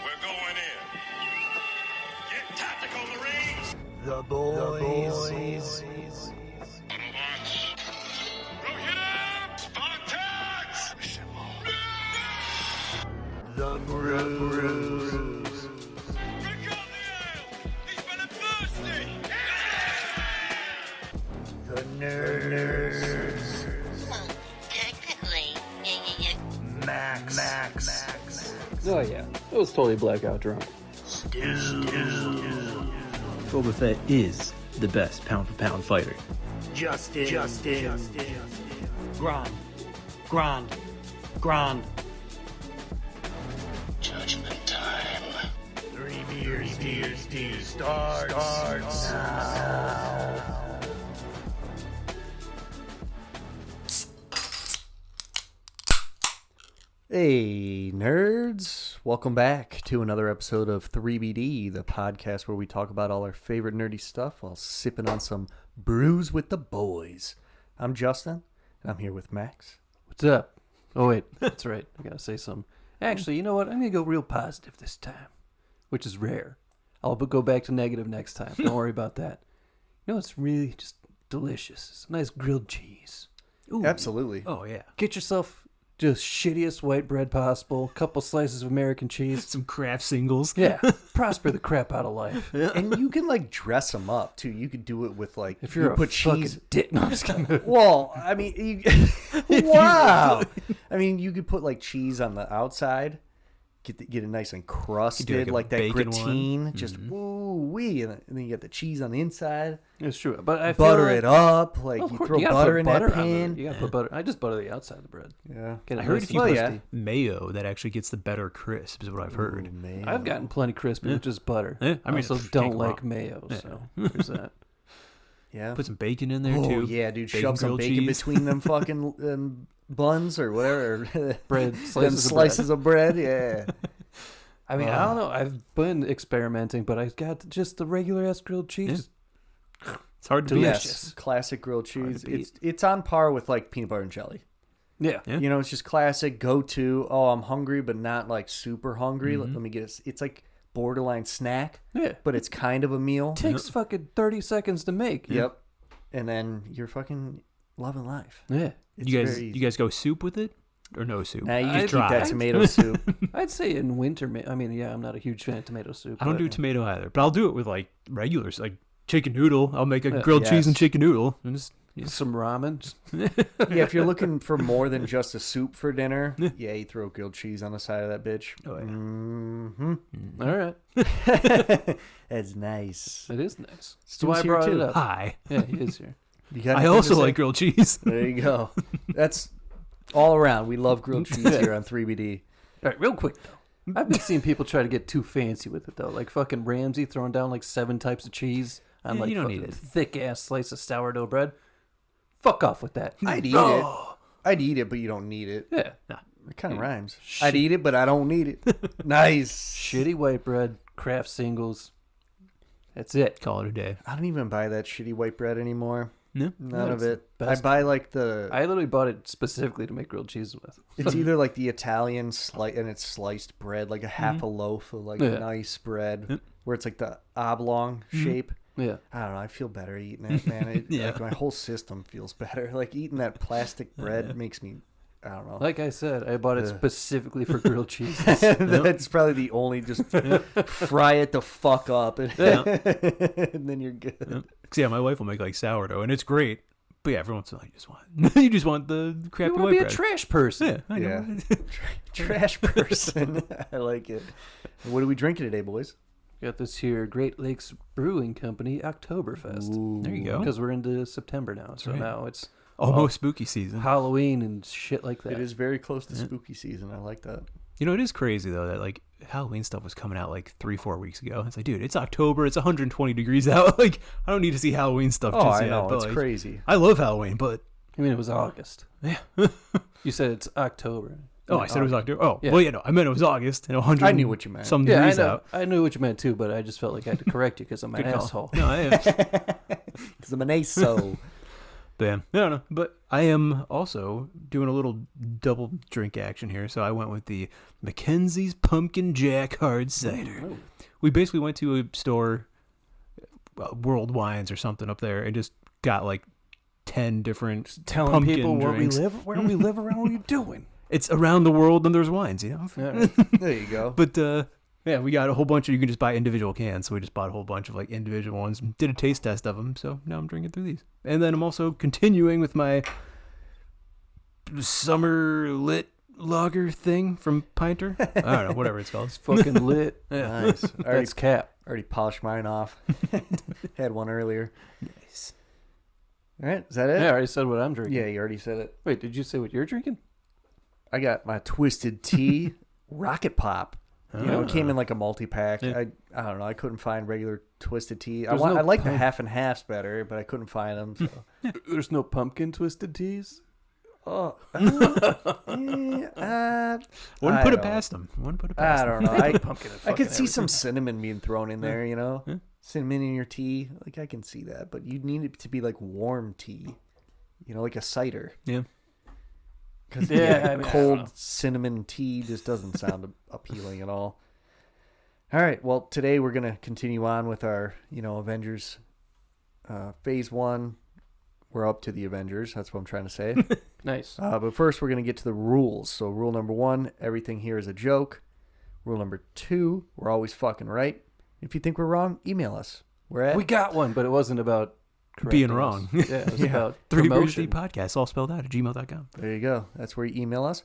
We're going in. Get tactical, Marines! The boys. Autobots. Go hit him! Spartans! The Brews. Pick up the ale! He's been thirsty! The Nerds. Technically, Max. Oh yeah, it was totally blackout drunk. Boba Fett is the best pound for pound fighter. Justin. Grand. Judgment time. Three beers starts now. Hey, nerds! Welcome back to another episode of 3BD, the podcast where we talk about all our favorite nerdy stuff while sipping on some brews with the boys. I'm Justin, and I'm here with Max. What's up? Oh wait, that's right. I gotta say something. Actually, you know what? I'm gonna go real positive this time, which is rare. I'll go back to negative next time. Don't worry about that. You know, it's really just delicious. It's a nice grilled cheese. Ooh. Absolutely. Oh, yeah. Get yourself just shittiest white bread possible, couple slices of American cheese. Some craft singles. Yeah, prosper the crap out of life. And you can, like, dress them up, too. You could do it with, like, If you're you a put fucking cheese. dick, no, I'm just kidding. Well, I mean, wow. I mean, you could put, like, cheese on the outside, get it nice and crusted, like a like that bacon gratine. one. Just woo-wee. And then you get the cheese on the inside. It's true, but I feel Butter like, it up. Like, Well, of you course, throw gotta butter put in butter that on pan. You gotta put butter. I just butter the outside of the bread. Yeah. Get it I heard nice if and you Well, put yeah. mayo, that actually gets the better crisp, is what I've heard. Ooh, man. I've gotten plenty crispy with just butter. Yeah, I mean, also can't don't go like wrong. mayo, Yeah. so there's that. Yeah. Put some bacon in there, Oh, too. yeah, dude. Bacon, Shove some grilled bacon cheese. between them fucking buns or whatever. Bread, Them slices, slices of bread. Yeah. I mean, I don't know. I've been experimenting, but I got just the regular ass grilled cheese. It's hard to beat. Delicious. Yes. Classic grilled cheese. to beat. It's on par with like peanut butter and jelly. Yeah. Yeah. You know, it's just classic go-to. Oh, I'm hungry, but not like super hungry. Let me get it. It's like borderline snack, Yeah. but it's kind of a meal. Takes fucking 30 seconds to make. Yep. And then you're fucking loving life. Yeah. It's You very easy. guys go soup with it? Or no soup? Nah, you I- just keep that I- tomato soup. I'd say in winter, I mean, yeah, I'm not a huge fan of tomato soup. I don't but- do tomato either, but I'll do it with like regulars, like chicken noodle. I'll make a Yeah. grilled cheese and Yes. chicken noodle. And just, some ramen. Yeah, if you're looking for more than just a soup for dinner, yeah, you throw grilled cheese on the side of that bitch. Oh, yeah. Mm-hmm. All right. That's nice. It is nice. That's Stu's why I here brought it too. up. Hi. Yeah, he is here. You got I anything also to say? like grilled cheese. There you go. That's all around. We love grilled cheese here on 3BD. All right, real quick, though. I've been seeing people try to get too fancy with it, though. Like fucking Ramsey throwing down like 7 types of cheese on Yeah, like you don't fucking need it. thick-ass slice of sourdough bread. Fuck off with that. I'd eat it. I'd eat it, but you don't need it. Yeah. It kind of rhymes. I'd eat it, but I don't need it. Nice. Shitty white bread, Kraft singles. That's it. Call it a day. I don't even buy that shitty white bread anymore. No? None of it's the it. I best. buy like the. I literally bought it specifically to make grilled cheese with. It's either like the Italian and it's sliced bread, like a half a loaf of like Yeah. nice bread, where it's like the oblong shape. Yeah. I don't know. I feel better eating it, man. Like my whole system feels better. Like eating that plastic bread makes me. I don't know. Like I said, I bought it specifically for grilled cheese. That's probably the only. Just fry it the fuck up, and, and then you're good. Cause yeah, my wife will make like sourdough, and it's great. But yeah, every once in a while you just want the crappy You want white to be bread. a trash person. Yeah, I know. Yeah. Trash person. I like it. What are we drinking today, boys? Got this here Great Lakes Brewing Company Oktoberfest. There you go. Because we're into September now, so right. now it's Almost spooky season. Halloween and shit like that. It is very close to spooky season. I like that. You know, it is crazy though that like Halloween stuff was coming out like 3-4 weeks ago. It's like, dude, it's October. It's 120 degrees out. Like, I don't need to see Halloween stuff. Oh, just I yet, know. but, It's like, crazy. I love Halloween, but I mean, it was August. yeah. You said it's October. Oh, I said it was October. Oh, Yeah. well, yeah, no, I meant it was August. And 100. I knew what you meant. Some Yeah, I degrees know. out. I knew what you meant too, but I just felt like I had to correct you because I'm an Good call. asshole. No, I am. Because I'm an aso. But yeah, I don't know. But I am also doing a little double drink action here. So I went with the Mackenzie's Pumpkin Jack Hard Cider. Oh. We basically went to a store, World Wines or something up there, and just got like 10 different Telling pumpkin people drinks. where we live around, what are you doing? It's around the world and there's wines, you know? Yeah. There you go. But yeah, we got a whole bunch of, you can just buy individual cans. So we just bought a whole bunch of like individual ones, did a taste test of them. So now I'm drinking through these. And then I'm also continuing with my summer lit lager thing from Pinter. I don't know, whatever it's called. It's fucking lit. Nice. That's cap. Already polished mine off. Had one earlier. Nice. All right, is that it? Yeah, I already said what I'm drinking. Yeah, you already said it. Wait, did you say what you're drinking? I got my Twisted Tea Rocket Pop. You know, it came in like a multi-pack. Yeah. I don't know. I couldn't find regular Twisted Tea. There's I no like the pump- half and halves better, but I couldn't find them. So. There's no pumpkin twisted teas? Oh, Wouldn't put it past them. Wouldn't put it past I them. don't know. Pumpkin and I could fucking see some cinnamon being thrown in there, you know? Yeah. Cinnamon in your tea. Like, I can see that. But you need it to be like warm tea, you know, like a cider. Yeah. Because Yeah, I mean, I don't cold know. cinnamon tea just doesn't sound appealing at all. All right. Well, today we're going to continue on with our, Avengers Phase 1. We're up to the Avengers. That's what I'm trying to say. Nice. But first, we're going to get to the rules. So, rule number 1, everything here is a joke. Rule number 2, we're always fucking right. If you think we're wrong, email us. We're at We got one, but it wasn't about Being correcting wrong. us. Yeah, it was Yeah. about 3 promotion. Podcast, all spelled out at gmail.com. There you go. That's where you email us.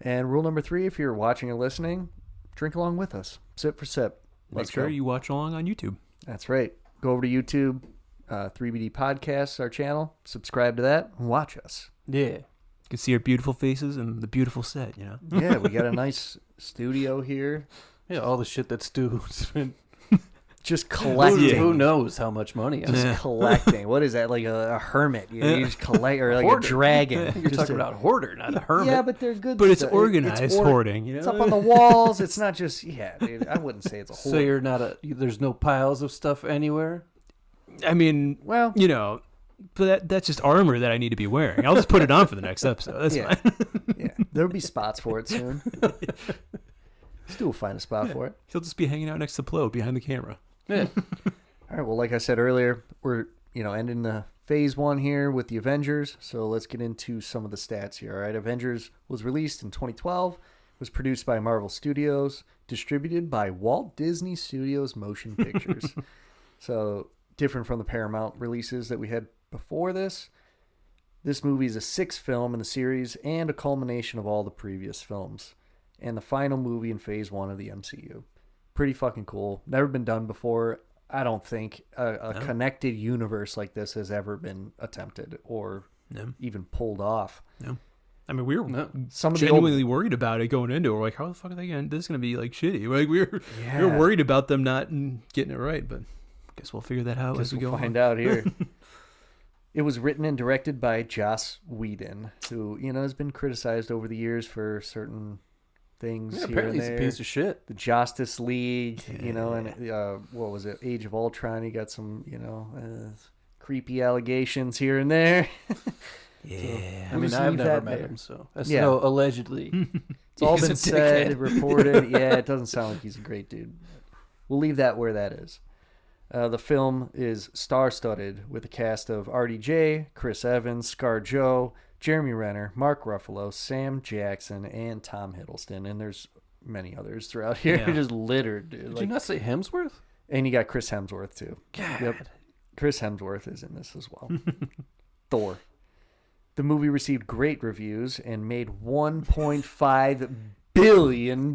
And rule number 3, if you're watching or listening, drink along with us. Sip for sip. Make Let's sure go. you watch along on YouTube. That's right. Go over to YouTube, 3BD Podcasts, our channel. Subscribe to that and watch us. Yeah. You can see our beautiful faces and the beautiful set, you know? Yeah, we got a nice studio here. Yeah, all the shit that Stu spent. Just collecting. Who knows how much money? on it. Just collecting. What is that? Like a hermit? You just collect, or like Hoarder. a dragon. You're Just talking about hoarder, not a hermit. Yeah, but they're good. But it's stuff. organized hoarding, you know? It's up on the walls. It's not just dude. I wouldn't say it's a hoard. So you're not there's no piles of stuff anywhere? I mean, Well, you know, but that's just armor that I need to be wearing. I'll just put it on for the next episode. That's yeah, fine. yeah. There'll be spots for it soon. Still find a spot for it. He'll just be hanging out next to Plo behind the camera. Yeah. All right. Well, like I said earlier, we're ending the Phase 1 here with the Avengers. So let's get into some of the stats here. All right. Avengers was released in 2012. Was produced by Marvel Studios, distributed by Walt Disney Studios Motion Pictures. So different from the Paramount releases that we had before this. This movie is a 6th film in the series and a culmination of all the previous films. And the final movie in Phase 1 of the MCU. Pretty fucking cool. Never been done before. I don't think a connected universe like this has ever been attempted or even pulled off. No. I mean, we were Some of the genuinely worried about it going into it. We're like, how the fuck are they going to, this is going to be like shitty. Like, we were worried about them not getting it right, but I guess we'll figure that out as we go on. Find out here. It was written and directed by Joss Whedon, who, has been criticized over the years for certain things Yeah, here apparently and he's a there. piece of shit. The Justice League, and what was it? Age of Ultron. He got some, creepy allegations here and there. Yeah. I mean, We'll I've leave never that met there. him, so that's Yeah. no allegedly. It's all He's a been said, dickhead. reported. Yeah, it doesn't sound like he's a great dude. We'll leave that where that is. The film is star-studded with a cast of RDJ, Chris Evans, Scar Joe, Jeremy Renner, Mark Ruffalo, Sam Jackson, and Tom Hiddleston. And there's many others throughout here. Yeah. Just littered, dude. Did you not say Hemsworth? And you got Chris Hemsworth, too. God. Yep. Chris Hemsworth is in this as well. Thor. The movie received great reviews and made $1.5 billion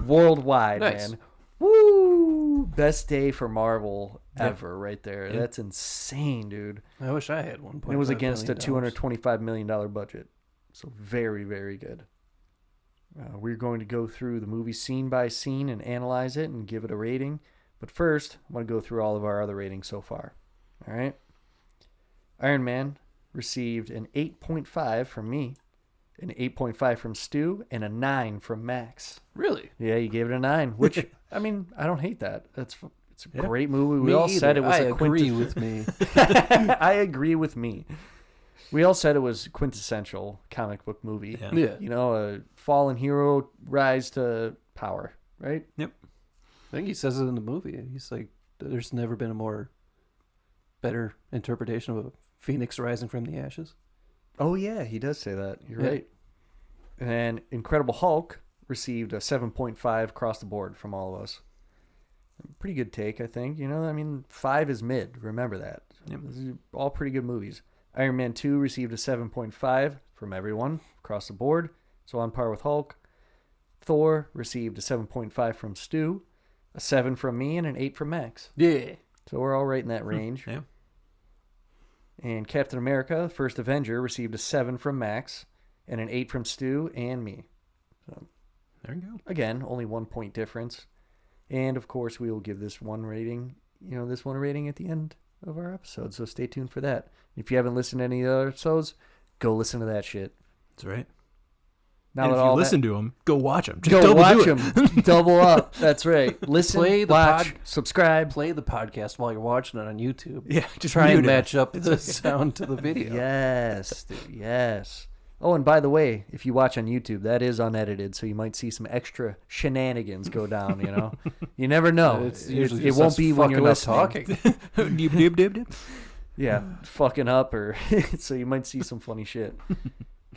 worldwide, Nice. man. Woo! Best day for Marvel ever right there. Yeah. That's insane, dude. I wish I had one. And it was against a $225 million budget. So very, very good. We're going to go through the movie scene by scene and analyze it and give it a rating. But first, I'm going to go through all of our other ratings so far. All right? Iron Man received an 8.5 from me, an 8.5 from Stu, and a 9 from Max. Really? Yeah, you gave it a 9, which, I mean, I don't hate that. It's It's a great movie. We all said it was I a agree with me. I agree with me. We all said it was quintessential comic book movie. Yeah. Yeah. You know, a fallen hero rise to power, right? Yep. I think he says it in the movie. He's like, there's never been a more better interpretation of a phoenix rising from the ashes. Oh, yeah, he does say that. You're Yeah. right. And Incredible Hulk received a 7.5 across the board from all of us. Pretty good take, I think. You know, I mean, 5 is mid. Remember that. Yep. These are all pretty good movies. Iron Man 2 received a 7.5 from everyone across the board, so on par with Hulk. Thor received a 7.5 from Stu, a 7 from me, and an 8 from Max. Yeah. So we're all right in that range. Yeah. And Captain America, First Avenger, received a 7 from Max, and an 8 from Stu and me. So, There you go. again, only 1 point difference. And, of course, we will give this one rating, at the end of our episode. So stay tuned for that. If you haven't listened to any of the other episodes, go listen to that shit. That's right. Now And that if you all listen to them, go watch them. Just go double watch do it. them. Double up. That's right. Listen, Play the watch, pod- subscribe. Play the podcast while you're watching it on YouTube. Yeah, just Try and mute it. match up the sound to the video. Yes, dude, yes. Oh, and by the way, if you watch on YouTube, that is unedited, so you might see some extra shenanigans go down. You know, you never know. It's usually it just won't us be when you're fucking up listening. talking. Dip, dip, dip, dip. Yeah, fucking up, or so you might see some funny shit.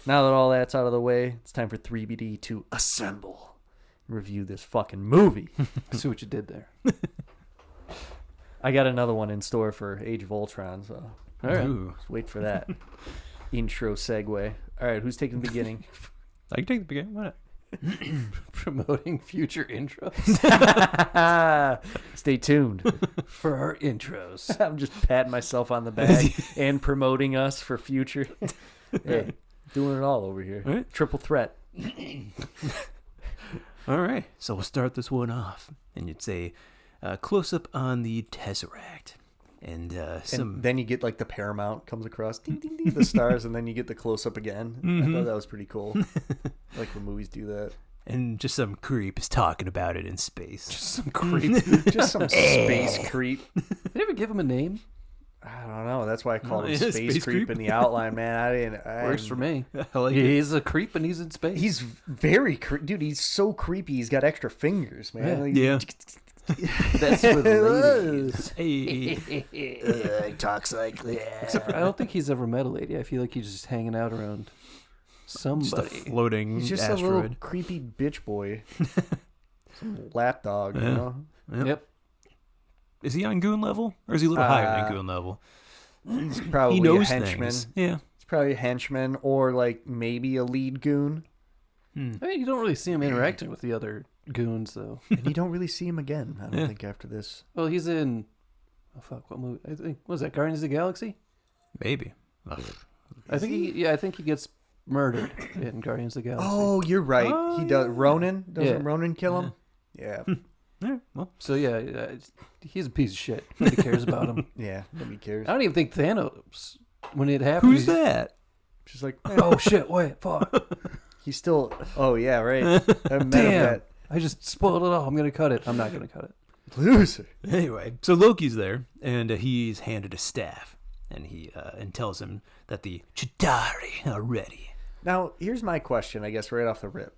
Now that all that's out of the way, it's time for 3BD to assemble and review this fucking movie. I see what you did there. I got another one in store for Age of Ultron, so All right. Ooh. let's wait for that intro segue. All right, who's taking the beginning? I can take the beginning. Why not? Promoting future intros Stay tuned. for our intros. I'm just patting myself on the back and promoting us for future. Hey, doing it all over here. All right. Triple threat. All right. So we'll start this one off. And you'd say close up on the Tesseract. And some. And then you get like the Paramount comes across, ding, ding, ding, the stars, and then you get the close up again. I thought that was pretty cool. I like when movies do that. And just some creep is talking about it in space. Some creep. Just some space creep. Did they ever give him a name? I don't know. That's why I called him yeah, space, space creep creep. in the outline, man. Works for me. I like it. He's a creep and he's in space. He's very dude. He's so creepy. He's got extra fingers, man. Like, Yeah. That's for the ladies. Hey. he talks like Except for, I don't think he's ever met a lady. I feel like he's just hanging out around Just a somebody. floating He's just a little asteroid. creepy bitch boy. Some lapdog, you Yeah. know. Yep. Is he on goon level? Or is he a little higher Uh, than goon level? He's probably He knows a henchman. things. Yeah. He's probably a henchman or like maybe a lead goon. I mean, you don't really see him interacting with the other goons, though. And you don't really see him again, I don't think, after this. Well, he's in. Oh fuck! What movie? I think what was that Guardians of the Galaxy? Maybe. Ugh. I think he gets murdered in Guardians of the Galaxy. Oh, you're right. Oh, he does. Ronan? Doesn't Yeah. Ronan kill him? Yeah. Yeah, well, So yeah, he's a piece of shit. Nobody cares about him. Yeah. Nobody cares. I don't even think Thanos, when it happened. who's that? Just like, Oh shit! Wait, fuck! he's still. Oh, yeah, right. I met him Damn! that I just spoiled it all. I'm gonna cut it. I'm not gonna cut it. loser. Anyway, so Loki's there, and he's handed a staff, and he and tells him that the Chitauri are ready. Now, here's my question, I guess, right off the rip.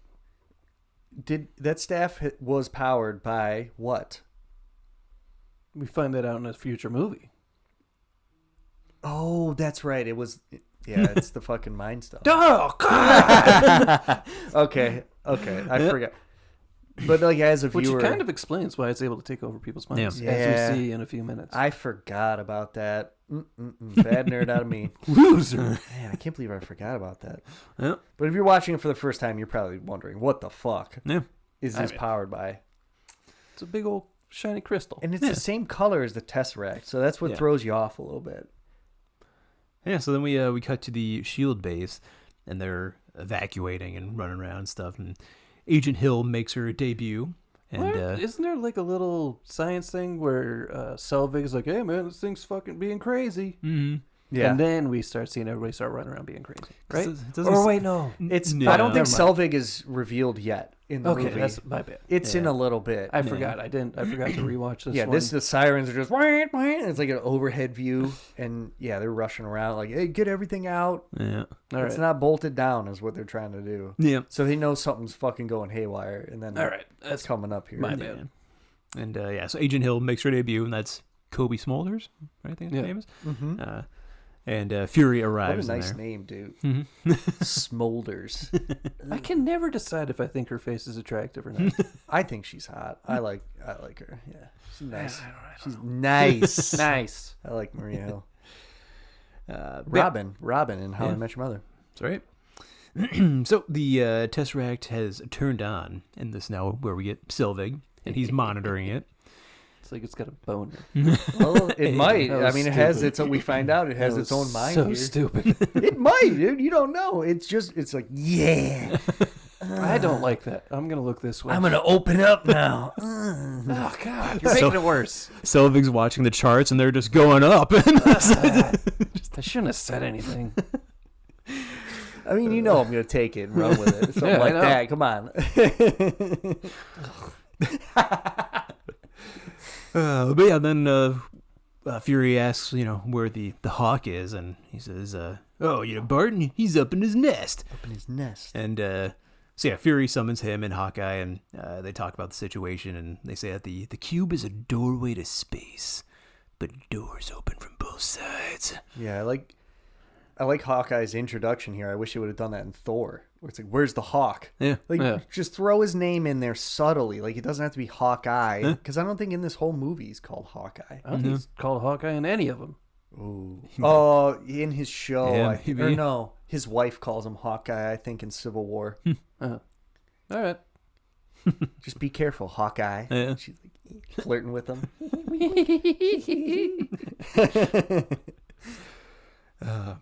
Did that staff was powered by what? We find that out in a future movie. Oh, that's right. It was. Yeah, it's the fucking mind stuff. Oh God! Okay, I forgot. But like as a Which viewer, kind of explains why it's able to take over people's minds, Yeah. as we see in a few minutes. I forgot about that. Bad nerd out of me. Loser. Man, I can't believe I forgot about that. Yeah. But if you're watching it for the first time, you're probably wondering, what the fuck Yeah. is this powered by? It's a big old shiny crystal. And it's the same color as the Tesseract, so that's what Yeah. throws you off a little bit. Yeah, so then we cut to the SHIELD base, and they're evacuating and running around and stuff, and Agent Hill makes her debut, and Isn't there like a little science thing where Selvig's like, "Hey man, this thing's fucking being crazy," Yeah. And then we start seeing everybody start running around being crazy, right? It doesn't Or s- wait, no. It's. Yeah. I don't think Never mind. Selvig is revealed yet in the Okay, movie. that's my bad. It's in Yeah. a little bit. I forgot. I forgot to rewatch this. Yeah, one. the sirens are just and it's like an overhead view, and yeah, they're rushing around like, hey, get everything out. Yeah. All It's right. not bolted down, is what they're trying to do. Yeah. So they know something's fucking going haywire, and then All right. that's That's coming up here. my Yeah. bad. And yeah, so Agent Hill makes her debut, and that's Kobe Smulders, right? I think his Yeah. name is. Mm-hmm. And Fury What a arrives nice in there. name, dude. Mhm. Smolders. I can never decide if I think her face is attractive or not. I think she's hot. I like her. Yeah, she's nice. She's nice. Nice. I like Maria Hill. Yeah, Robin, in How I Yeah. Met Your Mother. That's right. So the Tesseract has turned on in this now, where we get Selvig, and he's monitoring it. It's like it's got a boner. Well, it might. That I was mean, it has stupid. its own. We find out it has That its was own mind. So here. stupid. It might, dude. You don't know. It's like, yeah. I don't like that. I'm gonna look this way. I'm gonna open up now. Oh God, you're making it worse. Selvig's watching the charts, and they're just going up. I shouldn't have said anything. I mean, you know, I'm gonna take it and run with it. Something Yeah, I like know. that. Come on. But yeah, then Fury asks, where the hawk is, and he says, oh, Barton, he's up in his nest. Up in his nest. And so yeah, Fury summons him and Hawkeye, and they talk about the situation, and they say that the cube is a doorway to space, but doors open from both sides. Yeah, I like Hawkeye's introduction here. I wish he would have done that in Thor, where it's like, "Where's the Hawk?" Yeah. Like, Yeah. just throw his name in there subtly. Like, it doesn't have to be Hawkeye, because I don't think in this whole movie he's called Hawkeye. I don't think he's called Hawkeye in any of them. Ooh. Oh, in his show, Yeah, or maybe. no, his wife calls him Hawkeye. I think in Civil War. All right. Just be careful, Hawkeye. Yeah. She's like flirting with him.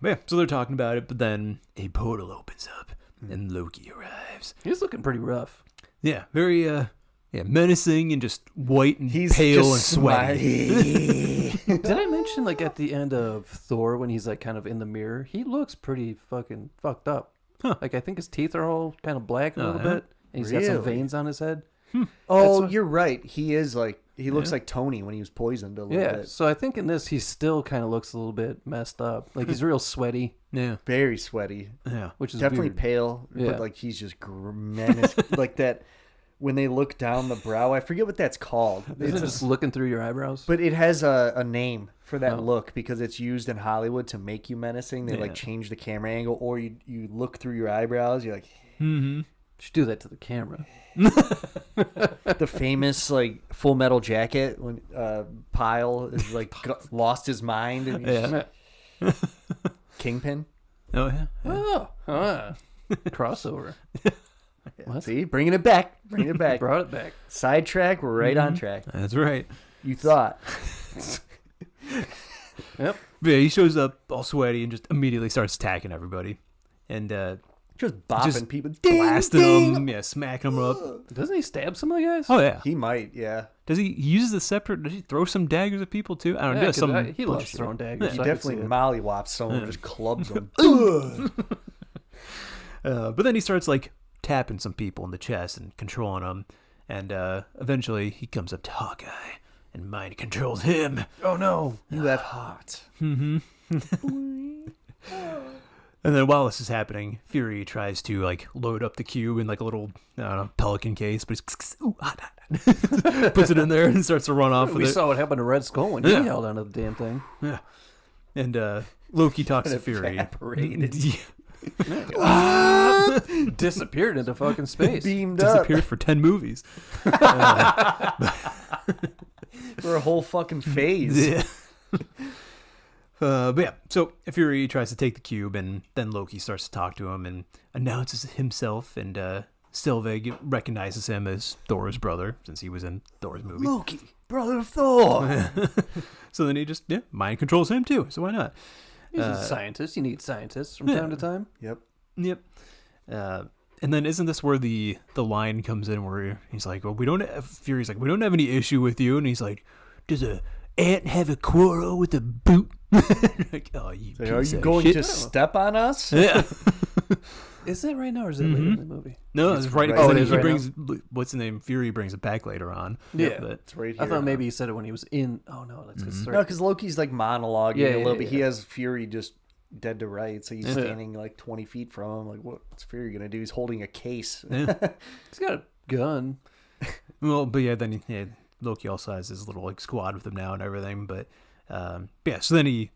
Yeah, so they're talking about it, but then a portal opens up, and Loki arrives. He's looking pretty rough. Yeah, very menacing and just white and He's pale and just sweaty. Did I mention like at the end of Thor when he's like kind of in the mirror? He looks pretty fucking fucked up. Huh. Like I think his teeth are all kind of black a Oh, little yeah? bit, and he's got some Really? veins on his head. Oh, what- you're right. He is like he looks like Tony when he was poisoned a little Yeah. bit. So I think in this he still kind of looks a little bit messed up. Like he's real sweaty, Yeah, Very sweaty. yeah. which is Definitely weird. pale, Yeah. but like he's just menace like that when they look down the brow. I forget what that's called. Isn't it just looking through your eyebrows? But it has a name for that Oh. look because it's used in Hollywood to make you menacing. They Yeah. like change the camera angle, or you look through your eyebrows. You're like Mm-hmm. should do that to the camera. the famous like Full Metal Jacket when Pyle is like lost his mind and he's Yeah. Kingpin. Oh yeah. Oh, crossover. What? See, bringing it back, bringing it back. Brought it back. Sidetrack, we're right on track. That's right. You thought. Yep. But yeah, he shows up all sweaty and just immediately starts attacking everybody, and Just bopping Just people. Ding, blasting ding. them, yeah, smacking them up. Doesn't he stab some of the guys? Oh yeah. He might, yeah. Does he use the separate? Does he throw some daggers at people too? I don't know. Yeah, Does 'cause some he loves bullshit. throwing daggers. He so I could definitely see it. mollywops someone, just clubs them. But then he starts like tapping some people in the chest and controlling them, and eventually he comes up to Hawkeye and mind controls him. Oh no! You have heart. And then while this is happening, Fury tries to like load up the cube in like a little pelican case, but he's puts it in there and starts to run off We with it. saw what happened to Red Skull when Yeah. he held onto the damn thing. Yeah. And Loki talks to It Fury. evaporated. Disappeared into fucking space. Beamed up Disappeared for 10 movies. for a whole fucking phase. Yeah. But yeah, so Fury tries to take the cube, and then Loki starts to talk to him and announces himself, and Selvig recognizes him as Thor's brother, since he was in Thor's movie. Loki, brother of Thor. So then he just mind controls him too, so why not? He's a scientist. You need scientists from time to time. Yep. Yep. And then isn't this where the line comes in where he's like, well, Fury's like, we don't have any issue with you, and he's like, does a ant have a quarrel with a boot? Like, oh, you Like, are piece you of going shit. to step on us? Yeah. Is that right now or is that later in the movie? No, it's right. right- Oh, it he is right brings what's the name? Fury brings it back later on. Yeah. but It's right here. I thought maybe he said it when he was in. Oh no, that's No, because Loki's like monologuing Yeah, a little yeah, bit. He yeah. has Fury just dead to rights. So he's Yeah. standing like 20 feet from him. Like, what's Fury gonna do? He's holding a case. Yeah. he's got a gun. Well, but yeah, then Loki also has his little like squad with him now and everything. But yeah, so then he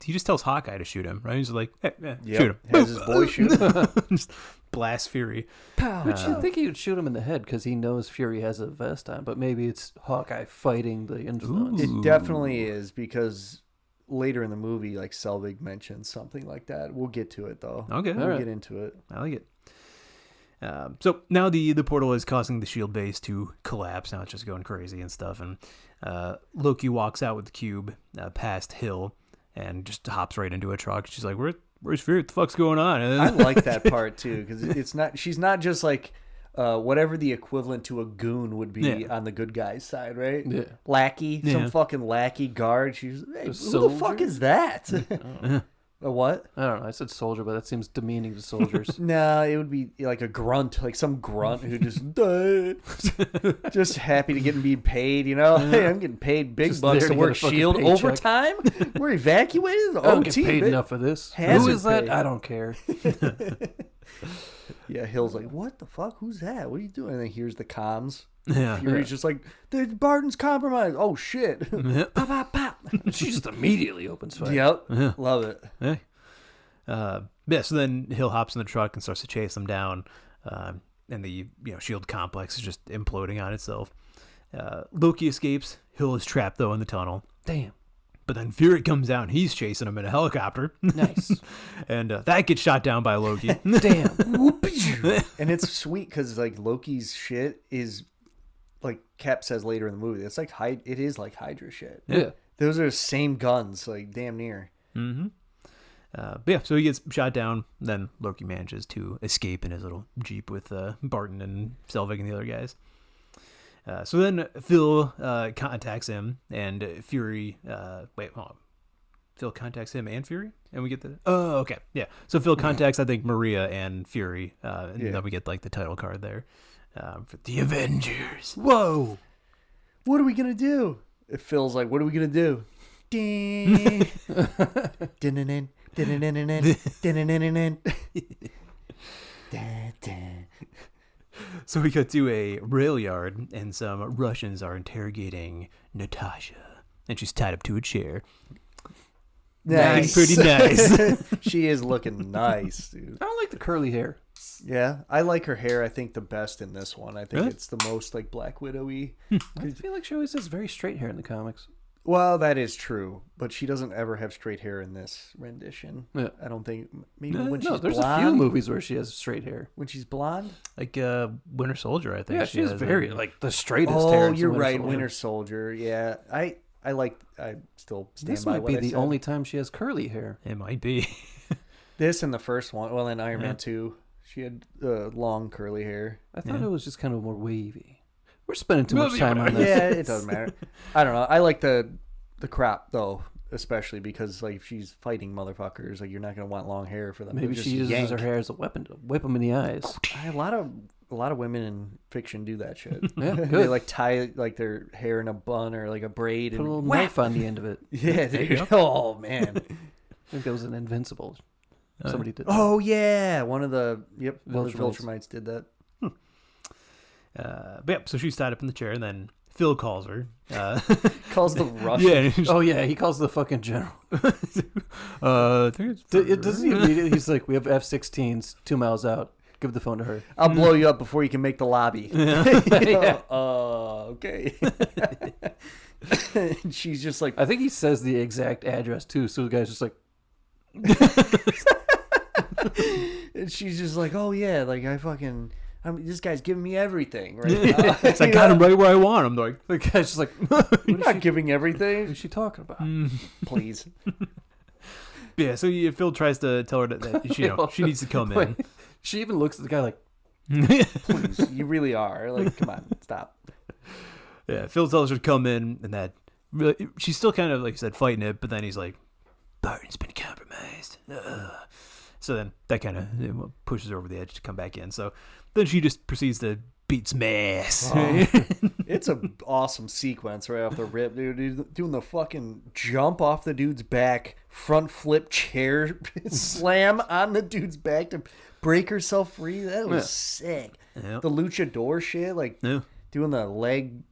just tells Hawkeye to shoot him, right? He's like, hey, yeah, Yep. shoot him. Has his boy shoot him. Just blast Fury. Which you think he would shoot him in the head because he knows Fury has a vest on, but maybe it's Hawkeye fighting the influence. Ooh. It definitely is because later in the movie, like Selvig mentions something like that. We'll get to it though. Okay, We'll Alright. get into it. I like it. So now the portal is causing the shield base to collapse. Now it's just going crazy and stuff. And Loki walks out with the cube past Hill and just hops right into a truck. She's like, "Where's Fury? What the fuck's going on?" And I like that part too because it's not. She's not just like whatever the equivalent to a goon would be Yeah. on the good guy's side, right? Yeah. Lackey, Yeah. some fucking lackey guard. She's hey, who soldier? the fuck is that? A what? I don't know. I said soldier, but that seems demeaning to soldiers. No, it would be like a grunt, like some grunt who just just happy to get being paid. You know, hey, I'm getting paid big Just bucks there to to work get a fucking Shield paycheck. overtime. We're evacuated. I don't get OT, paid bitch. enough for this. Who Hazard is that? pay. I don't care. Yeah, Hill's like, what the fuck? Who's that? What are you doing? And then here's the comms. yeah, Fury's just like, Barton's compromised. Oh shit. Pop, pop, pop. She just immediately opens fire. Yep. Yeah. Love it. Hey. Yeah, so then Hill hops in the truck and starts to chase them down, and the shield complex is just imploding on itself. Loki escapes. Hill is trapped though in the tunnel. Damn. But then Fury comes out and he's chasing him in a helicopter. Nice. And that gets shot down by Loki. Damn. And it's sweet because like Loki's shit is like Cap says later in the movie. It's like it is like Hydra shit. Yeah. Those are the same guns, like damn near. Mm-hmm. But yeah, so he gets shot down. Then Loki manages to escape in his little jeep with Barton and Selvig and the other guys. So then Phil contacts him, and Fury. Wait, hold on. Phil contacts him and Fury, and we get the. Oh, okay, yeah. So Phil contacts, I think, Maria and Fury, and then we get like the title card there for the Avengers. Whoa. What are we gonna do? It feels like, what are we gonna do? Ding. Din-din-din, din-din-din-din, din-din-din-din. Da-da. So we go to a rail yard, and some Russians are interrogating Natasha, and she's tied up to a chair. Nice. Pretty nice. She is looking nice, dude. I don't like the curly hair. Yeah, I like her hair. I think the best in this one. I think Really? it's the most like Black Widow-y. I feel like she always has very straight hair in the comics. Well, that is true, but she doesn't ever have straight hair in this rendition. Yeah. I don't think. Maybe No, when No, she's there's blonde. a few movies where she has straight hair. When she's blonde. Like Winter Soldier, I think. Yeah, she she's has very it. like the straightest hair. Oh, in you're Winter right, Soldier. Winter Soldier. Yeah, I still stand This by might what be I the said. only time she has curly hair. It might be. This and the first one. Well, in Iron Man 2, she had long curly hair. I thought it was just kind of more wavy. We're spending too much Movie time on this. Yeah, it doesn't matter. I don't know. I like the crop though, especially because like if she's fighting motherfuckers, like you're not gonna want long hair for them. Maybe They'll she just uses yank. her hair as a weapon to whip them in the eyes. A lot of women in fiction do that shit. Yeah, They good. like tie like their hair in a bun or like a braid Put a and little whap! knife on the end of it. Yeah, dude. Oh man. I think that was an Invincible. Somebody did that. Oh yeah, one of the Viltrumites. Viltrumites did that. But yeah, so she's tied up in the chair, and then Phil calls her. Calls the Russian. Yeah. and she's- Oh yeah, he calls the fucking general. I think it's Doesn't he immediately? He's like, "We have F-16s 2 miles out. Give the phone to her." I'll blow you up before you can make the lobby. Yeah. Okay. And she's just like, I think he says the exact address too. So the guy's just like, and she's just like, oh yeah, like this guy's giving me everything right now. I got him right where I want him. Like, the guy's just like, You're not giving "What everything, is she talking about?" please. yeah. So Phil tries to tell her that she needs to come in. Wait, she even looks at the guy like, Please, you really are. Like, come on, stop. Yeah, Phil tells her to come in, and that really, she's still kind of, like I said, fighting it, but then he's like, Barton's been compromised. So then that kind of pushes her over the edge to come back in. So then she just proceeds to beat some ass. Oh, it's an awesome sequence right off the rip, dude. He's doing the fucking jump off the dude's back, front flip chair slam on the dude's back to break herself free. That was sick. Yep. The luchador shit, like Yeah. doing the leg,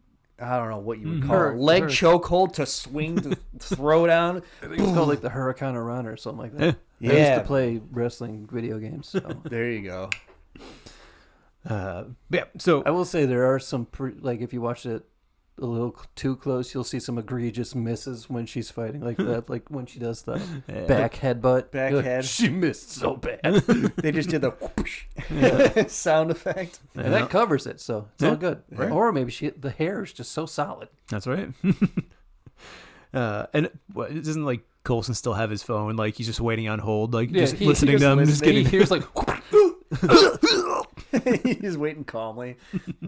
I don't know what you would call it, leg chokehold to swing to throw down. I think it's called like the Hurricane Run or something like that. Yeah. I used Yeah. to play wrestling video games. So. There you go. Yeah, so I will say there are some, like if you watch it a little too close, you'll see some egregious misses when she's fighting, like that, like when she does the back headbutt. Back You're like, head. She missed so bad, They just did the whoosh sound effect. and that covers it, so it's all good. Right. Or maybe the hair is just so solid. that's right. And what, doesn't like Coulson still have his phone? Like he's just waiting on hold, like just he listening to just them, just getting. He hears like, He's waiting calmly. A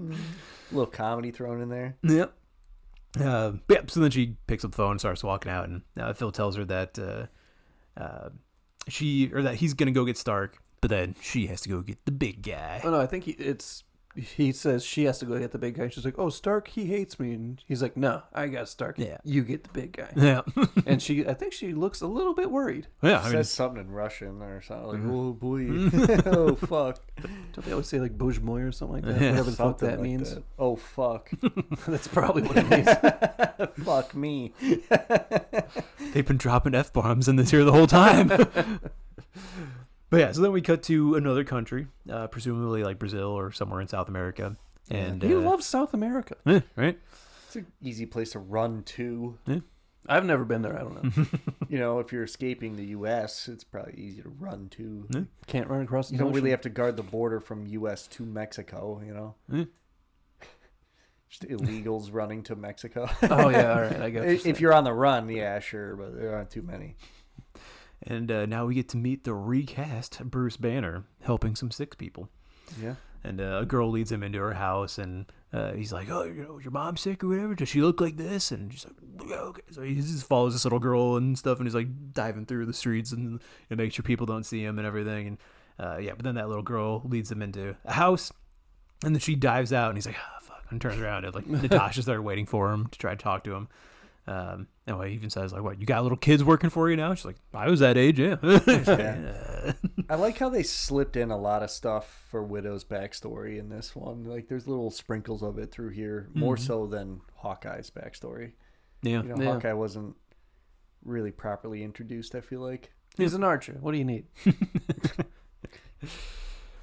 little comedy thrown in there. Yep. Yeah. So then she picks up the phone and starts walking out, and Phil tells her that that he's gonna go get Stark, but then she has to go get the big guy. oh no, I think he says she has to go get the big guy. She's like, oh, Stark, he hates me, and he's like, no, I got Stark. Yeah. You get the big guy. Yeah. And I think she looks a little bit worried. Yeah. I Says mean, something in Russian or something like, oh boy, oh fuck. Don't they always say like Bouge moi or something like that? Yeah. Whatever the fuck Something that like means. that. Oh fuck. That's probably what it means. Fuck me. they've been dropping F-bombs in this here the whole time. But yeah, so then we cut to another country, presumably like Brazil or somewhere in South America. And He loves South America. right? It's an easy place to run to. I've never been there. I don't know. You know, if you're escaping the U.S., it's probably easy to run to. Can't run across the You don't ocean. really have to guard the border from U.S. to Mexico, you know? Just illegals running to Mexico. Oh yeah, all right. I got you. If you're on the run, yeah, sure, but there aren't too many. And now we get to meet the recast Bruce Banner helping some sick people. Yeah. And a girl leads him into her house, and he's like, "Oh, you know, is your mom sick or whatever? Does she look like this?" And she's like, "Yeah, okay." So he just follows this little girl and stuff, and he's like diving through the streets and make sure people don't see him and everything. And but then that little girl leads him into a house, and then she dives out, and he's like, "Ah, fuck," and turns around, and like Natasha's there waiting for him to try to talk to him. And he even says like, "What, you got little kids working for you now?" She's like, "I was that age, yeah." Yeah. I like how they slipped in a lot of stuff for Widow's backstory in this one. Like, there's little sprinkles of it through here, more so than Hawkeye's backstory. Yeah. You know, Yeah. Hawkeye wasn't really properly introduced, I feel like. He's an archer. What do you need?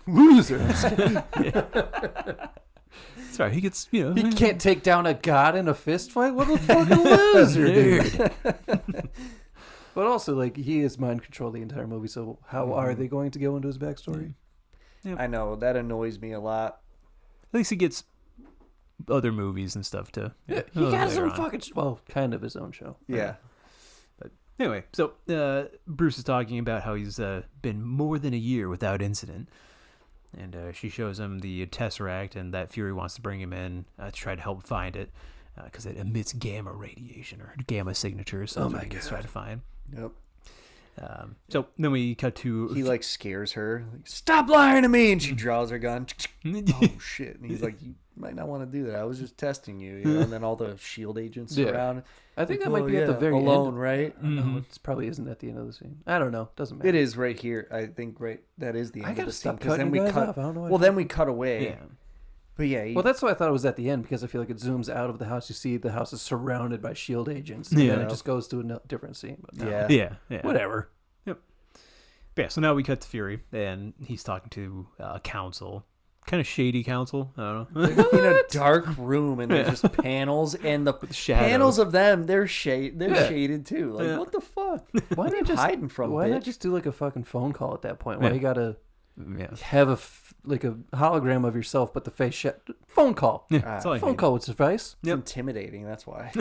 Loser. Sorry, he gets, you know. He can't take down a god in a fist fight. What a fucking loser, dude. But also, like, he is mind control the entire movie. So how are they going to go into his backstory? I know, that annoys me a lot. At least he gets other movies and stuff too. Yeah, he got his own fucking kind of his own show. Yeah. But anyway, so Bruce is talking about how he's been more than a year without incident. And she shows him the Tesseract, and that Fury wants to bring him in to try to help find it because it emits gamma radiation or gamma signatures. So Oh my he's God. trying to find. Yep. So then we cut to He, like, scares her. Like, stop lying to me! And she draws her gun. Oh, shit. And he's like, you might not want to do that. I was just testing you. You know? And then all the S.H.I.E.L.D. agents Yeah. around. I think Like, that might oh, be at the yeah, very alone, end. right? No, it probably isn't at the end of the scene. I don't know. Doesn't matter. It is right here. I think that is the end I of gotta the scene. stop 'Cause cutting you guys off. I don't know why. Well, then we cut away. Yeah. But yeah, Well, that's why I thought it was at the end, because I feel like it zooms out of the house. You see the house is surrounded by S.H.I.E.L.D. agents. And then Yeah. it just goes to a different scene. But no. yeah. Yeah. Whatever. But yeah, so now we cut to Fury, and he's talking to council. Kind of shady council. I don't know. in a dark room, and there's just panels, and the shadows. panels of them, they're shaded too. Like, Yeah. what the fuck? Why What are not you just hiding from? Why not bitch? just do like a fucking phone call at that point? Why Yeah. you gotta Yeah. have like a hologram of yourself, but the face shut. Phone call. Yeah, that's all I Phone need. call would suffice. It's intimidating, that's why.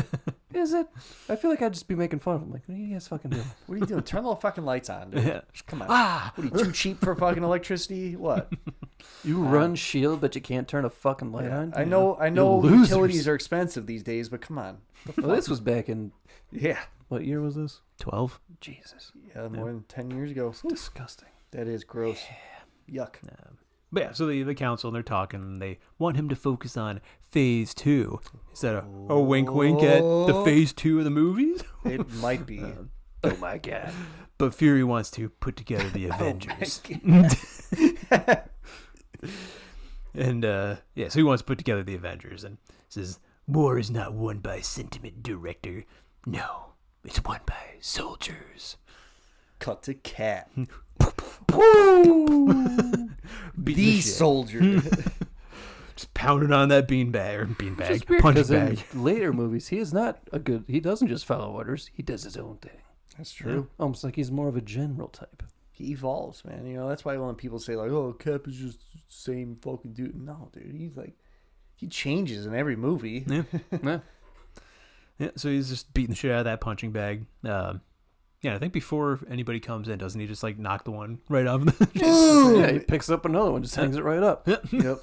Is it? I feel like I'd just be making fun of him. Like, what are you guys fucking doing? What are you doing? Turn the fucking lights on, dude. Yeah. Come on. What are you, too cheap for fucking electricity? What? You run Shield, but you can't turn a fucking light on? I know losers. utilities are expensive these days, but come on. Well, this was back in, Yeah. what year was this? 12. Jesus. Yeah, more than 10 years ago. Disgusting. That is gross. Yuck. But yeah, so the council, and they're talking, and they want him to focus on phase 2. Is that a wink wink at the phase 2 of the movies? It might be. Oh my god. But Fury wants to put together the Avengers. And yeah, so he wants to put together the Avengers, and says, war is not won by sentiment, director. No, it's won by soldiers. Cut to Cat. Beating The shit. soldier. Just pounding on that beanbag, It's weird punching because in bag. later movies, he is not a good. He doesn't just follow orders. He does his own thing. That's true. Almost like he's more of a general type. He evolves, man. You know, that's why when people say, like, oh, Cap is just the same fucking dude. No, dude. He's like, he changes in every movie. Yeah. Yeah. Yeah, so he's just beating the shit out of that punching bag. Yeah, I think before anybody comes in, doesn't he just like knock the one right off? Yeah, he picks up another one, just hangs it right up. Yep.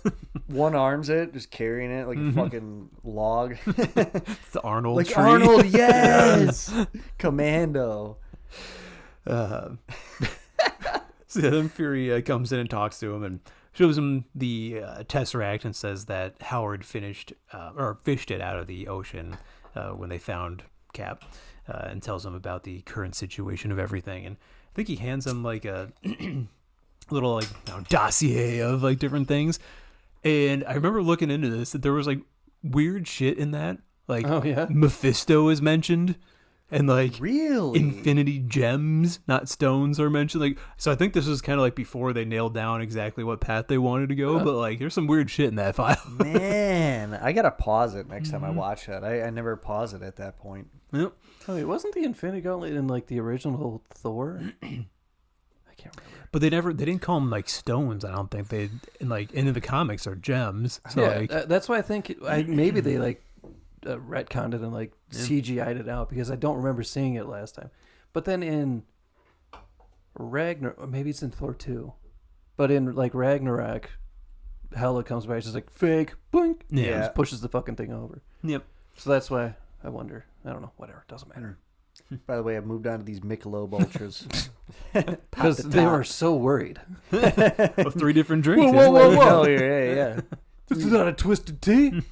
One arm's it, just carrying it like a fucking log. It's the Arnold Like tree. Arnold, yes! Commando. So yeah, then Fury comes in and talks to him and shows him the Tesseract and says that Howard fished it out of the ocean when they found Cap, and tells him about the current situation of everything. And I think he hands him like a little like dossier of like different things. And I remember looking into this that there was like weird shit in that. Like Oh, yeah? Mephisto is mentioned. And like Really? infinity gems, not stones, are mentioned. Like, so I think this was kind of like before they nailed down exactly what path they wanted to go. But like, there's some weird shit in that file. Man, I gotta pause it next time I watch that. I never pause it at that point. Yep. Oh, wait, wasn't the Infinity Gauntlet in like the original Thor? I can't remember. But they didn't call them like stones. I don't think they in the comics are gems. So Yeah, like, that's why I think maybe they like retconned it and like CGI'd it out because I don't remember seeing it last time. But then in Ragnarok, maybe it's in Thor 2, but in like Ragnarok, Hela comes by, it's just like fake, blink, Yeah. just pushes the fucking thing over. yep. So that's why I wonder. I don't know. Whatever, doesn't matter. By the way, I've moved on to these Michelob Ultras. Because they were so worried. 3 different drinks. Whoa, isn't whoa, it? whoa. Yeah, yeah. This is not a twisted tea.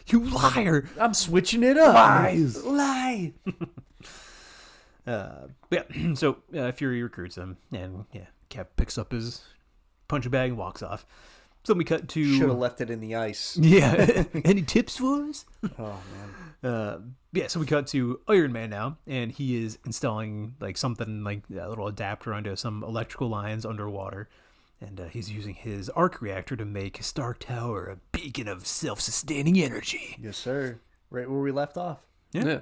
You liar! I'm switching it up. Lies. Lie. Yeah. So Fury recruits him, and yeah, Cap picks up his punching bag and walks off. So we cut to Should have left it in the ice. Yeah. Any tips for us? Oh, man. Yeah, so we cut to Iron Man now, and he is installing like something like a little adapter onto some electrical lines underwater, and he's using his arc reactor to make Stark Tower a beacon of self-sustaining energy. Yes, sir. Right where we left off. Yeah.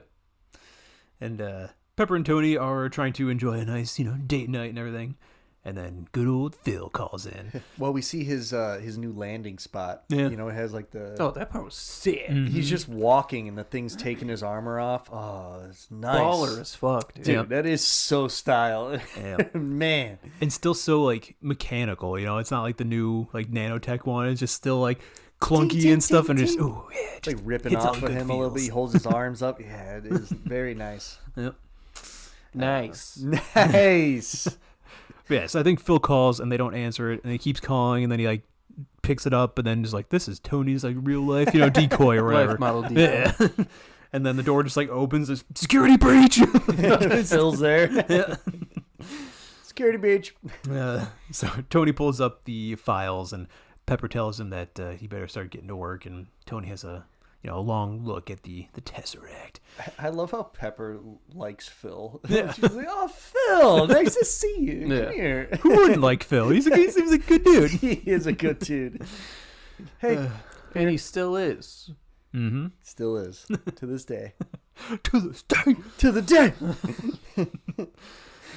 And Pepper and Tony are trying to enjoy a nice, date night and everything. And then good old Phil calls in. Well, we see his new landing spot. Yeah. You know, it has like the... Oh, that part was sick. He's just walking and the thing's taking his armor off. Oh, it's nice. Baller as fuck, dude. Dude, Yeah. that is so style. Yeah. Man. And still so like mechanical, it's not like the new like nanotech one. It's just still like clunky and stuff, and just ooh yeah, It's like just ripping hits off on of good him a little bit. He feels. holds his arms up. Yeah, it is very nice. Yep. Nice. Nice. Yeah, so I think Phil calls and they don't answer it, and he keeps calling, and then he like picks it up, and then just like, this is Tony's like real life, decoy or whatever. Life model decoy. Yeah. And then the door just like opens, this security breach. Phil's there. Yeah. Security breach. So Tony pulls up the files, and Pepper tells him that he better start getting to work, and Tony has a long look at the Tesseract. I love how Pepper likes Phil. Yeah. She's like, oh, Phil, nice to see you. Yeah. Come here. Who wouldn't like Phil? He seems like a good dude. He is a good dude. Hey, And he still is. Mm-hmm. still is to this day. To this day. To the day.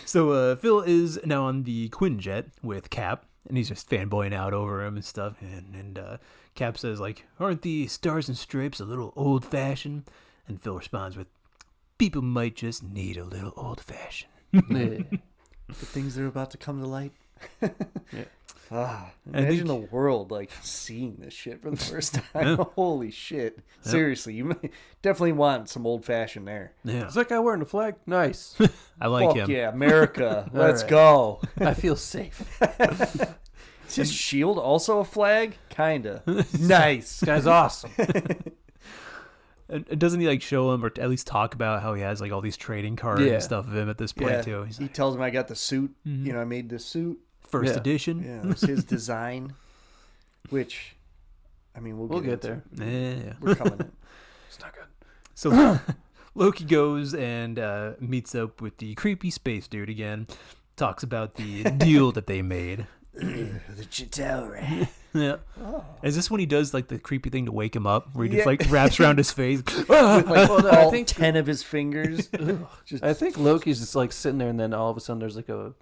So Phil is now on the Quinjet with Cap, and he's just fanboying out over him and stuff. And Cap says, like, aren't the stars and stripes a little old-fashioned? And Phil responds with, people might just need a little old-fashioned. Yeah. The things that are about to come to light. Yeah. Imagine the world like seeing this shit for the first time. Holy shit! Seriously, you may definitely want some old fashioned there. Yeah, Is that guy wearing the flag? Nice. I like Fuck him. yeah, America! Let's right. go. I feel safe. Is his shield also a flag? Kinda. Nice. This guy's awesome. And doesn't he like show him or at least talk about how he has like all these trading cards Yeah. and stuff of him at this point Yeah, too? He's he like, tells him I got the suit. You know, I made this suit. first Yeah. edition. Yeah, it was his design. Which, I mean, we'll Get into. there. Yeah. We're coming in. It's not good. So Loki goes and meets up with the creepy space dude again. Talks about the deal that they made. The Chitauri. Yeah. Is this when he does like the creepy thing to wake him up, where he just Yeah. like wraps around his face? With like Well, no, I all think- 10 of his fingers. Just I think Loki's just like sitting there, and then all of a sudden there's like the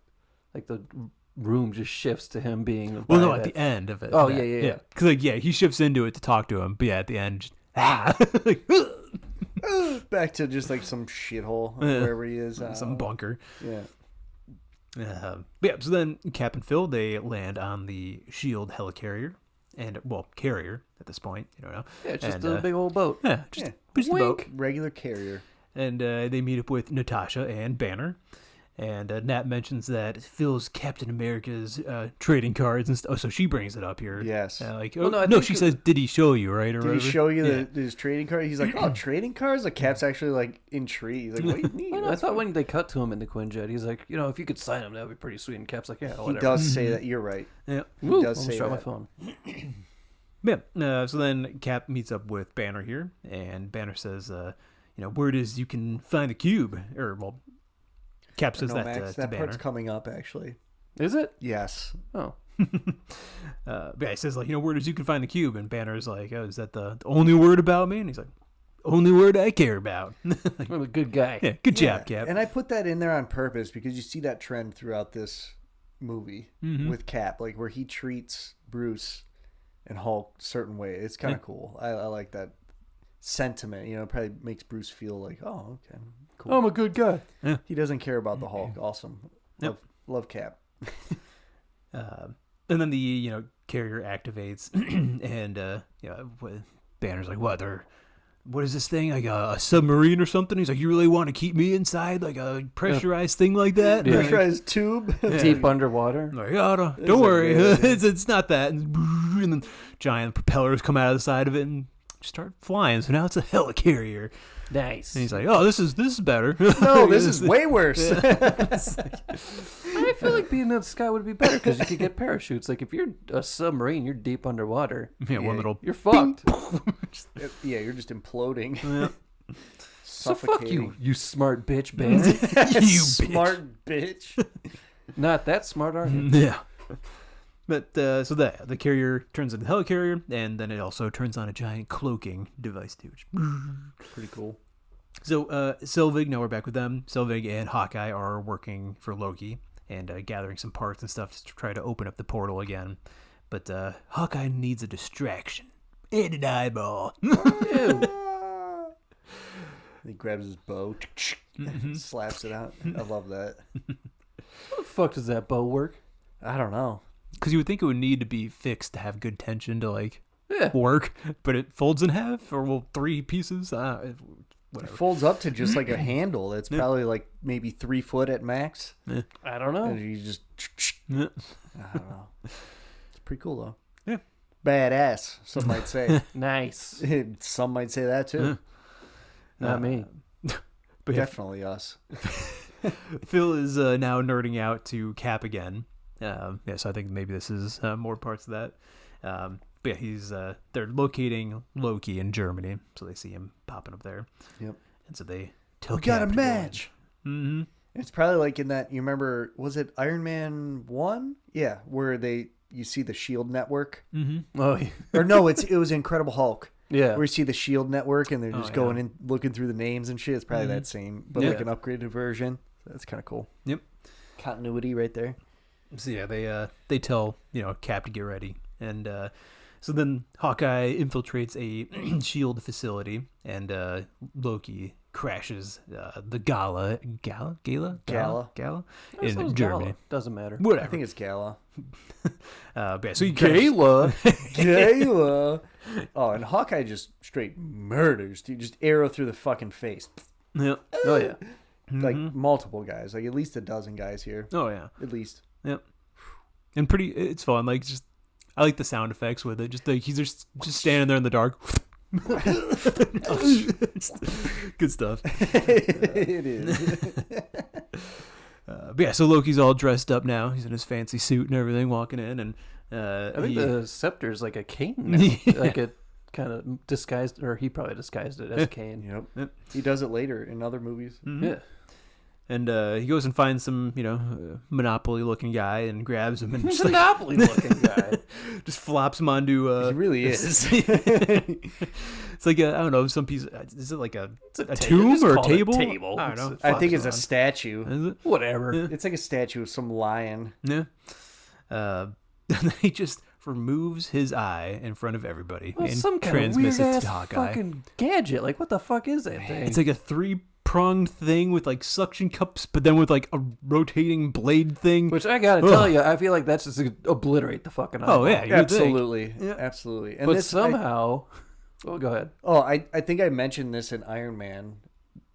room just shifts to him being. Well, by no, at that- the end of it. Oh, yeah. Because like he shifts into it to talk to him, but yeah, at the end, just, like, back to just like some shithole Yeah. wherever he is. some bunker. Yeah. But yeah, so then Cap and Phil, they land on the Shield helicarrier, and carrier at this point, you don't know. Yeah, it's just And, a big old boat. Yeah, just Yeah. just a boat. Regular carrier. And they meet up with Natasha and Banner. And Nat mentions that Phil's Captain America's trading cards and stuff. Oh, so she brings it up here. Yes. Like, Well, no, I no, think she it- says, "Did he show you?" Right? Or Did he whatever? show you Yeah. his trading card? He's like, oh, trading cards? Like, Cap's actually like intrigued. He's like, what do you mean? I thought when they cut to him in the Quinjet, he's like, if you could sign him, that would be pretty sweet. And Cap's like, yeah, He whatever. does say that. You're right. Yeah. He Woo, does almost say dropped my that. phone. Yeah. So then Cap meets up with Banner here, and Banner says, word is you can find the cube. Cap says No, that Max, to that Banner. part's coming up, actually. Is it? Yes. Oh. But yeah, he says, like, word is you can find the cube. And Banner's like, oh, is that the only word about me? And he's like, only word I care about. I'm a good guy. Yeah, good job, Cap. And I put that in there on purpose because you see that trend throughout this movie with Cap, like where he treats Bruce and Hulk a certain way. It's kind of cool. I like that sentiment. It probably makes Bruce feel like, oh, okay, cool. I'm a good guy. He doesn't care about the Hulk. Awesome. Yep. Love Cap. And then the carrier activates, and Banner's like, what is this thing, like a submarine or something? He's like, you really want to keep me inside like a pressurized thing like that? Yeah. Like, Pressurized tube. Deep underwater. like, oh, don't worry, like, it's not that. And then giant propellers come out of the side of it and start flying. So now it's a helicarrier. Nice. And he's like, oh, this is better. No, this is way worse. I feel like being in the sky would be better because you could get parachutes. Like if you're a submarine, you're deep underwater. Yeah, one little. You're fucked. Yeah, you're just imploding. Yeah. So fuck you, Suffocating. you smart bitch, Banner. You smart bitch. Not that smart, are you? Yeah. But so the carrier turns into the helicarrier, and then it also turns on a giant cloaking device too. Which, Pretty cool. so Selvig, now we're back with them. Selvig and Hawkeye are working for Loki and gathering some parts and stuff to try to open up the portal again. But Hawkeye needs a distraction and an eyeball. Ew. He grabs his bow, slaps it out. I love that. How the fuck does that bow work? I don't know. Because you would think it would need to be fixed to have good tension to Yeah. work, but it folds in half or 3 pieces. It Whatever. folds up to just like a handle. That's Yeah. probably like maybe 3 foot at max. I don't know. And you just, Yeah. I don't know. It's pretty cool though. Yeah. Badass, some might say. Nice. Some might say that too. Not me. But yeah, Definitely us. Phil is now nerding out to Cap again. So I think maybe this is more parts of that. But yeah, he's they're locating Loki in Germany, so they see him popping up there. Yep. And so they tell We got Cap a to go in. match. Mm-hmm. It's probably like in that, you remember, was it Iron Man 1? Yeah, where you see the Shield network. Mm-hmm. Oh, yeah. Or no, it was Incredible Hulk. Yeah. Where you see the Shield network and they're just Oh, going yeah. in, looking through the names and shit. It's probably that same, but Yeah. like an upgraded version. That's kind of cool. Yep. Continuity right there. So yeah, they tell Cap to get ready, and so then Hawkeye infiltrates a shield facility, and Loki crashes the gala in Germany. Gala. Doesn't matter. Whatever. I think it's Gala. But yeah, so he crashes- Gala. Oh, and Hawkeye just straight murders, dude. Just arrow through the fucking face. Yeah. Oh yeah. Like multiple guys, like at least a dozen guys here. Oh yeah. At least. Yep. And it's fun. Like just, I like the sound effects with it. Just like he's just standing there in the dark. Good stuff. It is. But yeah, so Loki's all dressed up now. He's in his fancy suit and everything, walking in, and I think the scepter's like a cane now. Like it kind of disguised, or he probably disguised it as a cane. Yep. He does it later in other movies. Yeah. And he goes and finds some, Monopoly-looking guy and grabs him and just like, Monopoly-looking guy. just flops him onto. He really is. It's like I don't know, some piece. Is it like a Just tomb or a call it table? table. I don't know. I think it's a Flops statue. on. Is it? Whatever. Yeah. It's like a statue of some lion. Yeah. And then he just removes his eye in front of everybody Well, and some kind of transmits weird it ass to Hawkeye. fucking gadget. Like what the fuck is that thing? It's like a 3-pronged thing with like suction cups, but then with like a rotating blade thing. Which I gotta tell you, I feel like that's just to obliterate the fucking eyeball. Oh yeah, you would think. Absolutely. Yeah. Absolutely. And But this, somehow, well, go ahead. I think I mentioned this in Iron Man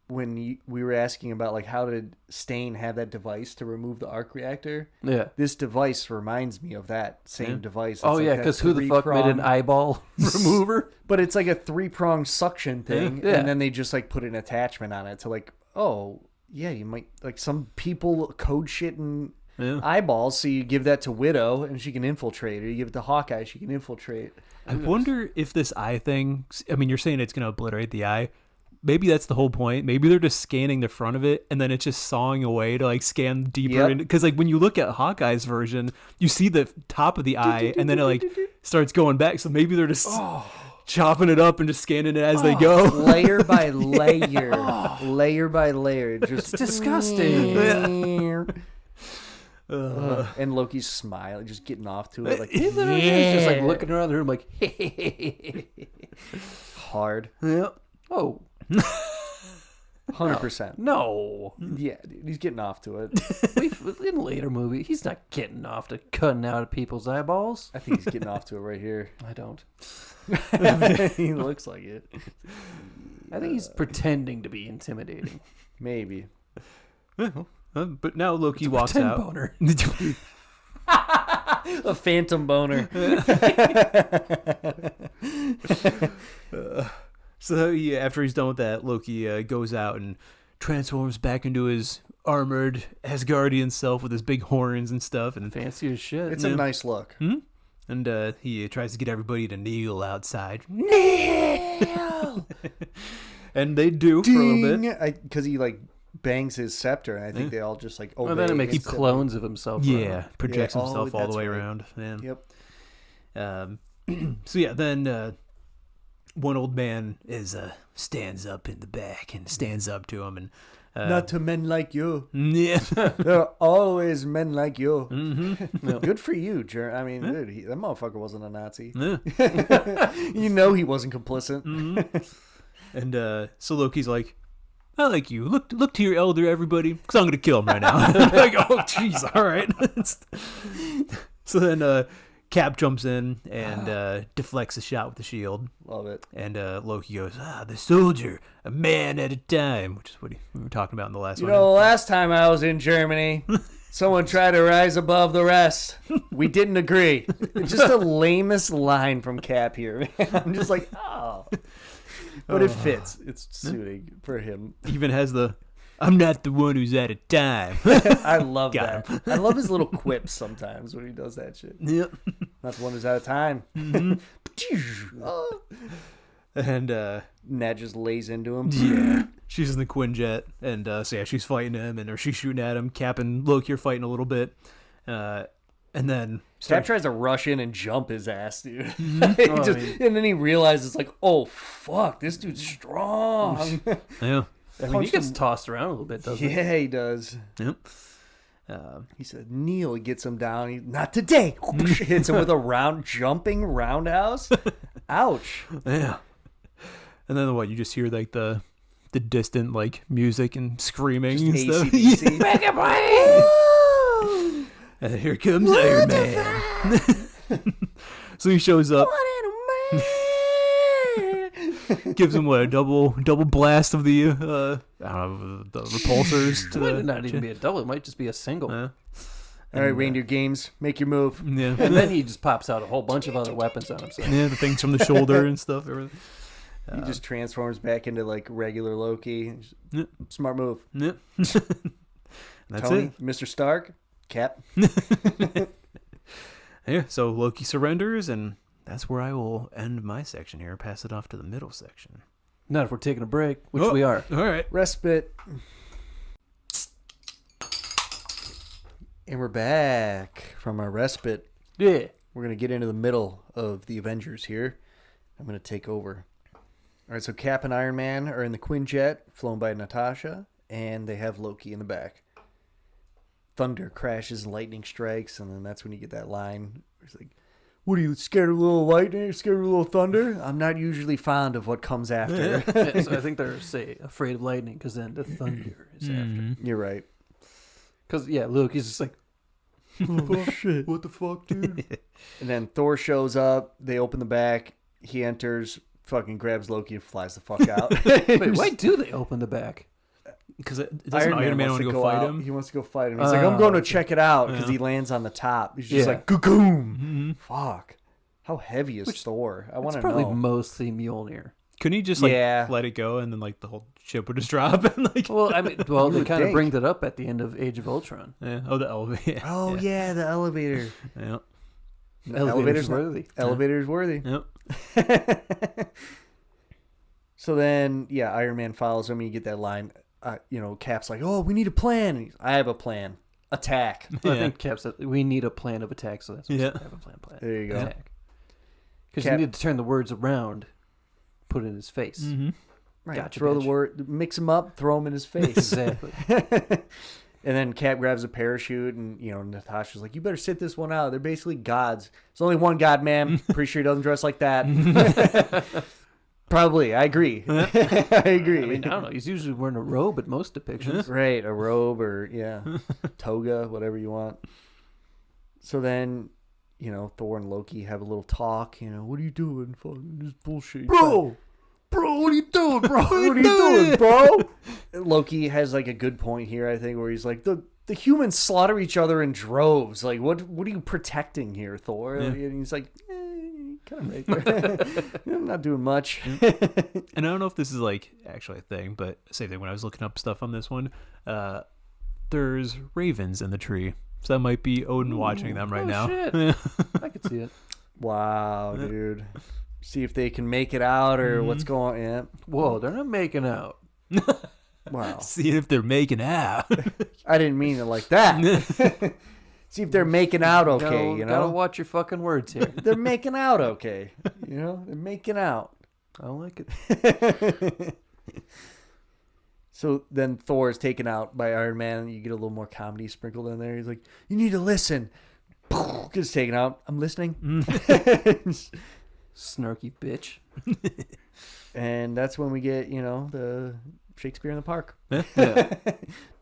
when we were asking about like how did Stain have that device to remove the arc reactor. Yeah. This device reminds me of that same device. It's Oh like yeah, that because who the fuck made an three-pronged- eyeball remover? But it's like a 3-pronged suction thing, Yeah. and then they just like put an attachment on it to like, oh yeah, you might like some people code shit in eyeballs, so you give that to Widow and she can infiltrate, or you give it to Hawkeye, she can infiltrate. I wonder if this eye thing. I mean, you're saying it's going to obliterate the eye. Maybe that's the whole point. Maybe they're just scanning the front of it, and then it's just sawing away to like scan deeper. Yep. Because like when you look at Hawkeye's version, you see the top of the eye, and then it like starts going back. So maybe they're just chopping it up and just scanning it as they go. Layer by layer, layer by layer, just It's disgusting. and Loki's smile, just getting off to it like He literally is just like looking around the room like, hard, yeah. Oh 100%. no! Yeah, dude, he's getting off to it. In a later movie, he's not getting off to cutting out people's eyeballs. I think he's getting off to it right here. I don't. He looks like it. I think he's pretending to be intimidating. Maybe. But now Loki walks Pretend out. boner. A phantom boner. So yeah, after he's done with that, Loki goes out and transforms back into his armored Asgardian self with his big horns and stuff, and Fancy as shit. It's a nice look. and he tries to get everybody to kneel outside. Kneel! And they do for a little bit. Because he like bangs his scepter, and I think they all just like obey. Well, then it makes instantly. clones of himself. Yeah, projects Yeah, oh, himself all the that's way right. around. Yeah. Yep. So yeah, then one old man stands up in the back and stands up to him, and Not to men like you. yeah, There are always men like you. Mm-hmm. Good for you, I mean, dude, that motherfucker wasn't a Nazi. yeah. You know he wasn't complicit. And so Loki's like, I like you. Look to your elder, everybody, because I'm gonna kill him right now. Like, oh, jeez, all right. So then Cap jumps in and deflects a shot with the shield. Love it. And Loki goes, the soldier, a man at a time, which is what we were talking about in the last You one. know, last time I was in Germany, someone tried to rise above the rest. We didn't agree. It's just the lamest line from Cap here. Man. I'm just like, oh. But it fits. It's suiting for him. Even has the, I'm not the one who's at a time. I love Got that. I love his little quips sometimes when he does that shit. Yep. Not the one who's out of time. Oh. And Ned just lays into him. yeah, she's in the Quinjet, and so yeah, she's fighting him, or she's shooting at him. Cap and Loki are fighting a little bit, and then Cap tries to rush in and jump his ass, dude. Mm-hmm. And then he realizes, like, oh, fuck, this dude's strong. yeah, I mean, he gets tossed around a little bit, doesn't he? Yeah, he does. yep. He said, Neil gets him down. Not today. Hits him with a jumping roundhouse. Ouch. Yeah. And then what? You just hear like the distant like music and screaming and stuff. AC/DC. Back up, Woo! And here comes Iron Man. So he shows up. Gives him a double blast of the I don't know, the repulsors to It might the not even be a double. It might just be a single. All right, Reindeer Games, make your move. Yeah. And then he just pops out a whole bunch of other weapons on himself. Yeah, the things from the shoulder and stuff. Everything. He just transforms back into like regular Loki. Yep. Smart move. Yep. That's Tony, it. Mr. Stark, Cap. Yeah, so Loki surrenders, and that's where I will end my section here. Pass it off to the middle section. Not if we're taking a break, which we are. All right. Respite. And we're back from our respite. Yeah. We're going to get into the middle of the Avengers here. I'm going to take over. All right, so Cap and Iron Man are in the Quinjet, flown by Natasha, and they have Loki in the back. Thunder crashes and lightning strikes, and then that's when you get that line. It's like, what are you, scared of a little lightning? Scared of a little thunder? I'm not usually fond of what comes after. Yeah, so I think they're, afraid of lightning because then the thunder is after. You're right. Because, yeah, Loki's just like, Oh, shit. What the fuck, dude? And then Thor shows up. They open the back. He enters, fucking grabs Loki and flies the fuck out. wait, why do they open the back? Because doesn't Iron Man want to go fight out. him? He wants to go fight him. He's like, I'm going to check it out because he lands on the top. He's just like, cocoon. Fuck. How heavy is Thor? I want It's to know. probably mostly Mjolnir. Couldn't he just let it go and then like the whole ship would just drop? And, like, Well, I mean, they would kind of think. bring that up at the end of Age of Ultron. yeah. Oh, the elevator. Oh, yeah, the elevator. Yeah. Elevator's worthy. Elevator's worthy. Yep. So then, yeah, Iron Man follows him. And you get that line. Cap's like, "Oh, we need a plan." And I have a plan. Attack. I think Cap said we need a plan of attack, so that's what we have a plan. There you go. Attack. Because Cap- you need to turn the words around, put it in his face. Mm-hmm. Right. Gotcha, Throw bitch. the word, mix them up, throw them in his face. Exactly. And then Cap grabs a parachute, and Natasha's like, "You better sit this one out. They're basically gods. There's only one god, ma'am. Pretty sure he doesn't dress like that." Probably, I agree. I agree. I mean, I don't know. He's usually wearing a robe at most depictions. Right, a robe or toga, whatever you want. So then, Thor and Loki have a little talk. What are you doing? Fucking this bullshit, bro. Bro, what are you doing, bro? What are you doing, bro? Loki has like a good point here, I think, where he's like, the humans slaughter each other in droves. Like, what are you protecting here, Thor? Yeah. And he's like, kind of right. I'm not doing much. And I don't know if this is like actually a thing, but same thing when I was looking up stuff on this one. There's ravens in the tree. So that might be Odin watching them right now. Shit. I could see it. Wow, dude. See if they can make it out or what's going on. Yeah. Whoa, they're not making out. Wow. Seeing if they're making out. I didn't mean it like that. See if they're making out okay, Gotta watch your fucking words here. They're making out okay. They're making out. I don't like it. So then Thor is taken out by Iron Man, and you get a little more comedy sprinkled in there. He's like, "You need to listen." Gets taken out. I'm listening. Snarky bitch. And that's when we get, the Shakespeare in the Park. Yeah.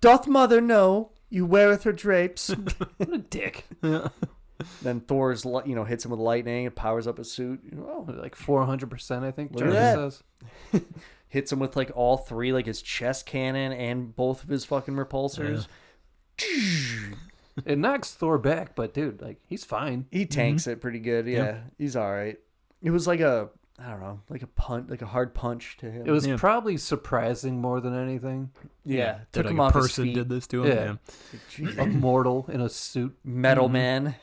Doth mother know you weareth her drapes? What a dick. Then Thor's, hits him with lightning. It powers up his suit. Oh, Like 400%, I think. Look at Jarvis that. says. hits him with like all three, like his chest cannon and both of his fucking repulsors. It knocks Thor back, but dude, like he's fine. He tanks it pretty good. Yeah, Yep. he's all right. It was like a hard punch to him. It was Yeah. probably surprising more than anything. yeah, That took like him a off his person feet. did this to him. Yeah. Yeah. A mortal in a suit. Metal Man.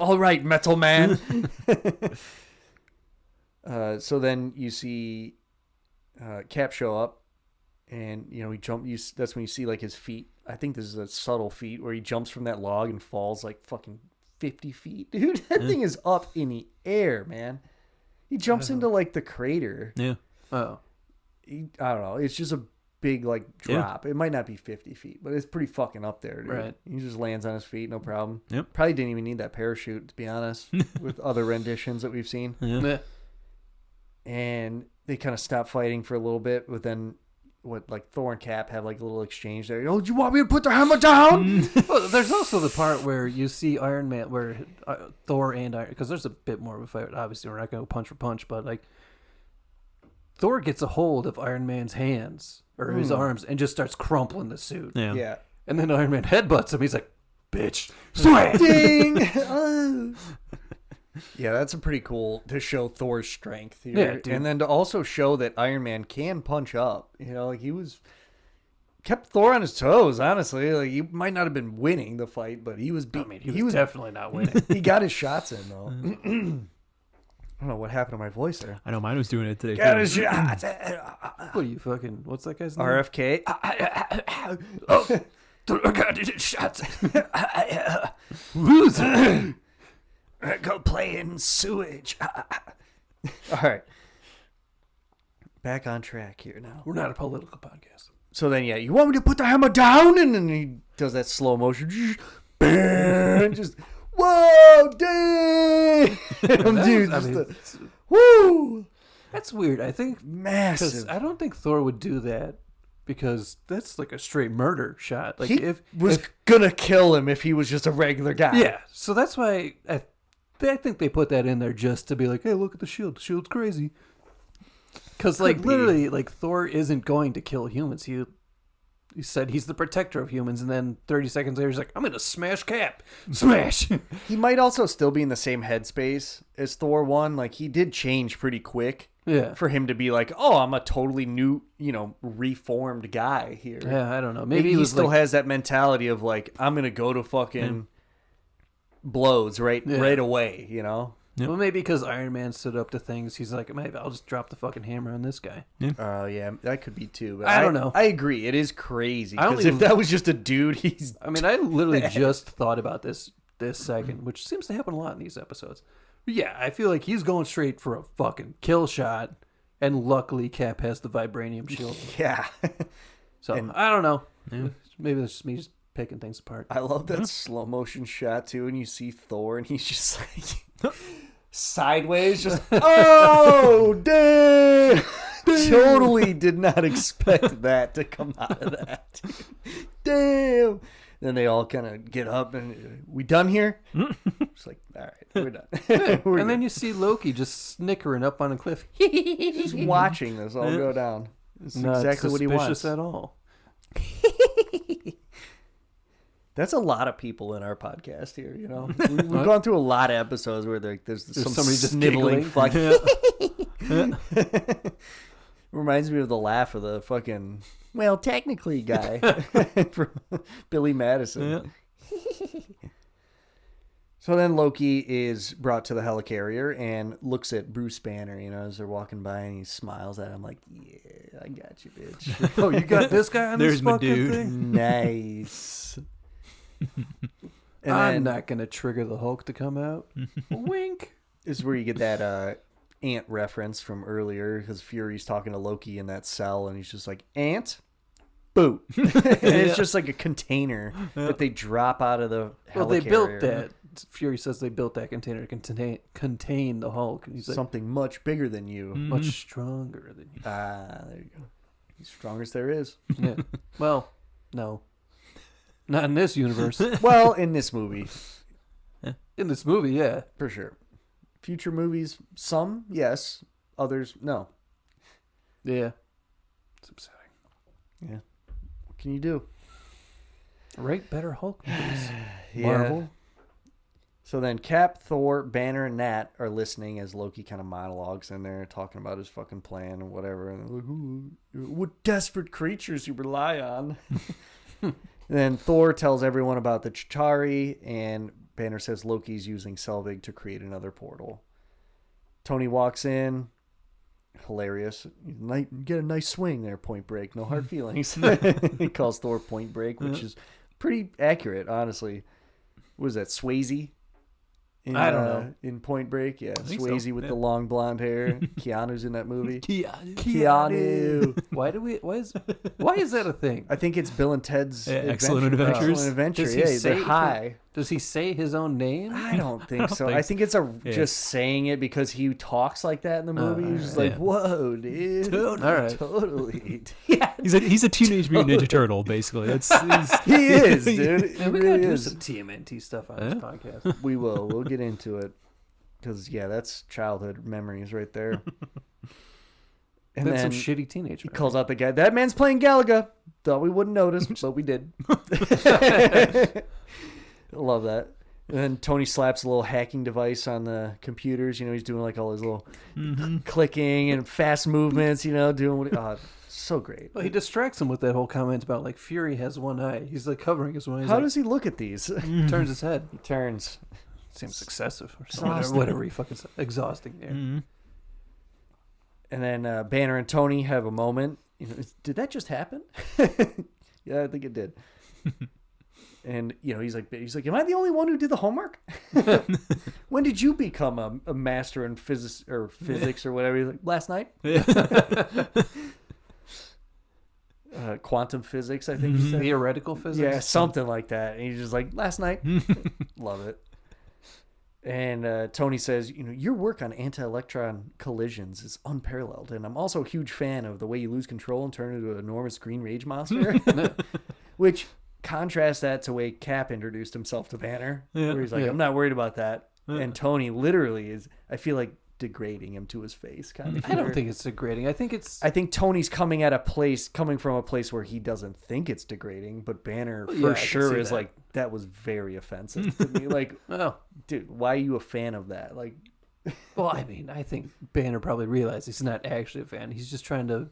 All right, Metal Man. So then you see Cap show up, and he jump. That's when you see like his feet. I think this is a subtle feat where he jumps from that log and falls like fucking 50 feet, dude. That thing is up in the air, man. He jumps into like the crater. Yeah. Oh. I don't know. It's just a big like Yeah. drop. It might not be 50 feet, but it's pretty fucking up there, dude. Right. He just lands on his feet, no problem. Yep. Probably didn't even need that parachute, to be honest, with other renditions that we've seen. Yeah. Yeah. And they kind of stop fighting for a little bit, but then like Thor and Cap have like a little exchange there. Oh, do you want me to put the hammer down? Well, there's also the part where you see Iron Man, where Thor and Iron, because there's a bit more of a fight. Obviously, we're not going to go punch for punch, but like Thor gets a hold of Iron Man's hands or his arms and just starts crumpling the suit. Yeah. Yeah. And then Iron Man headbutts him. He's like, "Bitch, sweat." Ding! Oh. Yeah, that's a pretty cool to show Thor's strength here. Yeah, dude. And then to also show that Iron Man can punch up. You know, like he kept Thor on his toes, honestly. Like he might not have been winning the fight, but he was I mean, he was definitely not winning. he got his shots in though. I don't know what happened to my voice there. I know mine was doing it today. Got too. his shots. What are you fucking? What's that guy's name? RFK. I got his shots. Go play in sewage. All right. Back on track here now. We're not a political podcast. So then, yeah, you want me to put the hammer down? And then he does that slow motion. Bam, just, whoa, damn. Dude, I just mean, woo. that's weird. I think because Massive. I don't think Thor would do that because that's like a straight murder shot. Like He if was going to kill him if he was just a regular guy. yeah, so that's why I think they put that in there just to be like, hey, look at the shield. The shield's crazy. Because like Could be. literally, like Thor isn't going to kill humans. He said he's the protector of humans, and then 30 seconds later, he's like, I'm gonna smash Cap. Smash. He might also still be in the same headspace as Thor 1. Like, he did change pretty quick Yeah. for him to be like, oh, I'm a totally new, reformed guy here. Yeah, I don't know. Maybe Maybe he was still like, has that mentality of like, I'm gonna go to fucking blows right away, well, maybe because Iron Man stood up to things, he's like, maybe I'll just drop the fucking hammer on this guy. Oh yeah, that could be too. But I don't know. I agree. It is crazy I don't because if even- that was just a dude, he's I mean, I literally just thought about this second, which seems to happen a lot in these episodes. But yeah, I feel like he's going straight for a fucking kill shot, and luckily Cap has the vibranium shield. yeah. So I don't know. Maybe that's just me just picking things apart. I love that slow motion shot too, and you see Thor, and he's just like sideways, just oh damn! Totally did not expect that to come out of that. Damn! Then they all kind of get up and we done here? It's like, all right, we're done. We're And then good. you see Loki just snickering up on a cliff. Just watching this all go down. This is Not exactly what he suspicious wants. at all. That's a lot of people in our podcast here, We've gone through a lot of episodes where there's some somebody just sniveling giggling. fucking... Reminds me of the laugh of the fucking, well, technically guy from Billy Madison. So then Loki is brought to the helicarrier and looks at Bruce Banner, as they're walking by, and he smiles at him like, yeah, I got you, bitch. Oh, you got this guy on There's this my fucking dude. thing? Nice. And I'm then not going to trigger the Hulk to come out. Wink. this is where you get that ant reference from earlier, because Fury's talking to Loki in that cell, and he's just like, ant? Boot. And it's just like a container that they drop out of the helicarrier. Well, they built that. Fury says they built that container to contain the Hulk. And he's like, Something much bigger than you. much stronger than you. Ah, there you go. He's strongest there is. Yeah. Well, no. Not in this universe. Well, in this movie, In this movie, yeah. for sure. Future movies, some, yes. Others, no. Yeah. It's upsetting. Yeah. What can you do? Write better Hulk movies. Yeah. Marvel. So then Cap, Thor, Banner, and Nat are listening as Loki kind of monologues in there, talking about his fucking plan and whatever. And they're like, "Ooh, what desperate creatures you rely on." And then Thor tells everyone about the Chitauri, and Banner says Loki's using Selvig to create another portal. Tony walks in. Hilarious. Get a nice swing there, Point Break. No hard feelings. He calls Thor Point Break, which is pretty accurate, honestly. What is that, Swayze? I don't know. In Point Break, yeah. think Swayze so, with yeah. the long blonde hair. Keanu's in that movie. Keanu. Keanu. Why is that a thing? I think it's Bill and Ted's Excellent Adventures. Excellent Adventure. Does he Yeah, say they're high. Does he say his own name? I don't think so. think I think it's Yeah. just saying it because he talks like that in the movie. He's just like, Yeah. whoa, dude. All right. Totally. Yeah, He's a Teenage Mutant Ninja Turtle, basically. he is, dude. He Man, we really gotta do is. some TMNT stuff on this podcast. We will. We'll get into it. Because, yeah, that's childhood memories right there. And That's some then shitty teenage. he calls out the guy, that man's playing Galaga. Thought we wouldn't notice, but we did. Love that. And then Tony slaps a little hacking device on the computers. You know, he's doing like all his little clicking and fast movements, you know, doing what so great. Well, he distracts him with that whole comment about like Fury has one eye. He's like covering his one eye. He's How like, does he look at these? he turns his head? He turns. Seems excessive or something. Exhausting. Whatever he fucking said. Exhausting. Yeah. And then Banner and Tony have a moment. You know, did that just happen? Yeah, I think it did. And you know, he's like, am I the only one who did the homework? When did you become a master in physics or whatever? He's like, last night. Quantum physics, I think he said. Theoretical physics. Yeah, something like that. And he's just like, last night. Love it. And Tony says, you know, your work on anti-electron collisions is unparalleled. And I'm also a huge fan of the way you lose control and turn into an enormous green rage monster. Which contrasts that to the way Cap introduced himself to Banner. Where he's like, I'm not worried about that. And Tony literally is, I feel like, degrading him to his face. Kind of. I don't think it's degrading. I think Tony's coming from a place where he doesn't think it's degrading, but Banner Well, yeah, I for can sure see is that. like, that was very offensive to me. Like, Oh, dude, why are you a fan of that? Like, well, I mean, I think Banner probably realized he's not actually a fan. He's just trying to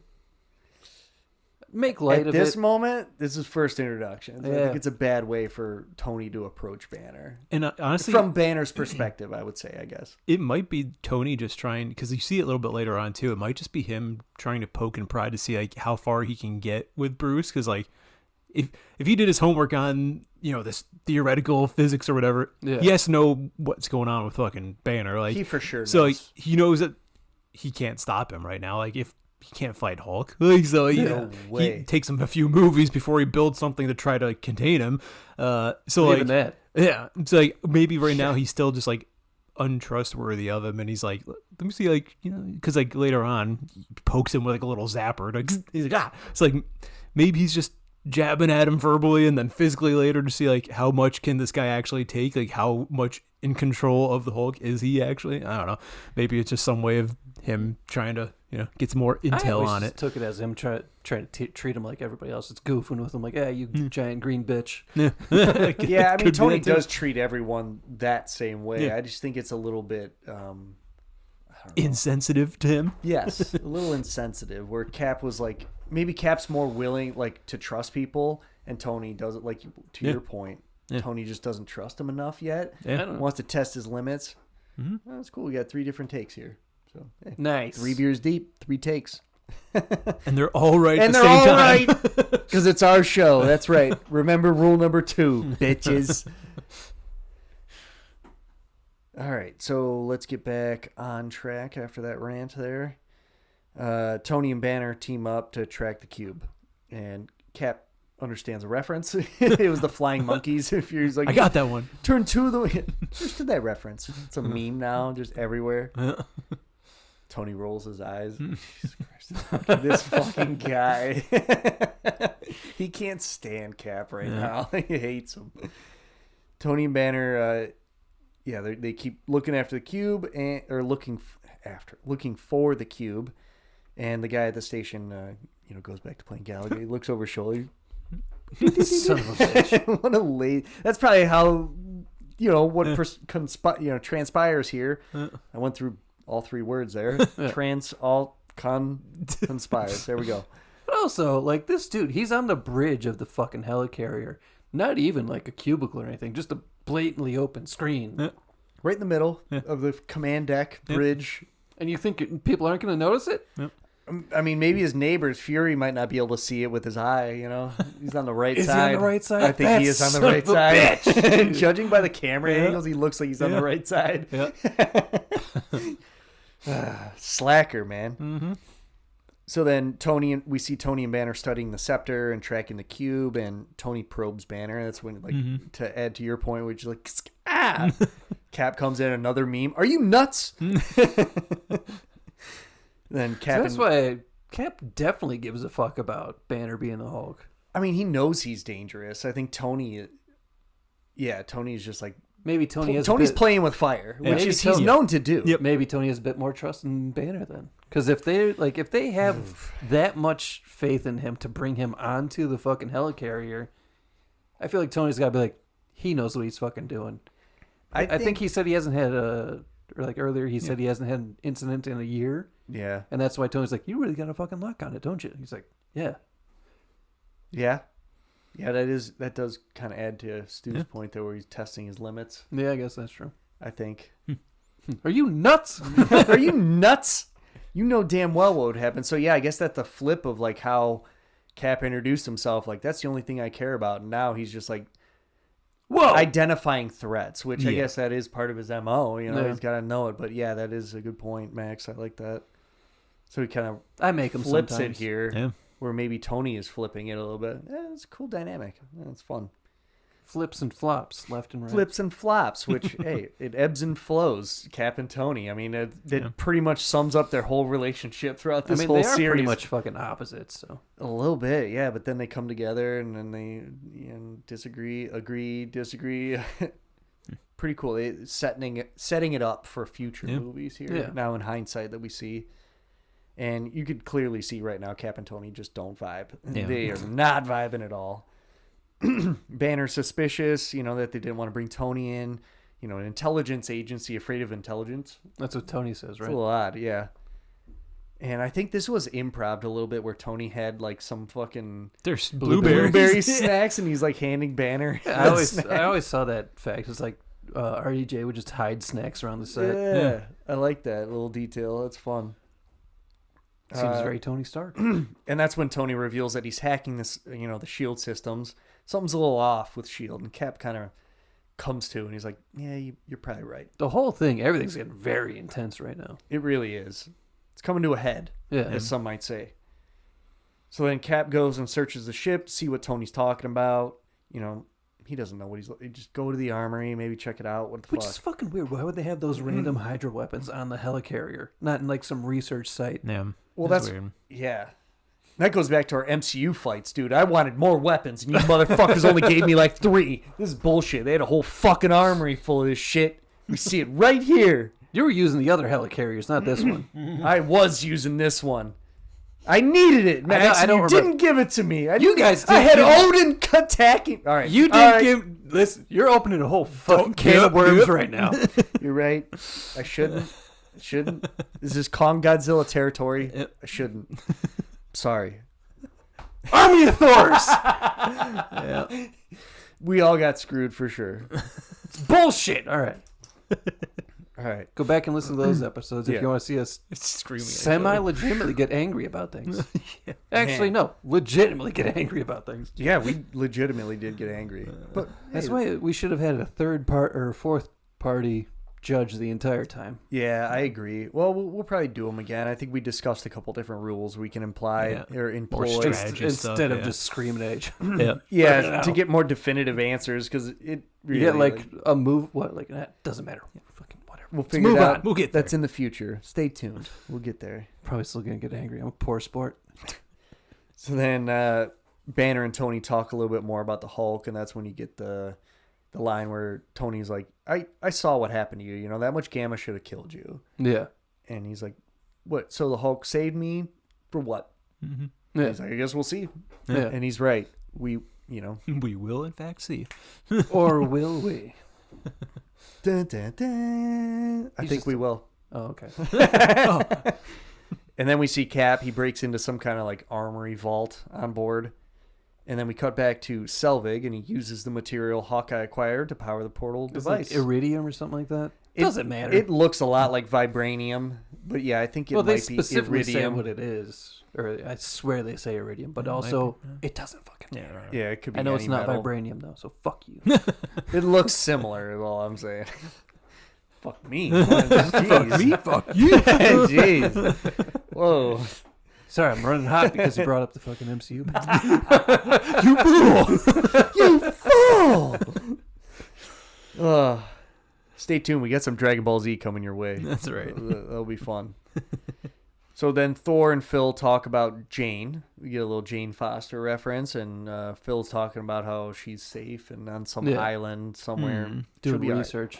make light at of this it. moment, this is first introduction. I Yeah. think it's a bad way for Tony to approach Banner. And honestly, From Banner's perspective, I would say, I guess. it might be Tony just trying, because you see it a little bit later on too. It might just be him trying to poke and pry to see like how far he can get with Bruce. Because like, if he did his homework on, you know, this theoretical physics or whatever, Yeah. he has to know what's going on with fucking Banner. Like He for sure so like, knows. he knows that he can't stop him right now. Like if he can't fight Hulk, like so you No know, way. he takes him a few movies before he builds something to try to contain him. So Even like that. yeah, it's like maybe right now he's still just like untrustworthy of him, and he's like, let me see, like, you know, because like later on he pokes him with like a little zapper. Like, he's like, ah, it's like maybe he's just jabbing at him verbally and then physically later to see like how much can this guy actually take, like how much in control of the Hulk is he actually? I don't know. Maybe it's just some way of him trying to, you know, get some more I intel always on just it. took it as him trying to treat him like everybody else. It's goofing with him like, you giant green bitch. Yeah, I mean, Could be Tony that too. does treat everyone that same way. Yeah. I just think it's a little bit, Insensitive to him. yes, a little insensitive. Where Cap was like, maybe Cap's more willing, like, to trust people, and Tony doesn't. Like, to Yeah. your point, Yeah. Tony just doesn't trust him enough yet. Yeah. I don't know. Wants to test his limits. Mm-hmm. Oh, that's cool. We got 3 different takes here. So, hey, Nice. 3 beers deep, 3 takes. And they're all right And at they're the same all time. right because it's our show. That's right. Remember rule number 2, bitches. All right, so let's get back on track after that rant there. Tony and Banner team up to track the cube, and Cap understands a reference. It was the flying monkeys. If you're like, I got that one. turn 2 of the. Just did that reference. It's a meme now, just everywhere. Tony rolls his eyes. Jesus Christ. This fucking guy. He can't stand Cap right now. He hates him. Tony and Banner, they keep looking after the cube looking for the cube, and the guy at the station, goes back to playing Gallagher. He looks over his shoulder. Son of a bitch. What a late. That's probably how what transpires here. I went through all 3 words there. Conspires. There we go. But also, like, this dude, he's on the bridge of the fucking helicarrier. Not even like a cubicle or anything, just a blatantly open screen. Right in the middle of the command deck bridge. And you think people aren't going to notice it? I mean, maybe his neighbor's Fury might not be able to see it with his eye, you know? He's on the right Is he side. on the right side? I think he That's is on the son right of a side. bitch. Judging by the camera angles, he looks like he's on the right side. Yeah. Slacker, man. Mm-hmm. So then we see Tony and Banner studying the scepter and tracking the cube, and Tony probes Banner. That's when, like, to add to your point, which is like, ah! Cap comes in, another meme. Are you nuts? Then Cap. So that's why Cap definitely gives a fuck about Banner being the Hulk. I mean, he knows he's dangerous. I think Tony. Yeah, Tony's just like Maybe Tony's playing with fire, which Maybe is he's Tony- known to do. Yep. Maybe Tony has a bit more trust in Banner then, because if they have that much faith in him to bring him onto the fucking helicarrier, I feel like Tony's got to be like, he knows what he's fucking doing. I think he said he hasn't had earlier he said he hasn't had an incident in a year, Yeah. and that's why Tony's like, you really got a fucking lock on it, don't you? He's like, yeah. Yeah. Yeah, that does kind of add to Stu's point there, where he's testing his limits. Yeah, I guess that's true. I think. Are you nuts? Are you nuts? You know damn well what would happen. So yeah, I guess that's the flip of like how Cap introduced himself. Like, that's the only thing I care about. And now he's just like, Whoa! identifying threats, which I Yeah. guess that is part of his MO. You know, Yeah. he's got to know it. But yeah, that is a good point, Max. I like that. So he kind of I make him flips sometimes. it here, Yeah. where maybe Tony is flipping it a little bit. Yeah, it's a cool dynamic. Yeah, it's fun. Flips and flops, left and right. Flips and flops, which, hey, it ebbs and flows, Cap and Tony. I mean, it pretty much sums up their whole relationship throughout this whole they are series. pretty much fucking opposites. So A little bit, yeah, but then they come together and then they disagree, agree, disagree. Pretty cool. They setting it up for future movies here. Yeah. Now in hindsight that we see. And you could clearly see right now Cap and Tony just don't vibe. Yeah. They are not vibing at all. Banner's suspicious, that they didn't want to bring Tony in. An intelligence agency afraid of intelligence. that's what Tony says, It's right? a little odd, yeah. And I think this was improv a little bit, where Tony had like some fucking There's blueberry blueberries. snacks, and he's like handing Banner. I snacks. always saw that fact. It's like RDJ would just hide snacks around the set. Yeah, I like that little detail. That's fun. Seems very Tony Stark. And that's when Tony reveals that he's hacking this, the shield systems. Something's a little off with shield, and Cap kind of comes to, and he's like, "Yeah, you're probably right. The whole thing, everything's getting very intense right now. It really is. It's coming to a head, Yeah. as some might say." So then Cap goes and searches the ship, see what Tony's talking about. He doesn't know what he's. Just go to the armory, maybe check it out. What the Which fuck? is fucking weird. Why would they have those random Hydra weapons on the helicarrier? Not in like some research site. Yeah. Well, That's that's weird. yeah. That goes back to our MCU fights, dude. I wanted more weapons, and you motherfuckers only gave me like 3. This is bullshit. They had a whole fucking armory full of this shit. We see it right here. You were using the other helicarriers, not this one. I was using this one. I needed it, Max. I don't you remember- didn't give it to me. You guys I had didn't Odin attacking. All right, You all didn't right. give. Listen, you're opening a whole fucking can of worms right now. You're right. I shouldn't. This is Kong Godzilla territory. I shouldn't. Sorry. Army of Thors! We all got screwed for sure. It's bullshit! Alright. All right. Go back and listen to those episodes if Yeah. you want to see us Screaming. semi-legitimately get angry about things. Actually, Man. no. Legitimately get angry about things. Yeah, we legitimately did get angry. But That's hey, why we should have had a fourth party judge the entire time. yeah, I agree. Well, we'll probably do them again. I think we discussed a couple different rules we can imply Yeah. or employ. strategy. Instead stuff, of yeah. just screaming at each other. Yeah. Let it Yeah, to out. get more definitive answers, because it really, You get like a move. What? Like that doesn't matter. Fucking whatever. we'll figure move it out. on. We'll get there. That's in the future. Stay tuned. We'll get there. Probably still gonna get angry. I'm a poor sport. So then Banner and Tony talk a little bit more about the Hulk, and that's when you get the line where Tony's like, I saw what happened to you. That much gamma should have killed you. Yeah. And he's like, what? So the Hulk saved me for what? Yeah. He's like, I guess we'll see. Yeah. And he's right. We, We will, in fact, see. Or will we? dun, dun, dun. I think just- we will. Oh, okay. And then we see Cap. He breaks into some kind of like armory vault on board. And then we cut back to Selvig, and he uses the material Hawkeye acquired to power the portal It's like device. iridium or something like that. doesn't matter. It looks a lot like vibranium, but yeah, I think it well, they might be specifically say iridium. what it is, or I swear they say iridium, but also it doesn't fucking matter. Yeah, it could be. I know any it's not metal. vibranium though, so fuck you. It looks similar. Is all I'm saying. Fuck me. Jeez. Fuck you. Jeez. Whoa. Sorry, I'm running hot because you brought up the fucking MCU. You fool! Stay tuned. We got some Dragon Ball Z coming your way. That's right. That'll be fun. So then Thor and Phil talk about Jane. We get a little Jane Foster reference, and Phil's talking about how she's safe and on some island somewhere. She'll Doing be all right. research.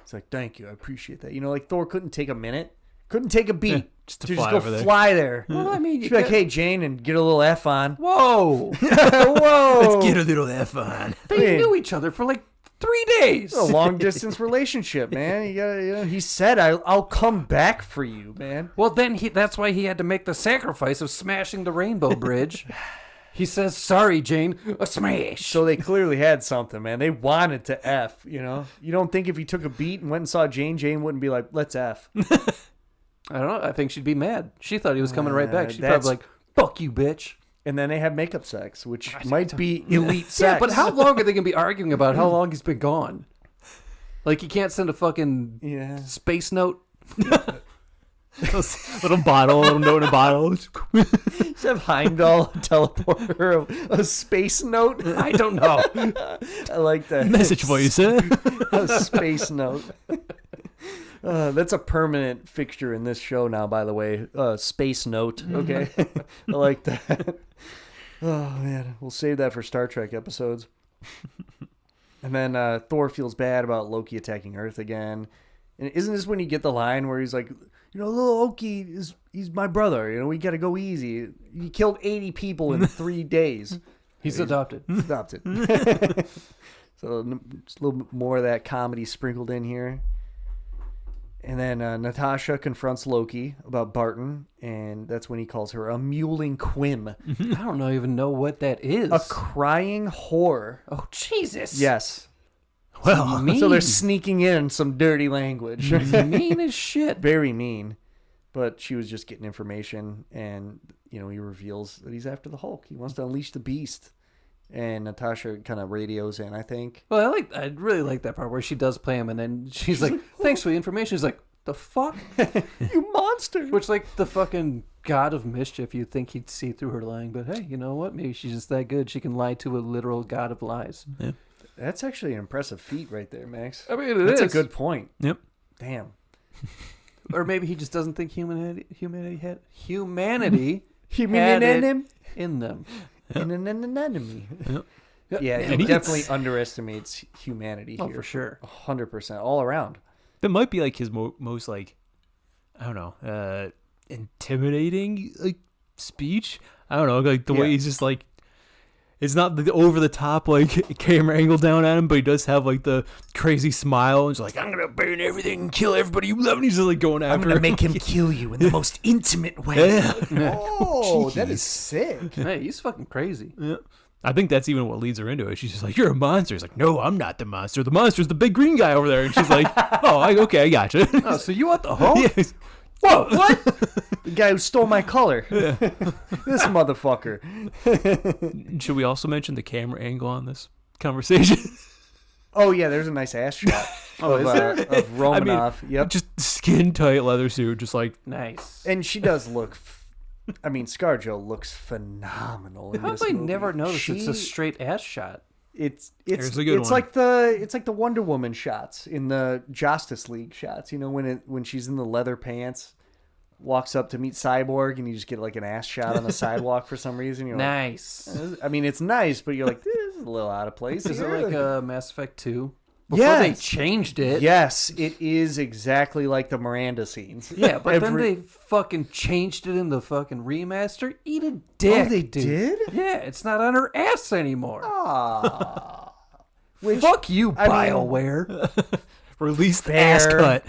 It's like, thank you. I appreciate that. You know, like Thor couldn't take a minute. Couldn't take a beat. just to to fly go over there. fly there. Well, I mean, you She'd be like, could- hey, Jane, and get a little F on. whoa, Whoa! Let's get a little F on. they knew each other for like 3 days. It's a long distance relationship, man. You gotta, he said, I'll come back for you, man. Well, then that's why he had to make the sacrifice of smashing the Rainbow Bridge. He says, "Sorry, Jane, a smash." So they clearly had something, man. They wanted to F, you know? You don't think if he took a beat and went and saw Jane, Jane wouldn't be like, let's F. I don't know. I think she'd be mad. She thought he was coming right back. She'd that's- probably like, "Fuck you, bitch." And then they have makeup sex, which might be elite sex. Yeah, but how long are they gonna be arguing about how long he's been gone? Like, he can't send a fucking Yeah. space note. Little bottle, little note in a bottle. Just have Heimdall teleport a space note. I don't know. I like that. Message for you, sir. A space note. That's a permanent fixture in this show now, by the way. Space note. Okay. I like that. Oh, man. We'll save that for Star Trek episodes. And then Thor feels bad about Loki attacking Earth again. And isn't this when you get the line where he's like, you know, little Loki, he's my brother. You know, we got to go easy. He killed 80 people in 3 days. He's adopted. Adopted. So just a little bit more of that comedy sprinkled in here. And then Natasha confronts Loki about Barton, and that's when he calls her a mewling quim. I don't even know what that is. A crying whore. Oh, Jesus. Yes. Well, Mean. So they're sneaking in some dirty language. mean as shit. Very mean. But she was just getting information, and, you know, he reveals that he's after the Hulk. He wants to unleash the beast. And Natasha kind of radios in, I think. Well, I really like that part where she does play him, and then she's like, "Thanks for the information." He's like, "The fuck?" You monster. Which, like, the fucking god of mischief, you'd think he'd see through her lying, but hey, you know what? Maybe she's just that good. She can lie to a literal god of lies. yeah. That's actually an impressive feat right there, Max. I mean, That's a good point. Yep. Damn. Or maybe he just doesn't think humanity had Human in them. enemy. Yep. Yeah, And he he definitely underestimates humanity Oh, here. for sure. 100%. All around. That might be like his most like, I don't know, intimidating like speech. I don't know, like the way Yeah. he's just like, it's not the over the top like camera angle down at him, but he does have like the crazy smile and he's like, I'm gonna burn everything and kill everybody you love. And he's just like going after him. kill you in the most intimate way. Yeah. Oh, that is sick. Hey, he's fucking crazy. Yeah. I think that's even what leads her into it. She's just like, you're a monster. He's like, no, I'm not the monster. The monster's the big green guy over there. And she's like, okay, I gotcha. Oh, so you want the Hulk? Yeah. Whoa, what? The guy who stole my color. This motherfucker. Should we also mention the camera angle on this conversation? Oh, yeah, there's a nice ass shot of Romanov. Yep. Just skin tight leather suit, just like, Nice. And she does look... I mean, ScarJo looks phenomenal in How this have I movie. never noticed it's a She- straight ass shot? It's Here's a good it's one. like the Wonder Woman shots in the Justice League shots. You know, when she's in the leather pants, walks up to meet Cyborg, and you just get like an ass shot on the sidewalk for some reason. You're Nice. like, I mean, it's nice, but you're like, this is a little out of place. Is it here. like Mass Effect 2? Before Yes. they changed it. Yes, it is exactly like the Miranda scenes. Yeah, but then Every- they fucking changed it in the fucking remaster. Eat a dick. Oh, they dude. did? Yeah, it's not on her ass anymore. Ah. Which, Fuck you, I mean- BioWare. release the ass Fair. cut.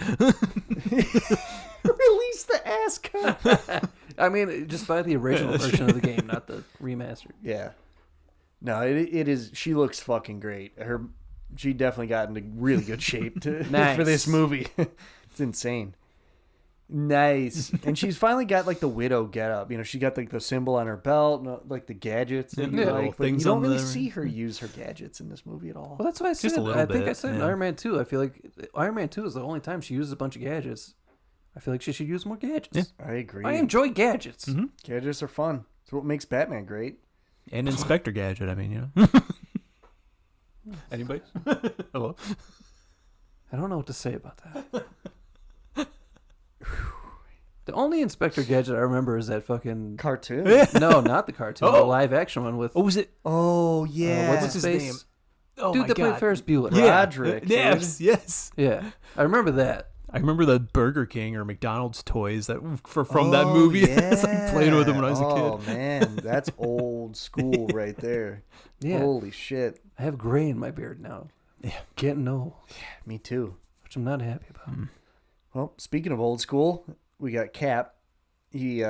release the ass cut. I mean, just buy the original version of the game, not the remastered. Yeah. No, it is. She looks fucking great. Her she definitely got into really good shape Nice. for this movie. It's insane. Nice. And she's finally got like the widow getup. You know, she got like the symbol on her belt, and, like the gadgets. That you Yeah, like, but you things don't on really the- see her use her gadgets in this movie at all. Well, that's what I said. Just a little I think I bit, said in yeah. Iron Man 2. I feel like Iron Man 2 is the only time she uses a bunch of gadgets. I feel like she should use more gadgets. I agree. I enjoy gadgets. Mm-hmm. Gadgets are fun. It's what makes Batman great. And Inspector Gadget, I mean, you know. Anybody? Hello? I don't know what to say about that. The only Inspector Gadget I remember is that fucking... Cartoon. No, not the cartoon. The Oh. live action one with... Oh, was it? Oh yeah. what's his his face? name? Oh, Dude my that played God. Ferris Bueller. Yeah. Roderick, Yes, yes. Yeah. I remember that. I remember the Burger King or McDonald's toys that from that movie. Yeah. I was like playing with them when I was a Oh kid. man, that's old school right there. Yeah. Holy shit. I have gray in my beard now. Yeah. Getting old, Me too. which I'm not happy about. Well, speaking of old school, we got Cap. He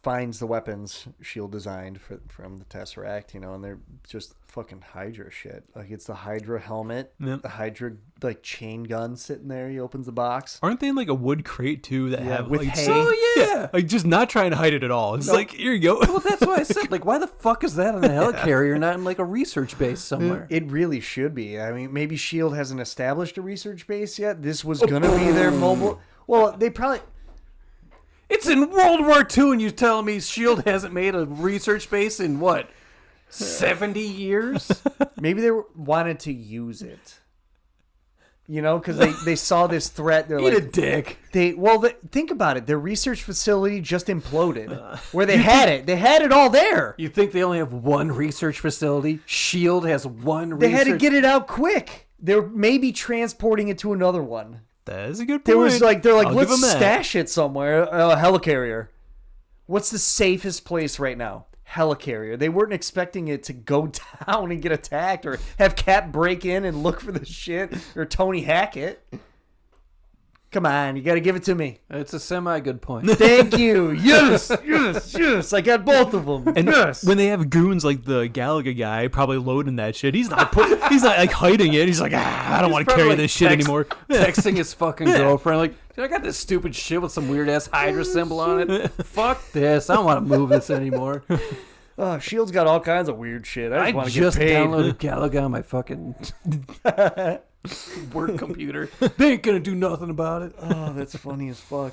finds the weapons S.H.I.E.L.D. designed from the Tesseract, you know, and they're just fucking Hydra shit. Like, it's the Hydra helmet, Yep. the Hydra, like, chain gun sitting there. He opens the box. Aren't they in like a wood crate too that Yeah, have with like hay. Oh, yeah. like just not trying to hide it at all. It's like here you go. Well, that's why I said, like, why the fuck is that on a helicarrier, not in, like, a research base somewhere? It really should be. I mean, maybe S.H.I.E.L.D. hasn't established a research base yet. This was going to be their mobile... Well, they probably... It's in World War II, and you're telling me S.H.I.E.L.D. hasn't made a research base in, what, 70 years? Maybe they wanted to use it. You know, because they saw this threat. They're Eat a like, dick. think about it. Their research facility just imploded. Where they had it. They had it all there. You think they only have one research facility? S.H.I.E.L.D. has one They research... had to get it out quick. They're maybe transporting it to another one. That is a good point. There was like, they're like, I'll give let's them that. stash it somewhere. A helicarrier. What's the safest place right now? Helicarrier. They weren't expecting it to go down and get attacked or have Cap break in and look for the shit or Tony Hackett. Come on, you got to give it to me. It's a semi-good point. Thank you. Yes, yes, yes. I got both of them. And yes. when they have goons like the Galaga guy probably loading that shit, he's not like hiding it. He's like, I don't want to Probably, carry like, this shit anymore. Texting his fucking girlfriend, like, dude, I got this stupid shit with some weird-ass Hydra symbol on it. Fuck this. I don't want to move this anymore. Oh, S.H.I.E.L.D.'s got all kinds of weird shit. I I just want to get just paid. downloaded Galaga on my fucking work computer. They ain't gonna do nothing about it. Oh, that's funny as fuck.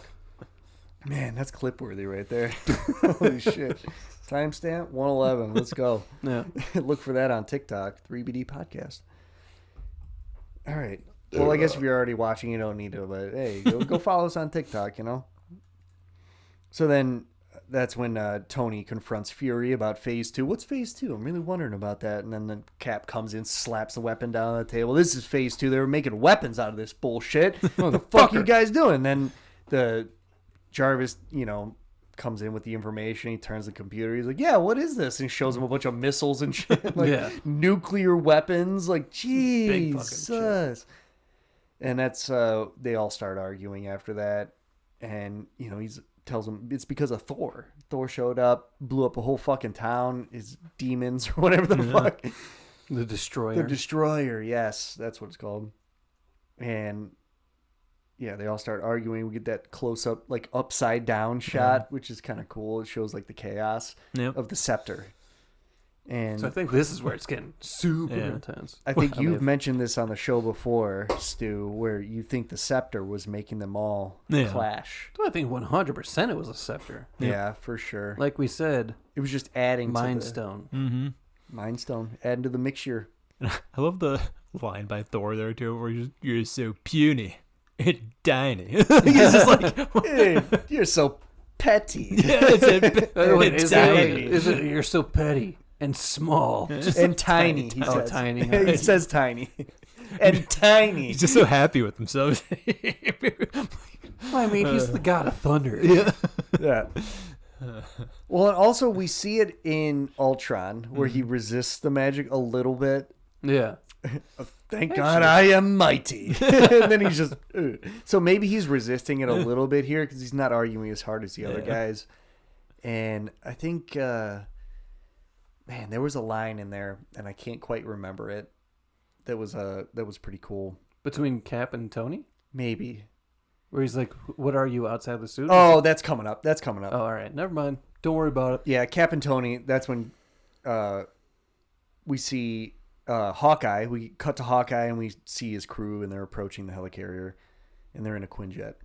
Man, that's clip worthy right there. Holy shit. Timestamp 111. Let's go. Yeah. Look for that on TikTok. 3BD podcast. All right. Well, I guess if you're already watching, you don't need to. But hey, go follow us on TikTok. You know. So then, that's when Tony confronts Fury about Phase 2. What's Phase 2? I'm really wondering about that. And then the Cap comes in, slaps the weapon down on the table. This is Phase 2. They were making weapons out of this bullshit. What the fuck you guys doing? Then the Jarvis, you know, comes in with the information. He turns the computer. He's like, yeah, what is this? And he shows him a bunch of missiles and shit. Like, Yeah. nuclear weapons. Like, Big fucking Jesus. And that's, they all start arguing after that. And, you know, tells him it's because of Thor. Thor showed up, blew up a whole fucking town, his demons or whatever the fuck. The Destroyer. The Destroyer, yes, that's what it's called. And yeah, they all start arguing. We get that close up, like upside down shot, which is kind of cool. It shows like the chaos of the scepter. And So I think this is where it's getting super intense. I think I mean, you've mentioned this on the show before, Stu, where you think the scepter was making them all clash. I think 100% it was a scepter. Yeah, for sure. Like we said, It was just adding Mind to the Stone. Mm-hmm. Mind Stone, adding to the mixture. I love the line by Thor there too, where you're so puny and tiny. He's just like, Hey, you're so petty it's tiny. Is it you're so petty and small. and tiny. He Oh, says. tiny. He says tiny and tiny. He's just so happy with himself. I mean, he's the god of thunder. Yeah. Well, and also we see it in Ultron where he resists the magic a little bit. Yeah. Thank God I am mighty. And then he's just... Ugh. So maybe he's resisting it a little bit here because he's not arguing as hard as the other guys. And I think, man, there was a line in there, and I can't quite remember it. that was pretty cool. Between Cap and Tony? Maybe. Where he's like, what are you outside the suit? Oh, that's coming up. Oh, all right. Never mind. Don't worry about it. Yeah, Cap and Tony, that's when we see Hawkeye. We cut to Hawkeye and we see his crew and they're approaching the helicarrier and they're in a Quinjet.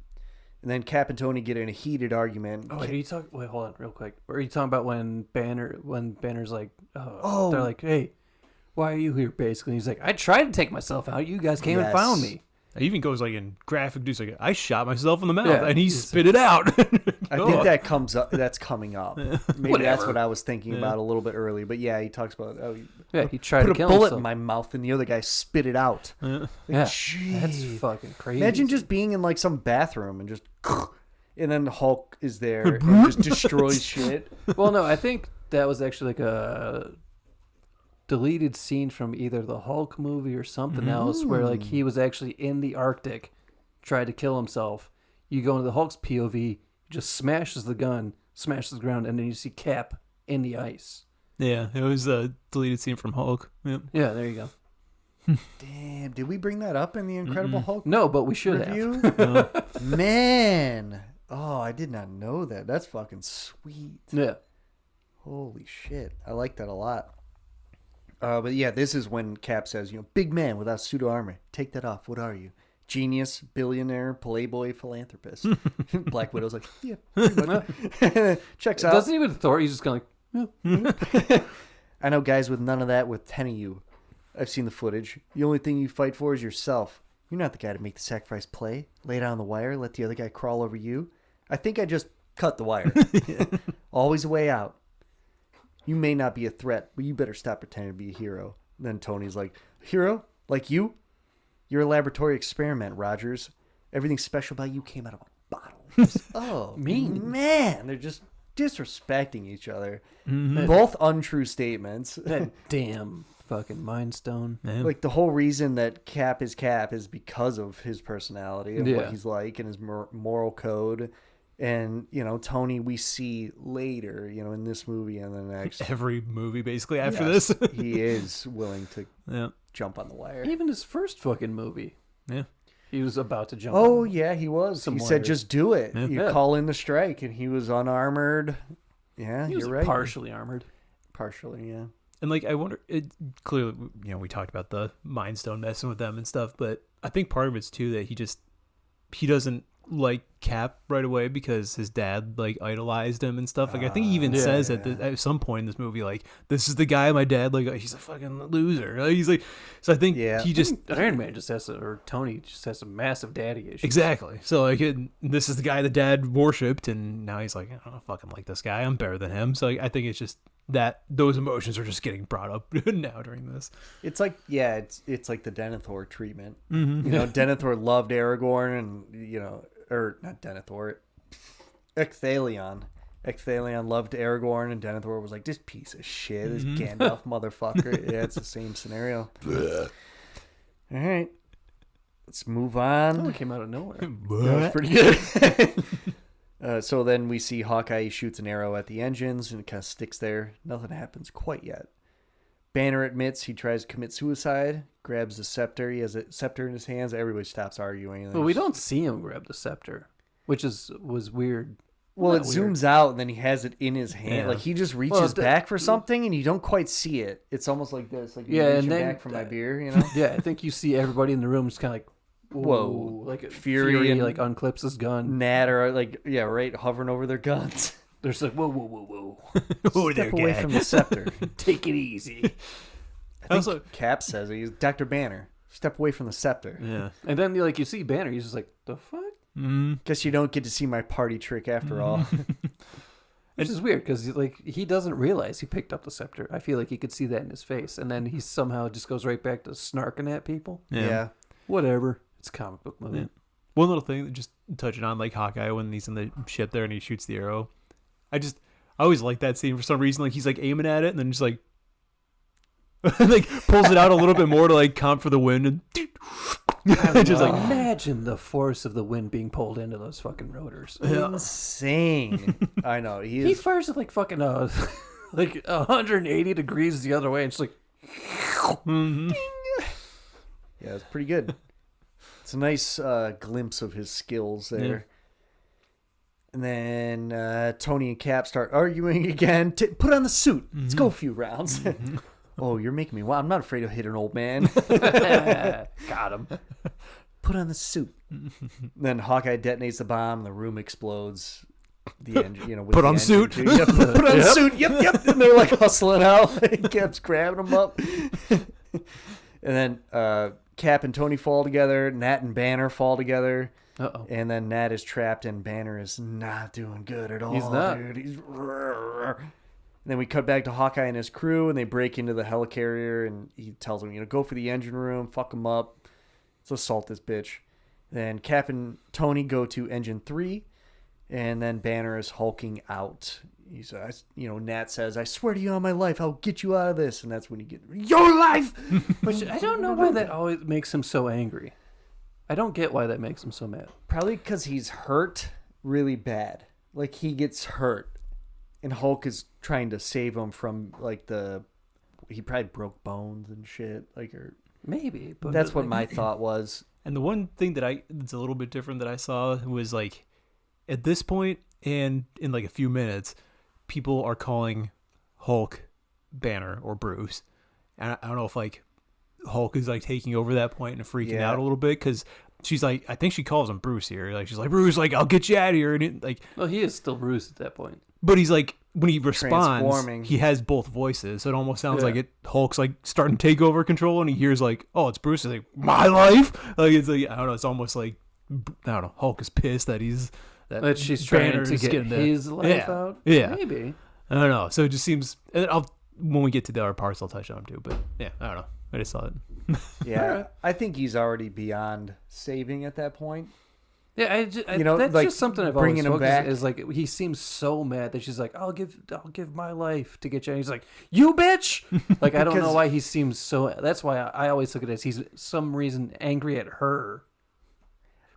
And then Cap and Tony get in a heated argument. Oh, wait, wait, hold on real quick. Are you talking about when Banner's like, Oh. they're like, hey, why are you here, basically? And he's like, I tried to take myself out. You guys came and Yes. found me. It even goes like in graphic dudes like I shot myself in the mouth Yeah, and he he's spit it out. I think that comes up. That's coming up. Maybe that's Whatever. what I was thinking about a little bit early. But yeah, he talks about Yeah, he tried put to a kill bullet himself. in my mouth and the other guy spit it out. Yeah, Jeez. that's fucking crazy. Imagine just being in like some bathroom and just, and then Hulk is there and just destroys shit. Well, no, I think that was actually like a deleted scene from either the Hulk movie or something else, where like he was actually in the Arctic, tried to kill himself. You go into the Hulk's POV, he just smashes the gun, smashes the ground, and then you see Cap in the ice. Yeah, it was a deleted scene from Hulk. Yep. Yeah, there you go. Damn, did we bring that up in the Incredible Hulk No, but we should have. review? Man, oh, I did not know that. That's fucking sweet. Yeah. Holy shit, I like that a lot. But yeah, this is when Cap says, big man without pseudo armor. Take that off. What are you? Genius, billionaire, playboy, philanthropist. Black Widow's like, yeah, pretty much. Checks out. Doesn't even Thor. He's just kind of like, I know guys with none of that with 10 of you. I've seen the footage. The only thing you fight for is yourself. You're not the guy to make the sacrifice play. Lay down the wire, let the other guy crawl over you. I think I just cut the wire. Always a way out. You may not be a threat, but you better stop pretending to be a hero. Then Tony's like, hero? Like you? You're a laboratory experiment, Rogers. Everything special about you came out of a bottle. Oh, Mean. man. They're just disrespecting each other. Both untrue statements. that damn fucking Mind Stone. Yeah. Like the whole reason that Cap is because of his personality and Yeah. what he's like and his moral code. And, Tony we see later, in this movie and the next. Every movie basically after Yes, this. he is willing to Yeah. jump on the wire. Even his first fucking movie, Yeah. he was about to jump. Oh, on. yeah, he was. Some He said, wires. just do it. Yeah. You Yeah. call in the strike. And he was unarmored. Yeah, He was you're right. partially armored. Partially, yeah. And like I wonder, it clearly we talked about the Mind Stone messing with them and stuff, but I think part of it's too that he doesn't like Cap right away because his dad like idolized him and stuff. Like I think he even says at some point in this movie like, this is the guy my dad like. He's a fucking loser. He's like, so I think he just Iron Man just has or Tony just has some massive daddy issues. exactly. So like this is the guy the dad worshipped, and now he's like, I don't fucking like this guy. I'm better than him. So I think it's just that those emotions are just getting brought up now during this. It's like, it's like the Denethor treatment. Denethor loved Aragorn and, or not Denethor, Ecthelion. Ecthelion loved Aragorn and Denethor was like, this piece of shit, this Gandalf motherfucker. Yeah, it's the same scenario. All right. Let's move That on. one came out of nowhere. That was pretty good. So then we see Hawkeye shoots an arrow at the engines and it kind of sticks there. Nothing happens quite yet. Banner admits he tries to commit suicide, grabs the scepter. He has a scepter in his hands. Everybody stops arguing. But we don't see him grab the scepter, which was weird. Well, it Not weird. zooms out and then he has it in his hand. Yeah. Like he just reaches the- back for something and you don't quite see it. It's almost like this. Like Yeah, reaching and then- back for my beer, Yeah, I think you see everybody in the room just kind of like, Whoa. like Fury and- like unclips his gun. Nat or right, hovering over their guns. They're just like, whoa, Step away from the scepter. take it easy. I think Cap says it. He's Dr. Banner. Step away from the scepter. Yeah. And then you see Banner, he's just like, the fuck? Guess you don't get to see my party trick after all. Which is weird because he doesn't realize he picked up the scepter. I feel like he could see that in his face, and then he somehow just goes right back to snarking at people. Yeah. Whatever. It's a comic book movie. Yeah. One little thing, just touching on like Hawkeye when he's in the ship there and he shoots the arrow. I always like that scene for some reason. Like he's like aiming at it and then just like like pulls it out a little bit more to like count for the wind and just like Imagine the force of the wind being pulled into those fucking rotors. Insane. I know. He He is. fires it like fucking like 180 degrees the other way, and it's like, Yeah, it's pretty good. It's a nice glimpse of his skills there. Yeah. And then Tony and Cap start arguing again. Put on the suit. Let's go a few rounds. Oh, you're making me wild. I'm not afraid to hit an old man. Got him. Put on the suit. Then Hawkeye detonates the bomb, and the room explodes. The engine, with Put the on the engine suit. too. Yep. Put on the suit. Yep. And they're like hustling out. And Cap's grabbing them up. And then Cap and Tony fall together. Nat and Banner fall together. Uh-oh. And then Nat is trapped, and Banner is not doing good at all. He's not. Dude. And then we cut back to Hawkeye and his crew, and they break into the helicarrier, and he tells them, go for the engine room, fuck them up. Let's assault this bitch. Then Cap and Tony go to engine 3, and then Banner is hulking out. He says, Nat says, I swear to you on my life, I'll get you out of this. And that's when you get, your life! Which I don't know why that always makes him so angry. I don't get why that makes him so mad. Probably because he's hurt really bad. Like, he gets hurt. And Hulk is trying to save him from, he probably broke bones and shit. Maybe. But That's what my thought was. And the one thing that's a little bit different that I saw was at this point and in a few minutes, people are calling Hulk Banner or Bruce. And I don't know if Hulk is taking over that point and freaking out a little bit because she's I think she calls him Bruce here. She's like, Bruce, I'll get you out of here. And well, he is still Bruce at that point. But he's when he responds, Transforming. he has both voices. So it almost sounds like Hulk's starting to take over control, and he hears oh, it's Bruce. He's my life. It's I don't know. It's almost I don't know. Hulk is pissed that that she's trying Banner to is get getting his life out. Yeah, maybe. I don't know. So it just seems. And when we get to the other parts, I'll touch on them too. But yeah, I don't know. I just saw it. Yeah, I think he's already beyond saving at that point. Yeah, that's just something I've always bringing him focused back. is he seems so mad that she's like, I'll give my life to get you. And he's like, you bitch. I don't know why he seems so. That's why I always look at it as he's some reason angry at her.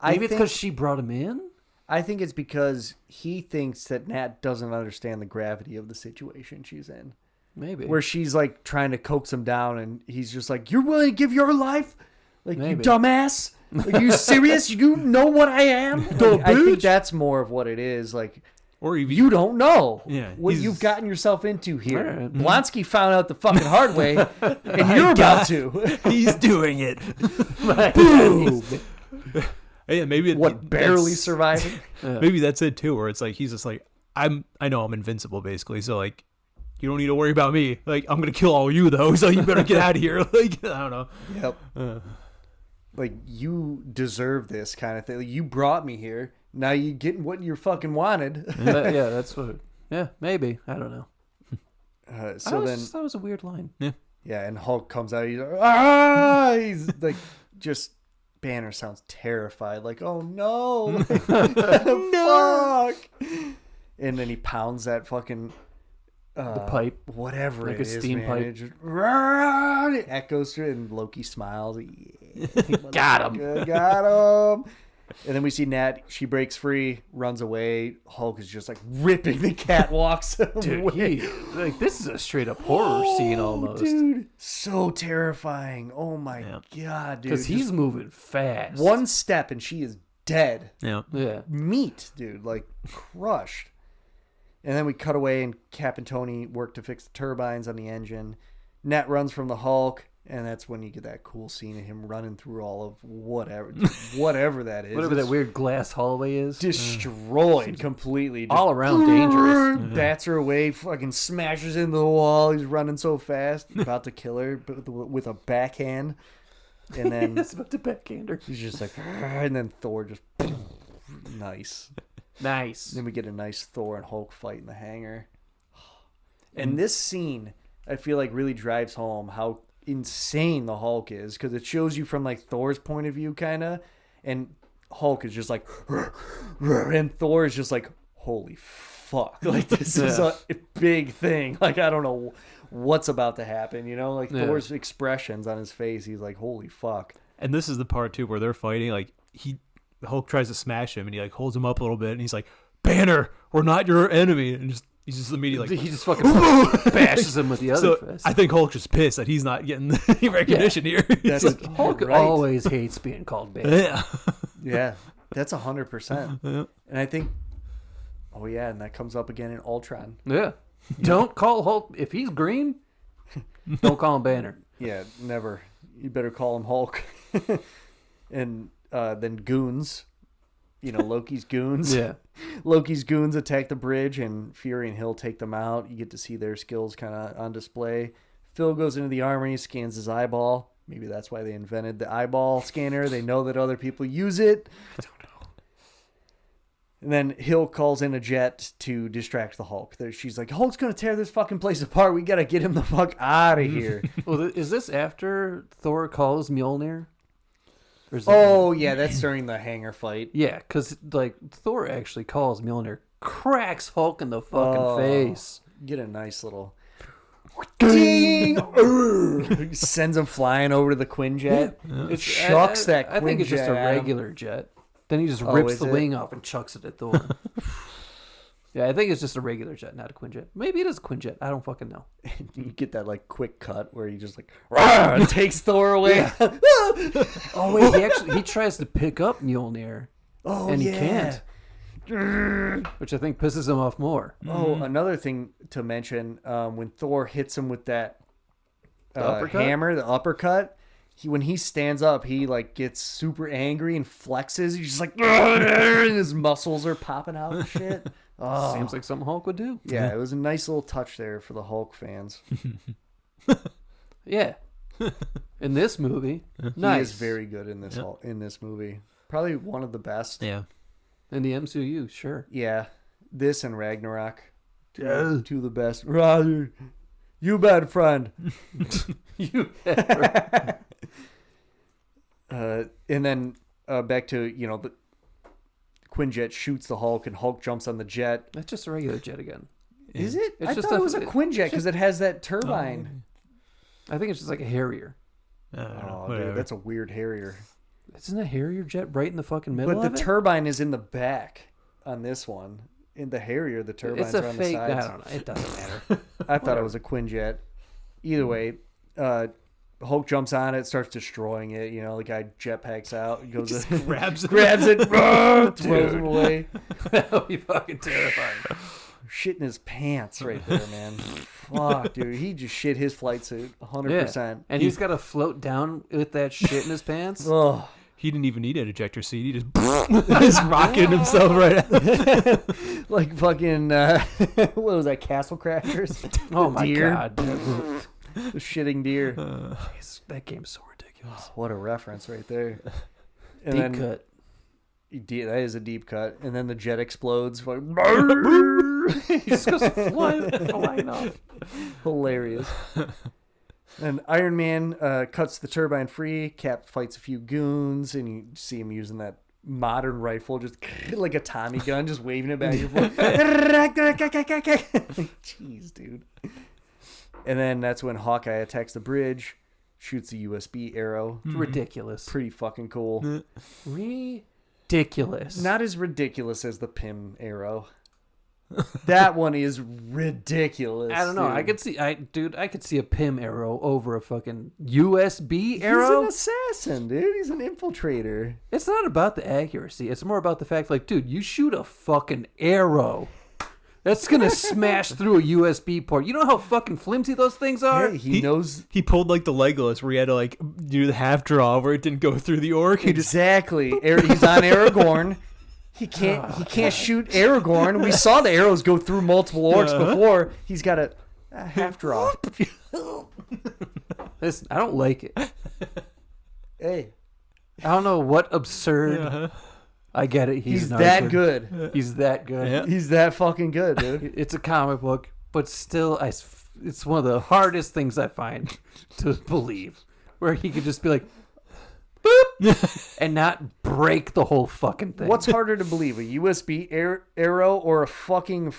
Maybe it's because she brought him in. I think it's because he thinks that Nat doesn't understand the gravity of the situation she's in. Maybe. Where she's trying to coax him down, and he's just you're willing to give your life? You Maybe. dumbass? Are you serious? You know what I am? I think that's more of what it is. Or even You don't know what he's- you've gotten yourself into here. Right. Blonsky found out the fucking hard way, and you're about to. he's doing it. Boom. Yeah, maybe Barely that's- surviving? Maybe that's it too, where it's he's just I know I'm invincible basically, so you don't need to worry about me. I'm gonna kill all you though, so you better get out of here. I don't know. Yep. You deserve this kind of thing. You brought me here. Now you getting what you fucking wanted. Yeah, that's what. Yeah, maybe. I don't know. So then, that was a weird line. yeah, and Hulk comes out. He's just Banner sounds terrified. Oh no, fuck! And then he pounds that fucking The pipe. whatever Like it a is, steam man. pipe. It just it echoes through it, and Loki smiles. Yeah, Got him. Got him. And then we see Nat. She breaks free, runs away. Hulk is just ripping the catwalks away. Dude, this is a straight up horror scene almost. Dude, so terrifying. Oh my god, dude. Because he's moving fast. one step and she is dead. Yeah. Yeah. Meat, dude, crushed. And then we cut away, and Cap and Tony work to fix the turbines on the engine. Nat runs from the Hulk, and that's when you get that cool scene of him running through all of whatever that is. Whatever It's that weird glass hallway is. destroyed completely. All around dangerous. Bats her away, fucking smashes into the wall. He's running so fast, about to kill her but with a backhand. And then It's about to backhand her. he's just and then Thor just nice. Nice. Then we get a nice Thor and Hulk fight in the hangar. And this scene, I feel really drives home how insane the Hulk is, because it shows you from Thor's point of view, kind of, and Hulk is just and Thor is just holy fuck, this is a big thing. I don't know what's about to happen, Thor's expressions on his face, he's holy fuck. And this is the part too where they're fighting. Hulk tries to smash him, and he holds him up a little bit, and he's like, "Banner, we're not your enemy," and just He's just immediately He just fucking bashes him with the other so fist. I think Hulk's just pissed that he's not getting any recognition here. That's He's like, Hulk right. always hates being called bad. yeah. Yeah, that's 100%. Yeah. And I think, oh yeah, and that comes up again in Ultron. Yeah. Don't call Hulk if he's green. Don't call him Banner. Yeah, never. You better call him Hulk. And then goons. You know, Loki's goons. Yeah. Loki's goons attack the bridge, and Fury and Hill take them out. You get to see their skills kind of on display. Phil goes into the armory, scans his eyeball. Maybe that's why they invented the eyeball scanner. They know that other people use it. I don't know. And then Hill calls in a jet to distract the Hulk. She's like, Hulk's going to tear this fucking place apart. We got to get him the fuck out of here. Well, is this after Thor calls Mjolnir? Or is Oh, yeah, that's during the hangar fight. yeah, because like Thor actually calls Mjolnir, cracks Hulk in the fucking face. Get a nice little ding! Sends him flying over to the Quinjet. It shucks that Quinjet. I think it's just a at him. regular jet. Then he just rips is the it? wing off and chucks it at Thor. Yeah, I think it's just a regular jet, not a Quinjet. Maybe it is a Quinjet. I don't fucking know. You get that like quick cut where he just like "Rah!" and takes Thor away. Oh wait, he tries to pick up Mjolnir, Oh, and he yeah. can't, which I think pisses him off more. Oh, another thing to mention: when Thor hits him with that uppercut? hammer, the uppercut. When he stands up, he like gets super angry and flexes. He's just like, and his muscles are popping out and shit. Oh. Seems like something Hulk would do. Yeah, it was a nice little touch there for the Hulk fans. Yeah. In this movie, He nice. is very good in this in this movie. Probably one of the best. Yeah. In the MCU, sure. Yeah, this and Ragnarok, two of the best. Roger, you bad friend. You. And then back to the Quinjet shoots the Hulk and Hulk jumps on the jet. That's just a regular jet again. Is it? It's I just thought a- it was a Quinjet because it has that turbine. I think it's just like a Harrier. Oh, whatever. dude, that's a weird Harrier. Isn't a Harrier jet right in the fucking middle But of the it? turbine is in the back on this one. In the Harrier, the turbines It's a are on fake. the sides. I don't know. It doesn't matter. I thought it was a Quinjet. Either way, Hulk jumps on it, starts destroying it. The guy jetpacks out, he goes grabs it. grabs it, throws him away. That would be fucking terrifying. Shit in his pants right there, man. Fuck, dude. He just shit his flight suit 100%. And he's got to float down with that shit in his pants. Oh, He didn't even need an ejector seat. He just rocketed himself right out. like fucking, what was that, Castle Crashers? Oh my Deer. god. The shitting deer. Jeez, that game's so ridiculous. What a reference right there. And Deep then, cut. That is a deep cut. And then the jet explodes. Like, He just goes flying off. hilarious. And Iron Man cuts the turbine free. Cap fights a few goons, and you see him using that modern rifle, just like a Tommy gun, just waving it back and forth. Jeez, dude. And then that's when Hawkeye attacks the bridge, shoots a USB arrow. It's ridiculous. Pretty fucking cool. Ridiculous. Not as ridiculous as the Pym arrow. That one is ridiculous. I don't know. dude. I could see a Pym arrow over a fucking USB arrow. He's an assassin, dude. He's an infiltrator. It's not about the accuracy. It's more about the fact, like, dude, you shoot a fucking arrow. That's gonna smash through a USB port. You know how fucking flimsy those things are? Hey, he knows He pulled like the Legolas where he had to like do the half draw where it didn't go through the orc. He just exactly. He's on Aragorn. He can't shoot Aragorn. We saw the arrows go through multiple orcs before. He's got a half draw. Listen, I don't like it. Hey, I don't know what absurd. I get it. he's an that archer. good. He's that good. Yeah. He's that fucking good, dude. It's a comic book, but still, it's one of the hardest things I find to believe. Where he could just be like, boop, and not break the whole fucking thing. What's harder to believe, a USB arrow or a fucking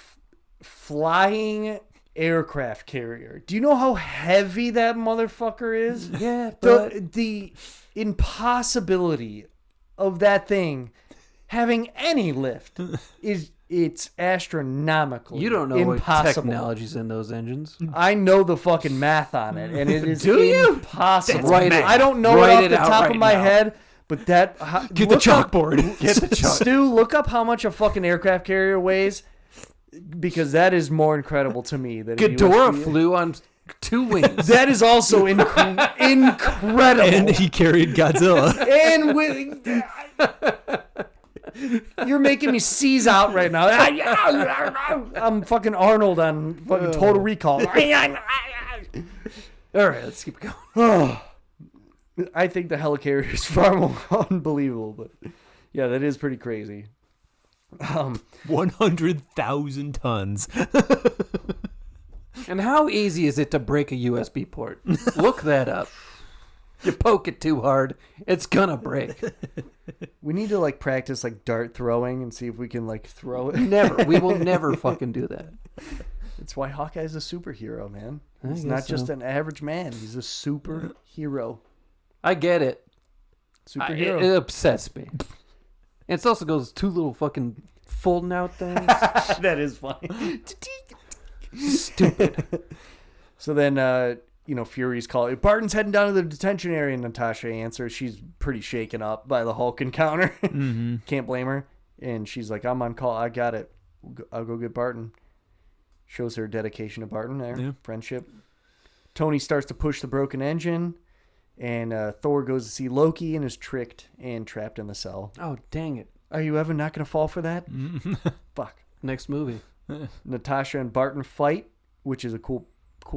flying aircraft carrier? Do you know how heavy that motherfucker is? Yeah, but The impossibility of that thing having any lift is It's astronomical. You don't know impossible. what technology's in those engines. I know the fucking math on it, and it is Do you? impossible. Write it. I don't know Write it it off the out top right of my now. head, but that Get the chalkboard. Get the chalk. Stu, look up how much a fucking aircraft carrier weighs, because that is more incredible to me than a Ghidorah USB. flew on 2 wings. That is also incredible. And he carried Godzilla. And with, you're making me seize out right now. I'm fucking Arnold on fucking Total Recall. All right, let's keep going. I think the helicarrier is far more unbelievable, but yeah, that is pretty crazy. 100,000 tons. And how easy is it to break a USB port? Look that up. You poke it too hard, it's gonna break. We need to like practice like dart throwing and see if we can like throw it. Never. We will never fucking do that. That's why Hawkeye's a superhero, man. I He's guess not just so. an average man. He's a superhero. I get it. Superhero. It upsets me. And it's also those 2 little fucking folding out things. That is funny. Stupid. So then, Fury's calling. Barton's heading down to the detention area, and Natasha answers. She's pretty shaken up by the Hulk encounter. Mm-hmm. Can't blame her. And she's like, I'm on call. I got it. I'll go get Barton. Shows her dedication to Barton there. Yeah. Friendship. Tony starts to push the broken engine, and Thor goes to see Loki and is tricked and trapped in the cell. Oh, dang it. Are you ever not going to fall for that? Fuck. Next movie. Natasha and Barton fight, which is a cool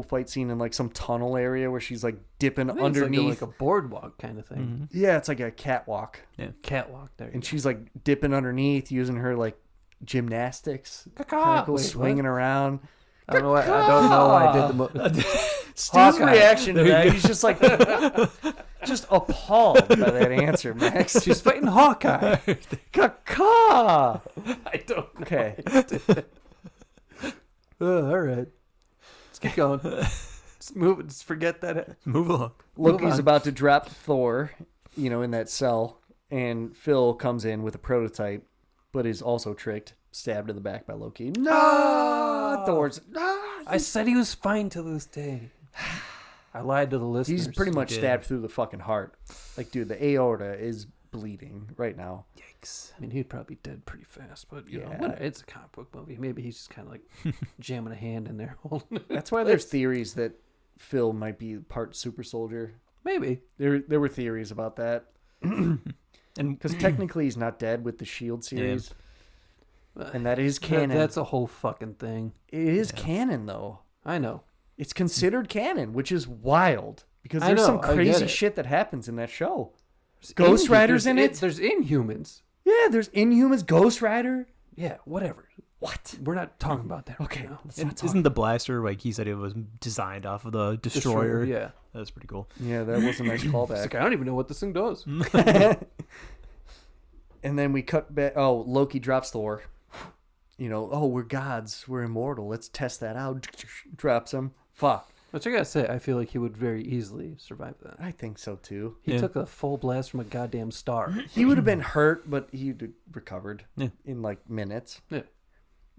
fight scene in like some tunnel area where she's like dipping It's underneath. like a boardwalk kind of thing. Yeah, it's like a catwalk. Catwalk there. And she's like dipping underneath using her like gymnastics. Caw-caw. Tentacles Wait, swinging around. I don't know why I did the Stu's Hawkeye. reaction to that, he's just like just appalled by that answer, Max. She's fighting Hawkeye. Caw-caw. I don't know. Okay. All right. Let's keep going. Just move it. Just forget that. Move along. Loki's on. about to drop Thor, in that cell, and Phil comes in with a prototype, but is also tricked, stabbed in the back by Loki. No, Thor's. I said he was fine till this day. I lied to the listeners. He's pretty much did. stabbed through the fucking heart. Like, dude, the aorta is bleeding right now. Yikes. I mean, he'd probably be dead pretty fast, but you know, Yeah. whatever. It's a comic book movie. Maybe he's just kind of like jamming a hand in there. holding it. That's why there's theories that Phil might be part super soldier. Maybe. There were theories about that. And Because technically he's not dead with the S.H.I.E.L.D. series. And that is canon. That's a whole fucking thing. It is canon, though. I know. It's considered canon, which is wild. Because I there's know, some I get crazy it. shit that happens in that show. Ghost Rider's in it? There's Inhumans. Yeah, there's Inhumans, Ghost Rider. Yeah, whatever. What? We're not talking about that. Okay. Right now. let's not talk. isn't the blaster, like he said, it was designed off of the Destroyer? Yeah. That's pretty cool. Yeah, that was a nice It's callback. like, I don't even know what this thing does. And then we cut back. Oh, Loki drops Thor. We're gods. We're immortal. Let's test that out. Drops him. Fuck. Which I gotta say, I feel like he would very easily survive that. I think so, too. He Yeah. took a full blast from a goddamn star. He would have been hurt, but he recovered Yeah. in like minutes. Yeah.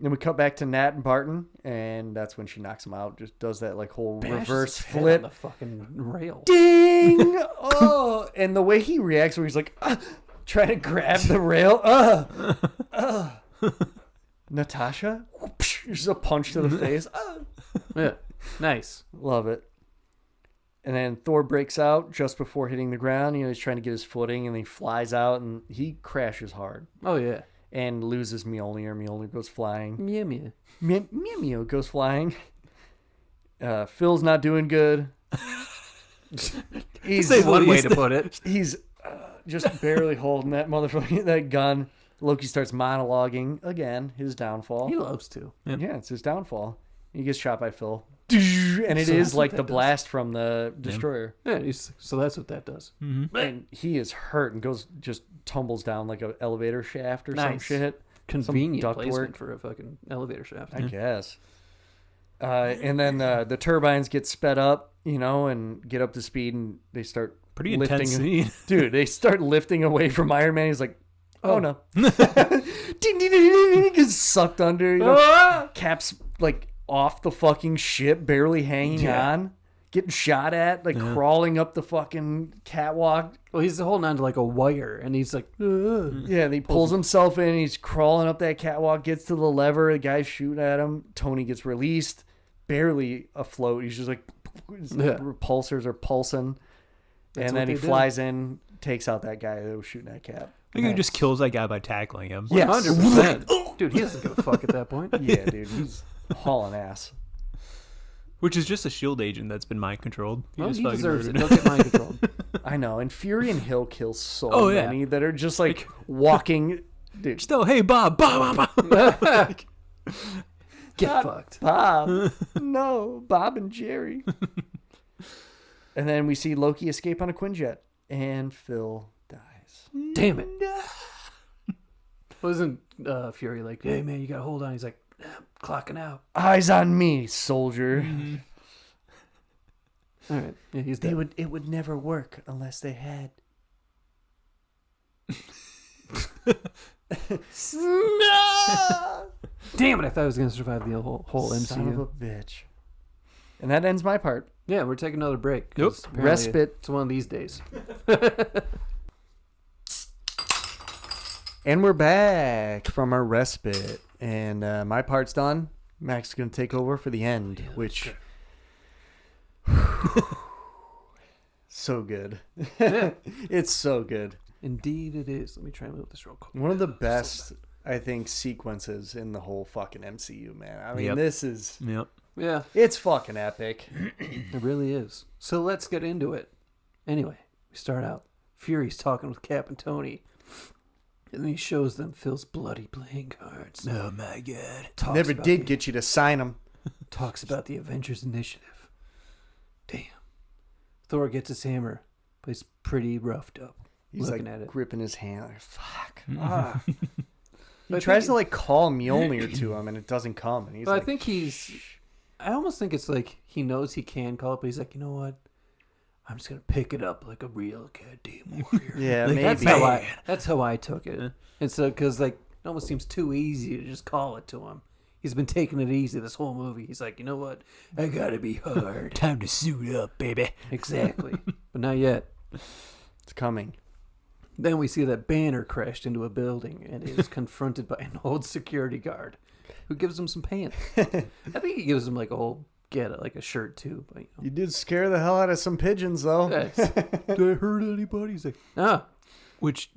Then we cut back to Nat and Barton, and that's when she knocks him out. Just does that like whole Bashes reverse his head on flip. the fucking rail. Ding! Oh, and the way he reacts, where he's like trying to grab the rail. Natasha, whoopsh, just a punch to the face. Yeah, nice. Love it. And then Thor breaks out just before hitting the ground. He's trying to get his footing, and he flies out, and he crashes hard Oh yeah. and loses Mjolnir. Mjolnir goes flying. Meow meow. Mew goes flying. Phil's not doing good. He's Say One way least. to put it. he's just barely holding that motherfucker, that gun. Loki starts monologuing again, his downfall. He loves to. Yeah, it's his downfall. He gets shot by Phil. And it So is that's like what the that does. blast from the destroyer. Yeah, so that's what that does. And he is hurt and just tumbles down like an elevator shaft or some Nice. shit. Convenient duct placement work. for a fucking elevator shaft. I guess. And then the turbines get sped up, and get up to speed, and they start Pretty lifting. intense scene. Dude, they start lifting away from Iron Man. He's like, oh no. ding, ding, ding, ding, ding, gets sucked under. You know? Ah! Cap's like off the fucking ship, barely hanging on, getting shot at, like crawling up the fucking catwalk. Well, he's holding on to like a wire, and he's like, Yeah, and he pulls himself in. He's crawling up that catwalk, gets to the lever. The guy's shooting at him. Tony gets released, barely afloat. He's just like, his repulsors are pulsing. And then he flies in, takes out that guy that was shooting at Cap. I think he just kills that guy by tackling him. Yes. 100%. Dude, he doesn't give a fuck at that point. Yeah, dude, he's hauling ass. Which is just a shield agent that's been mind controlled. Well, just he fucking deserves it. murdered He'll get mind controlled. I know, and Fury and Hill kill so yeah. many that are just like walking. Dude, Still, hey Bob, Bob. Get fucked. Bob, no, Bob and Jerry. And then we see Loki escape on a Quinjet, and Phil dies. Damn it. Wasn't Fury like, hey man, you gotta hold on? He's like, I'm clocking out. Eyes on me, soldier. All right, yeah, he's dead. It would never work unless they had. No! Damn it! I thought I was gonna survive the whole MCU. Son of a bitch. And that ends my part. Yeah, we're taking another break. 'Cause apparently Respite. It's one of these days. And we're back from our respite. And my part's done. Max is going to take over for the end, which... so good. It's so good. Indeed it is. Let me try and move this real quick. One of the best, I think, sequences in the whole fucking MCU, man. I mean, Yep. this is... Yep. Yeah, It's fucking epic. it really is. So let's get into it. Anyway, we start out. Fury's talking with Cap and Tony. And then he shows them Phil's bloody playing cards. Oh my god. Talks Never about did the- get you to sign them. Talks about the Avengers initiative. Damn. Thor gets his hammer, but he's pretty roughed up. He's looking like at it. gripping his hand. Like, fuck. Ah. He But tries to like call Mjolnir to him, and it doesn't come. And he's But like, I think he's. I almost think it's like he knows he can call it, but he's like, you know what? I'm just gonna pick it up like a real goddamn warrior. yeah, Like, maybe. that's how I took it. And so, because like it almost seems too easy to just call it to him. He's been taking it easy this whole movie. He's like, you know what? I gotta be hard. Time to suit up, baby. Exactly. But not yet. It's coming. Then we see that Banner crashed into a building and is confronted by an old security guard who gives him some pants. I think he gives him like a whole like a shirt too. But You did scare the hell out of some pigeons, though. Did I hurt anybody? He's like, ah. Which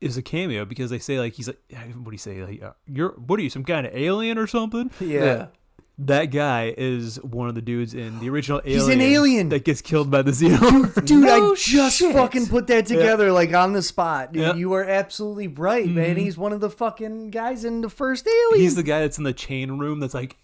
is a cameo because they say like he's like, what do you say? Like, what are you, some kind of alien or something? Yeah. That guy is one of the dudes in the original Alien. He's an alien. that gets killed by the Xenomorph. Dude, No I just shit. fucking put that together like on the spot. Dude, Yeah. you are absolutely right, man. He's one of the fucking guys in the first Alien. He's the guy that's in the chain room that's like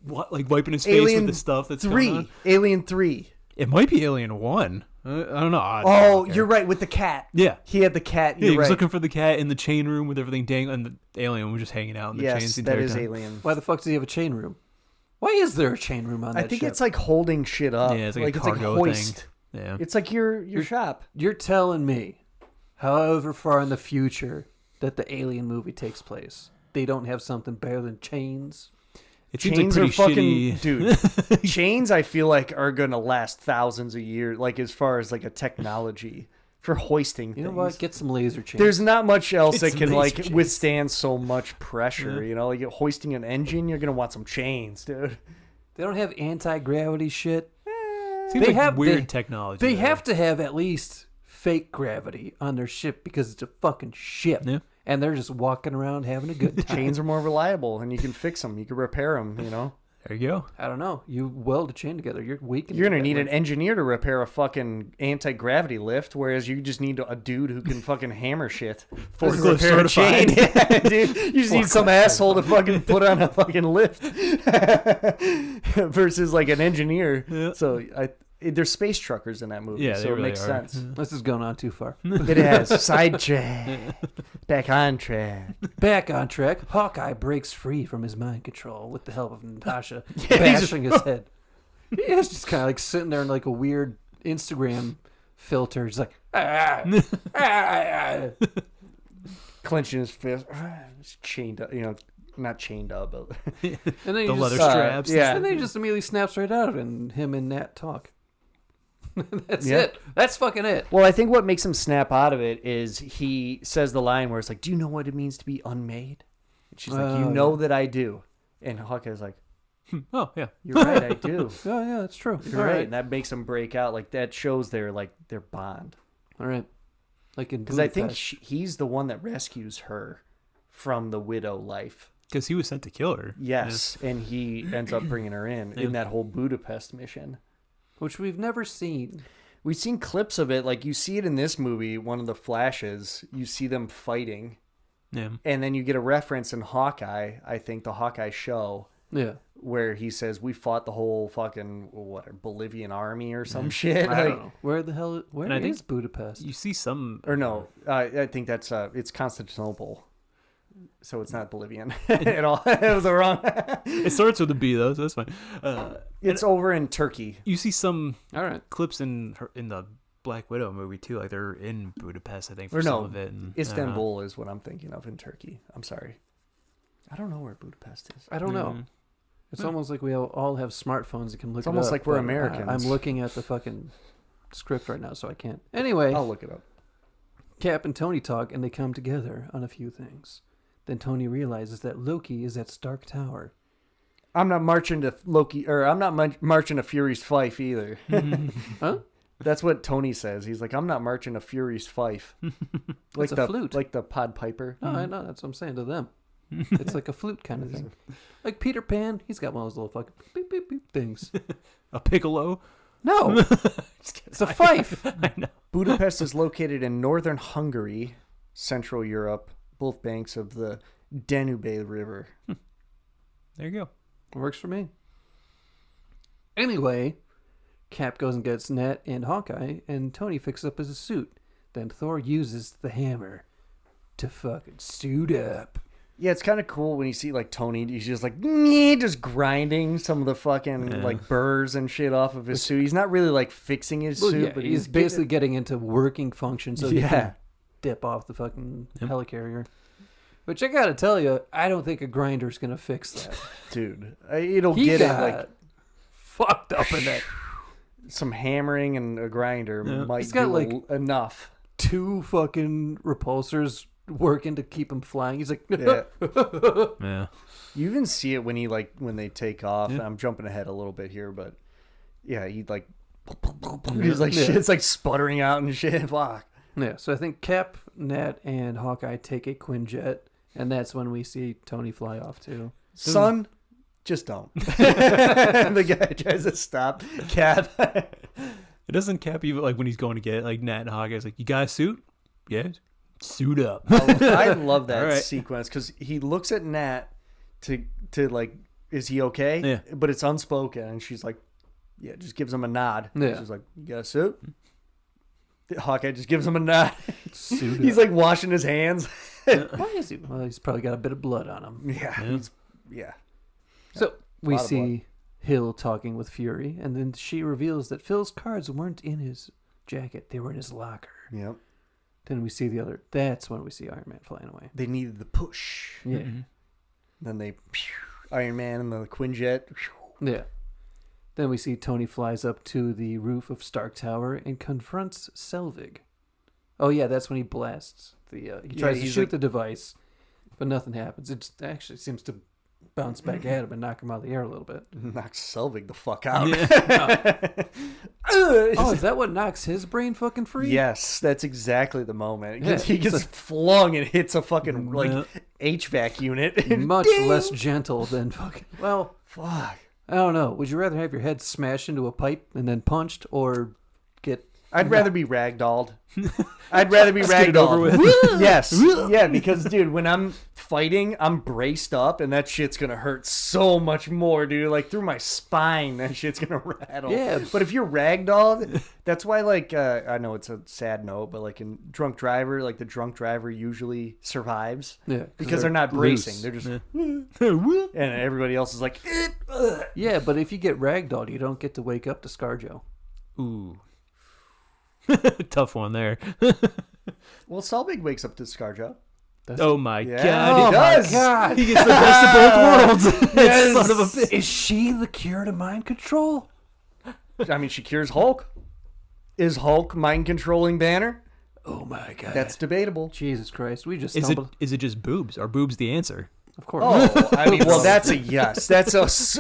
what, like wiping his face Alien with the stuff that's going on. 3. Alien 3. It might be Alien 1. I don't know. Oh, you're right, with the cat. Yeah. He had the cat. Yeah, You're he was right. looking for the cat in the chain room with everything dangling, and the alien was just hanging out in the chains Yes, the that entire is time. Alien. Why the fuck does he have a chain room? Why is there a chain room on that I think ship? it's like holding shit up. Yeah, it's like a it's like cargo hoist. thing. Yeah. It's like your shop. You're telling me, however far in the future that the Alien movie takes place, they don't have something better than chains? It seems like Chains pretty are fucking shitty. dude. Chains, I feel like, are gonna last thousands of years. Like as far as like a technology for hoisting. You know things. what? Get some laser chains. There's not much else It's that can laser like chains. withstand so much pressure. Yeah. You know, like hoisting an engine, you're gonna want some chains, dude. They don't have anti-gravity shit. Seems They like have- weird they- technology. They there. have to have at least fake gravity on their ship because it's a fucking ship. Yeah. And they're just walking around having a good time. Chains are more reliable, and you can fix them. You can repair them. You know, There you go. I don't know. You weld a chain together. You're weak. you're gonna need an engineer to repair a fucking anti-gravity lift, whereas you just need a dude who can fucking hammer shit for Forklift repair a chain. certified. Yeah, dude, you just need some asshole to fucking put on a fucking lift versus like an engineer. Yeah. So there's space truckers in that movie, Yeah, they so it really makes are. sense. This is going on too far. It has sidetrack, back on track. Back on track, Hawkeye breaks free from his mind control with the help of Natasha bashing his head. He's just kind of like sitting there in like a weird Instagram filter. He's like, ah, ah, ah. clenching his fist, just chained up, not chained up, but And then he The leather just, straps. yeah. And then he just immediately snaps right out of it, and him and Nat talk. That's Yeah. it. That's fucking it. Well, I think what makes him snap out of it is he says the line where it's like, "Do you know what it means to be unmade?" And she's like, "You know that I do." And Hawkeye's like, Oh, yeah. "You're right, I do. Oh, yeah, that's true. You're All right." right. And that makes him break out. Like that shows their bond. All right. Like in Because I think Budapest. he's the one that rescues her from the widow life. Because he was sent to kill her. Yes, and he ends up bringing her in that whole Budapest mission. Which we've never seen. We've seen clips of it. Like you see it in this movie, one of the flashes. You see them fighting. Yeah. And then you get a reference in Hawkeye, I think the Hawkeye show, Yeah. where he says, "We fought the whole fucking, Bolivian army or some shit." I don't know. Where the hell And I think is Budapest? You see some... Or no, I think that's, it's Constantinople. So it's not Bolivian at all. It was the wrong. It starts with a B, though, so that's fine. It's over in Turkey. You see some All right. clips in the Black Widow movie, too. Like, they're in Budapest, I think, for Or some no, of it. And, Istanbul is what I'm thinking of in Turkey. I'm sorry. I don't know where Budapest is. I don't know. Mhm. It's almost like we all have smartphones and can look It's it almost up, like we're but Americans. I'm looking at the fucking script right now, so I can't. Anyway, I'll look it up. Cap and Tony talk, and they come together on a few things. Then Tony realizes that Loki is at Stark Tower. I'm not marching to Loki, or I'm not marching to Fury's Fife either. Huh? That's what Tony says. He's like, "I'm not marching to Fury's Fife." Like a the flute. like the Pod Piper. No, I know. That's what I'm saying to them. It's like a flute kind of thing. Like Peter Pan, he's got one of those little fucking beep, beep, beep things. A piccolo? No, it's a fife. I know. Budapest is located in northern Hungary, Central Europe, both banks of the Danube River. There you go. Works for me. Anyway, Cap goes and gets Nat and Hawkeye, and Tony fixes up his suit. Then Thor uses the hammer to fucking suit up. Yeah, it's kind of cool when you see like Tony. He's just like just grinding some of the fucking like burrs and shit off of his suit. He's not really like fixing his Well, suit, yeah, but he's basically getting into working function so he Yeah. can dip off the fucking helicarrier. Which I gotta tell you, I don't think a grinder's gonna fix that. dude. It'll He get it got like fucked up in that. some hammering and a grinder might He's got, do like, enough. 2 fucking repulsors working to keep him flying. He's like, Yeah. Yeah. You even see it when when they take off. I'm jumping ahead a little bit here, but yeah, he's like shit's like sputtering out and shit. Fuck. Yeah, so I think Cap, Nat, and Hawkeye take a Quinjet, and that's when we see Tony fly off too. Son, just don't. The guy tries to stop Cap. It doesn't Cap even, like, when he's going to get, like, Nat and Hawkeye's like, "You got a suit?" "Yeah." "Suit up." I love that All right. sequence because he looks at Nat to like, is he okay? Yeah. But it's unspoken, and she's like, yeah, just gives him a nod. Yeah. She's like, "You got a suit?" Hawkeye just gives him a nod. Suit He's up. like washing his hands. Why is he? Well, he's probably got a bit of blood on him. Yeah. So we lot of see Hill talking with Fury, and then she reveals that Phil's cards weren't in his jacket; they were in his locker. Yep. Then we see the other. That's when we see Iron Man flying away. They needed the push. Yeah, Then they, Iron Man and the Quinjet. yeah. Then we see Tony flies up to the roof of Stark Tower and confronts Selvig. Oh yeah, that's when he blasts the. He tries to he's shoot like- the device, but nothing happens. It just actually seems to bounce back at him and knock him out of the air a little bit. Knocks Selvig the fuck out. Oh, is that what knocks his brain fucking free? Yes, that's exactly the moment. Yeah, He gets it's flung and hits a fucking like HVAC unit. Much Ding! less gentle than fucking. Well, Fuck. I don't know. Would you rather have your head smashed into a pipe and then punched, or get? I'd rather be ragdolled. I'd rather be Get it ragdolled. over with. Yes. Yeah, because dude, when I'm fighting, I'm braced up and that shit's gonna hurt so much more, dude. Like through my spine, that shit's gonna rattle. Yeah. But if you're ragdolled, that's why like I know it's a sad note, but like in Drunk Driver, like the drunk driver usually survives. Yeah, Because they're not loose. bracing. They're just and everybody else is like Yeah, but if you get ragdolled, you don't get to wake up to ScarJo. Ooh. Tough one there. Well, Selvig wakes up to ScarJo. Oh my Yeah, god. he does. God. He gets the best of both worlds. That son of a bitch. Is she the cure to mind control? I mean, she cures Hulk. Is Hulk mind controlling Banner? Oh my God. That's debatable. Jesus Christ. We just Is stumbled. it just boobs? Are boobs the answer? Of course. Oh, I mean, well, that's a yes. That's a fucking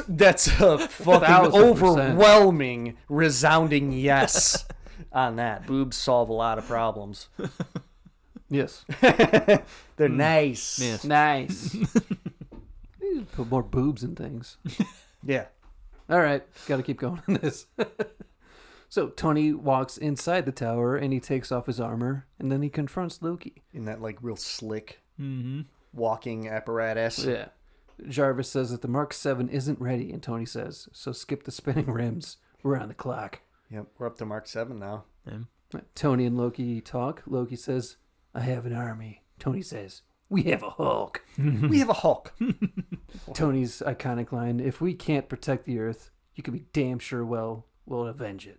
1000%. overwhelming, resounding yes on that. Boobs solve a lot of problems. Yes. They're nice. Yes. Nice. We need to put more boobs in things. Yeah. All right. Got to keep going on this. So Tony walks inside the tower and he takes off his armor and then he confronts Loki. In that, like, real slick Mm-hmm. walking apparatus. Yeah. Jarvis says that the Mark 7 isn't ready, and Tony says, so skip the spinning rims. We're on the clock. Yep, we're up to Mark 7 now. Tony and Loki talk. Loki says, I have an army. Tony says, we have a Hulk. We have a Hulk. Tony's iconic line, if we can't protect the Earth, you can be damn sure we'll avenge it.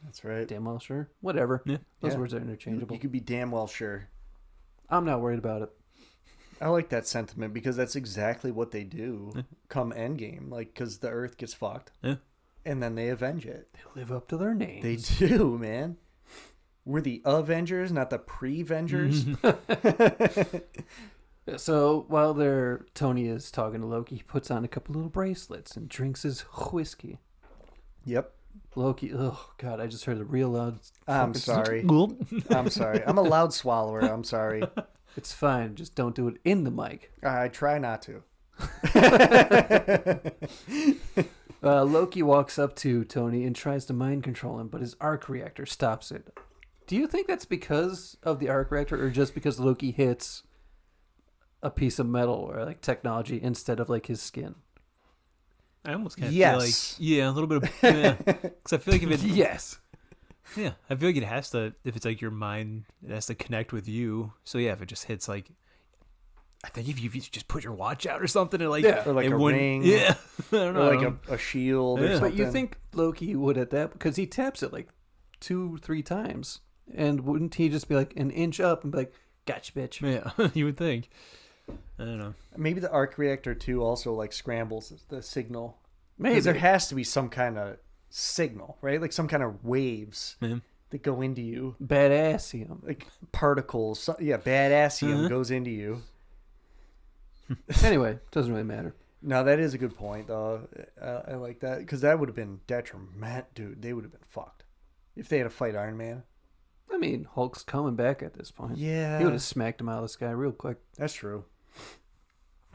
That's right. Damn well sure. Whatever. Yeah. Those Yeah. words are interchangeable. You could be damn well sure. I'm not worried about it. I like that sentiment because that's exactly what they do come Endgame. Like, because the Earth gets fucked. Yeah. And then they avenge it. They live up to their names. They do, man. We're the Avengers, not the pre-Vengers. So while Tony is talking to Loki, he puts on a couple little bracelets and drinks his whiskey. Yep. Loki, oh God, I just heard a real loud. I'm fucking- sorry. I'm sorry. I'm a loud swallower. I'm sorry. It's fine. Just don't do it in the mic. I try not to. Loki walks up to Tony and tries to mind control him, but his arc reactor stops it. Do you think that's because of the arc reactor or just because Loki hits a piece of metal or like technology instead of like his skin? I almost kind of Yes. feel like, yeah, a little bit of, yeah. Because I feel like if it, Yes. yeah, I feel like it has to, if it's like your mind, it has to connect with you. So yeah, if it just hits like, I think if you just put your watch out or something, and like, Yeah. Or like it a wouldn't- ring. yeah, I don't know. Or like a shield or Yeah. something. But you think Loki would at that because he taps it like 2-3 times, and wouldn't he just be like an inch up and be like, "Gotcha, bitch"? yeah, you would think. I don't know. Maybe the arc reactor too also like scrambles the signal. Maybe Because there has to be some kind of signal, right? Like some kind of waves Yeah. that go into you. badassium. Like particles. Yeah, badassium Uh-huh. goes into you. Anyway, doesn't really matter. No, that is a good point, though. I like that. Because that would have been detriment. Dude, they would have been fucked. If they had to fight Iron Man. I mean, Hulk's coming back at this point. Yeah. He would have smacked him out of the sky real quick. That's true.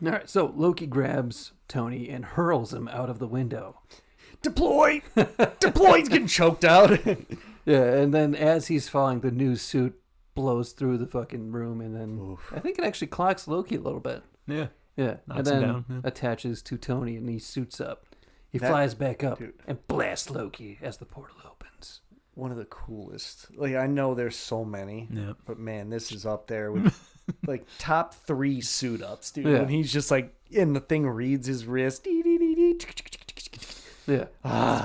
All right, so Loki grabs Tony and hurls him out of the window. Deploy! Deploy! He's getting choked out. Yeah, and then as he's falling, the new suit blows through the fucking room, and then Oof. I think it actually clocks Loki a little bit. Yeah. Yeah, Knocks and him then down, yeah. attaches to Tony, and he suits up. He That- flies back up dude. and blasts Loki as the portal opens. One of the coolest. Like, I know there's so many. Yeah. But man, this is up there with like top 3 suit ups, dude. Yeah. When he's just like, and the thing reads his wrist. Yeah,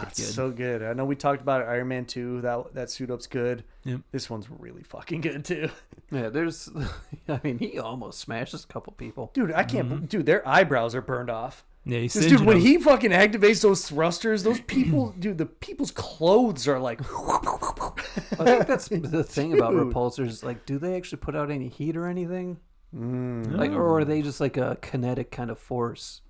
It's so good. I know we talked about it, Iron Man 2. That suit up's good. Yep. This one's really fucking good too. yeah. There's, I mean, he almost smashes a couple people. Dude, I can't. Dude, their eyebrows are burned off. Yeah, he's This singeing dude, when him. he fucking activates those thrusters, those people, dude, the people's clothes are like. I think that's the thing about Dude. repulsors. Like, do they actually put out any heat or anything? Mm, Like, or are they just like a kinetic kind of force?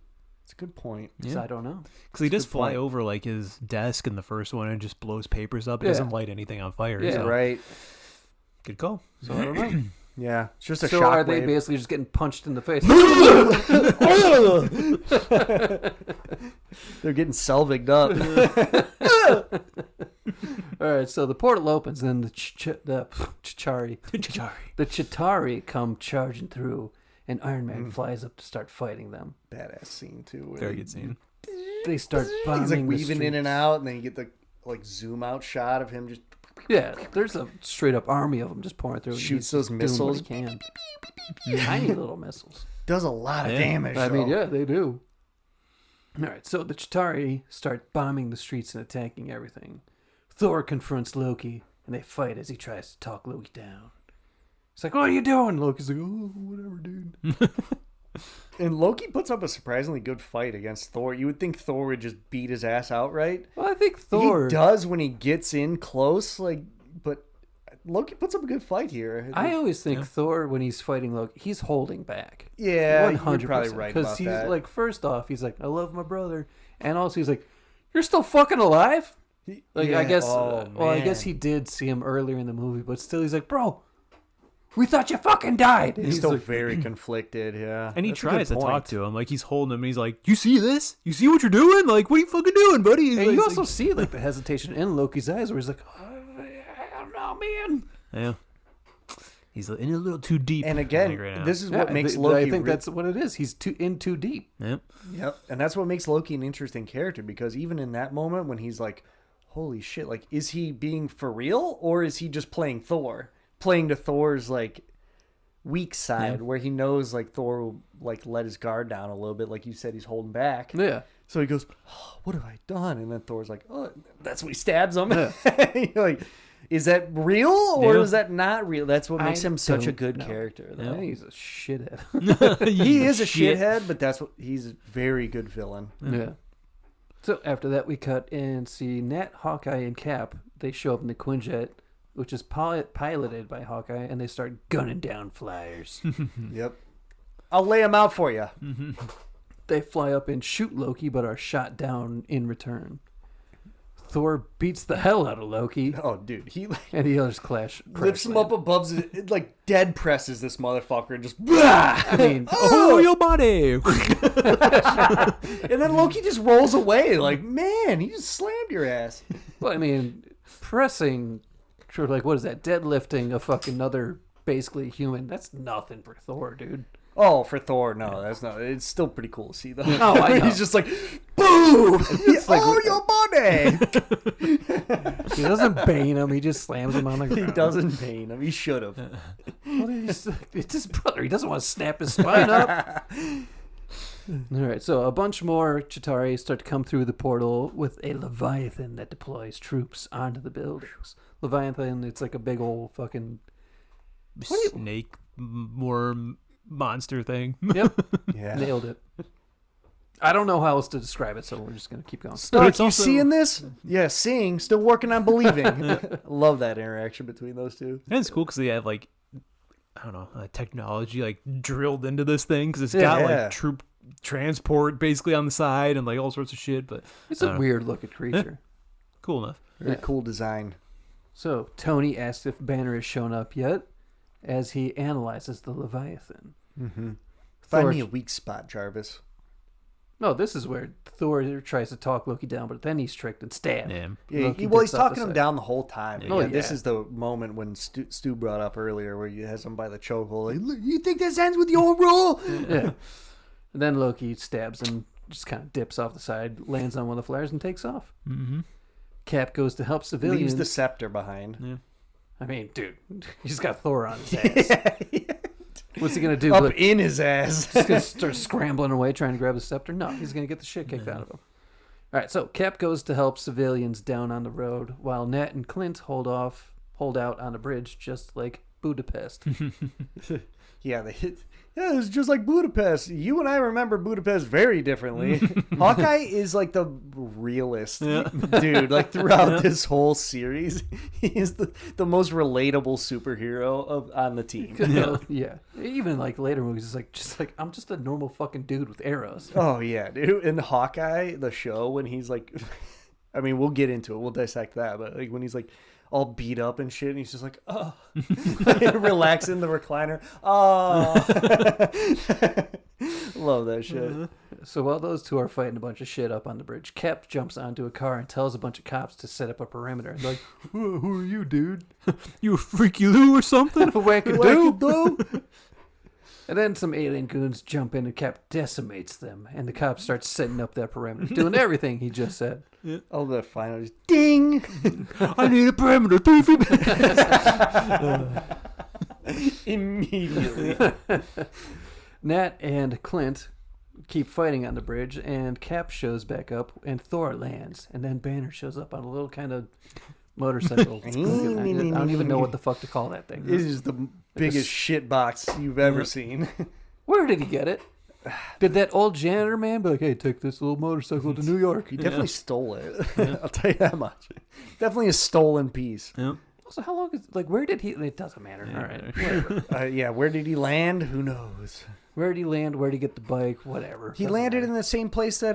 it's a good point. 'Cause Yeah. I don't know. Because he does good fly point. over like his desk in the first one and just blows papers up. It Yeah. doesn't light anything on fire. Yeah. So. Right? Good call. So I don't know. Yeah, it's just a So are they shockwave. basically just getting punched in the face? They're getting selviged up. All right, so the portal opens, and the Chitauri, the Chitauri come charging through, and Iron Man flies up to start fighting them. Badass scene too. where Very he- good scene. They start bombing. He's like the weaving in and streets. out, and then you get the like zoom out shot of him just Yeah, there's a straight up army of them just pouring through. and Shoots he's those doing what missiles. he can. Tiny little missiles. does a lot of Yeah. damage. I mean, though. yeah, they do. All right, so the Chitauri start bombing the streets and attacking everything. Thor confronts Loki, and they fight as he tries to talk Loki down. He's like, "What are you doing?" Loki's like, "Oh, whatever, dude." And Loki puts up a surprisingly good fight against Thor. You would think Thor would just beat his ass outright. Well, I think Thor. He does when he gets in close, but Loki puts up a good fight here. I always think Thor, when he's fighting Loki, he's holding back. Yeah, you're probably right about he's that. like, first off, he's like, "I love my brother," and also he's like, "You're still fucking alive." Like, Yeah. I guess. Oh, well, I guess man. he did see him earlier in the movie, but still, he's like, "Bro, we thought you fucking died." And He's still like, very conflicted, yeah. And he That's a good tries to talk point. to him. Like, he's holding him, and he's like, "You see this? You see what you're doing? Like, what are you fucking doing, buddy?" He's and like, you also see like the hesitation in Loki's eyes, where he's like, "Oh, "I don't know, man." yeah. He's in a little too deep. And I again, think, right now. this is Yeah, what makes I Loki... think that's what it is. He's too deep. Yep. Yep, and that's what makes Loki an interesting character, because even in that moment when he's like, holy shit, like, is he being for real, or is he just playing Thor? Playing to Thor's, like, weak side, where he knows, like, Thor will, like, let his guard down a little bit, like you said, he's holding back. Yeah. So he goes, oh, what have I done? And then Thor's like, oh, that's when he stabs him. Yeah. You're like, is that real, or Yeah. is that not real? That's what makes I him such a don't good know. character, I though. think he's a shithead. He is a Shit. shithead, but he's a very good villain. Yeah. So after that, we cut and see Nat, Hawkeye, and Cap. They show up in the Quinjet, which is piloted by Hawkeye, and they start gunning down flyers. Yep. I'll lay him out for you. They fly up and shoot Loki, but are shot down in return. Thor beats the hell out of Loki, Oh, dude, he and the others crash lifts him land. up above, it, like dead presses this motherfucker, and just. I mean, Oh, your body! and then Loki just rolls away, like, man, he just slammed your ass. Well, I mean, pressing, sure, like, what is that? Deadlifting a fucking other basically human. That's nothing for Thor, dude. Oh, for Thor, no, that's not. It's still pretty cool to see though. Oh, I know. He's just like, boom! like- Oh, your body! He doesn't bane him. He just slams him on the ground. He doesn't pain him. He should have. Well, it's his brother. He doesn't want to snap his spine up. All right, so a bunch more Chitauri start to come through the portal with a Leviathan that deploys troops onto the buildings. Leviathan, it's like a big old fucking... Snake, worm, monster thing. Yep, Yeah. nailed it. I don't know how else to describe it, so we're just going to keep going. Stark, it's you also- seeing this? Yeah, seeing, still working on believing. Love that interaction between those two. And it's cool because they have, like, I don't know, technology, like, drilled into this thing because it's Yeah. got, like, troop transport basically on the side and, like, all sorts of shit. But It's a weird-looking creature. cool enough. Very cool design. So Tony asks if Banner has shown up yet as he analyzes the Leviathan. Find Thor- me a weak spot, Jarvis. No, this is where Thor tries to talk Loki down, but then he's tricked and stabbed. Yeah. Yeah, Loki he's dips off talking the him side. down the whole time. Oh, Yeah, This yeah. is the moment when Stu brought up earlier where you has him by the chokehold. Like, "Look, you think this ends with your rule? Yeah. And then Loki stabs him, just kind of dips off the side, lands on one of the flyers, and takes off. Mm-hmm. Cap goes to help civilians. Leaves the scepter behind. Yeah. I mean, dude, he's got Thor on his ass. What's he gonna do? Up Like, in his ass. he's gonna start scrambling away trying to grab the scepter? No, he's gonna get the shit kicked out of him. All right, so Cap goes to help civilians down on the road, while Nat and Clint hold out on a bridge, just like Budapest. Yeah, they hit. Yeah, it was just like Budapest. You and I remember Budapest very differently. Hawkeye is like the realest dude. Like throughout this whole series, he is the most relatable superhero on the team. Yeah. Even like later movies, it's just like I'm just a normal fucking dude with arrows. Oh yeah, dude. And Hawkeye, the show, when he's like, I mean, we'll get into it. We'll dissect that. But like when he's like all beat up and shit, and he's just like, oh, relax in the recliner. Oh, love that shit. So while those two are fighting a bunch of shit up on the bridge, Cap jumps onto a car and tells a bunch of cops to set up a perimeter. Like, who are you, dude? You a freaky Lou or something? Wackadoo. And then some alien goons jump in and Cap decimates them. And the cops start setting up that perimeter, doing everything he just said. Oh, the final just ding. I need a perimeter 3 feet. Immediately. Nat and Clint keep fighting on the bridge, and Cap shows back up, and Thor lands. And then Banner shows up on a little kind of motorcycle. I don't even know what the fuck to call that thing. This is the biggest shit box you've ever seen. Where did he get it? Did that old janitor man be like, hey, take this little motorcycle to New York? He definitely stole it. I'll tell you that much. Definitely a stolen piece. Yep. Also, how long is, like, where did he, it doesn't matter. All right. Whatever. Yeah, where did he land? Who knows? Where did he land? Where did he get the bike? Whatever. He Doesn't landed matter. in the same place that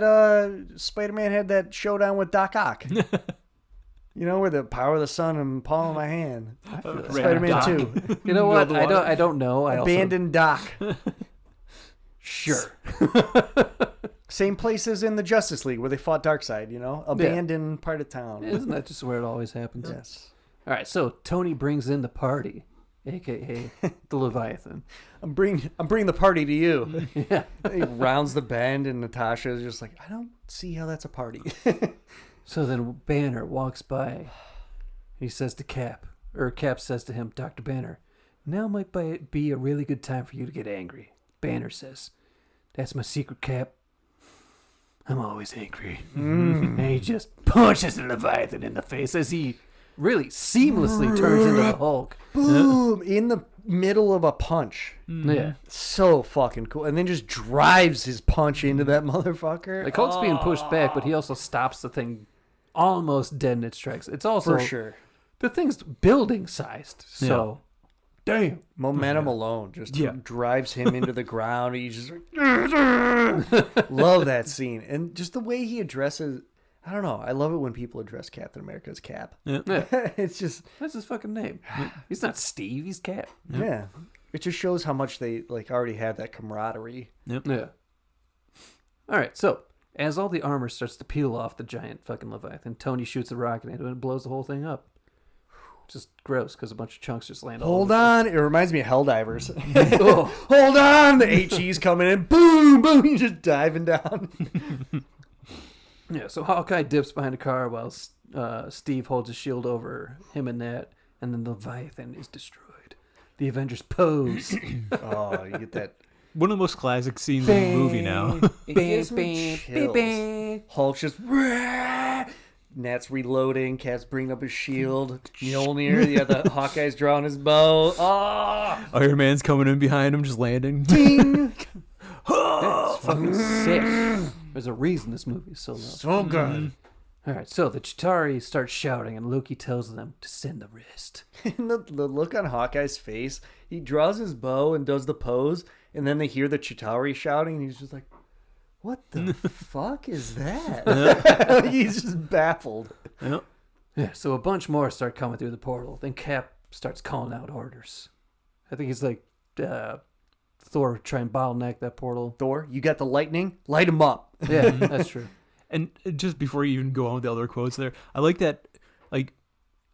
Spider-Man had that showdown with Doc Ock. You know, where the power of the sun and palm of my hand. Spider-Man Doc. 2. You know what? the water. I don't know. I Abandoned Doc. Sure. Same place as in the Justice League where they fought Darkseid, you know? Abandoned part of town. Isn't that just where it always happens? Yes. All right, so Tony brings in the party, a.k.a. the Leviathan. I'm bringing the party to you. Yeah. He rounds the bend and Natasha's just like, I don't see how that's a party. So then Banner walks by. He says to Cap, or Cap says to him, Dr. Banner, now might be a really good time for you to get angry. Banner says, that's my secret, Cap. I'm always angry. And he just punches the Leviathan in the face as he really seamlessly turns into the Hulk. Boom! In the middle of a punch. Yeah. So fucking cool. And then just drives his punch into that motherfucker. Like Hulk's being pushed back, but he also stops the thing almost dead in its tracks. It's also For sure. the thing's building sized. So damn. Momentum alone just Yeah. drives him into the ground. He's just like, love that scene. And just the way he addresses, I don't know. I love it when people address Captain America as Cap. Yeah. It's just, That's his fucking name. He's not Steve, he's Cap. yeah. It just shows how much they like already have that camaraderie. Yeah. Alright, so as all the armor starts to peel off the giant fucking Leviathan, Tony shoots a rocket into it and blows the whole thing up. Just gross because a bunch of chunks just land all Hold over on. It reminds me of Helldivers. the place. Oh. Hold on. The HE's coming in. Boom, boom. He's just diving down. Yeah, so Hawkeye dips behind a car while Steve holds his shield over him and that, and then the Leviathan is destroyed. The Avengers pose. Oh, you get that. One of the most classic scenes in the movie now. It gives me chills. Hulk's just. Nat's reloading. Cat's bringing up his shield. Mjolnir. Yeah, the Hawkeye's drawing his bow. Oh, Iron Man's coming in behind him, just landing. ding. That's fucking sick. There's a reason this movie is so loved. So good. All right, so the Chitauri start shouting, and Loki tells them to send the wrist. And the look on Hawkeye's face, he draws his bow and does the pose, and then they hear the Chitauri shouting, and he's just like, what the fuck is that? He's just baffled. Yep. Yeah, so a bunch more start coming through the portal. Then Cap starts calling out orders. I think he's like, Thor try and bottleneck that portal. Thor, you got the lightning? Light him up. Yeah, that's true. And just before you even go on with the other quotes there, I like that, like,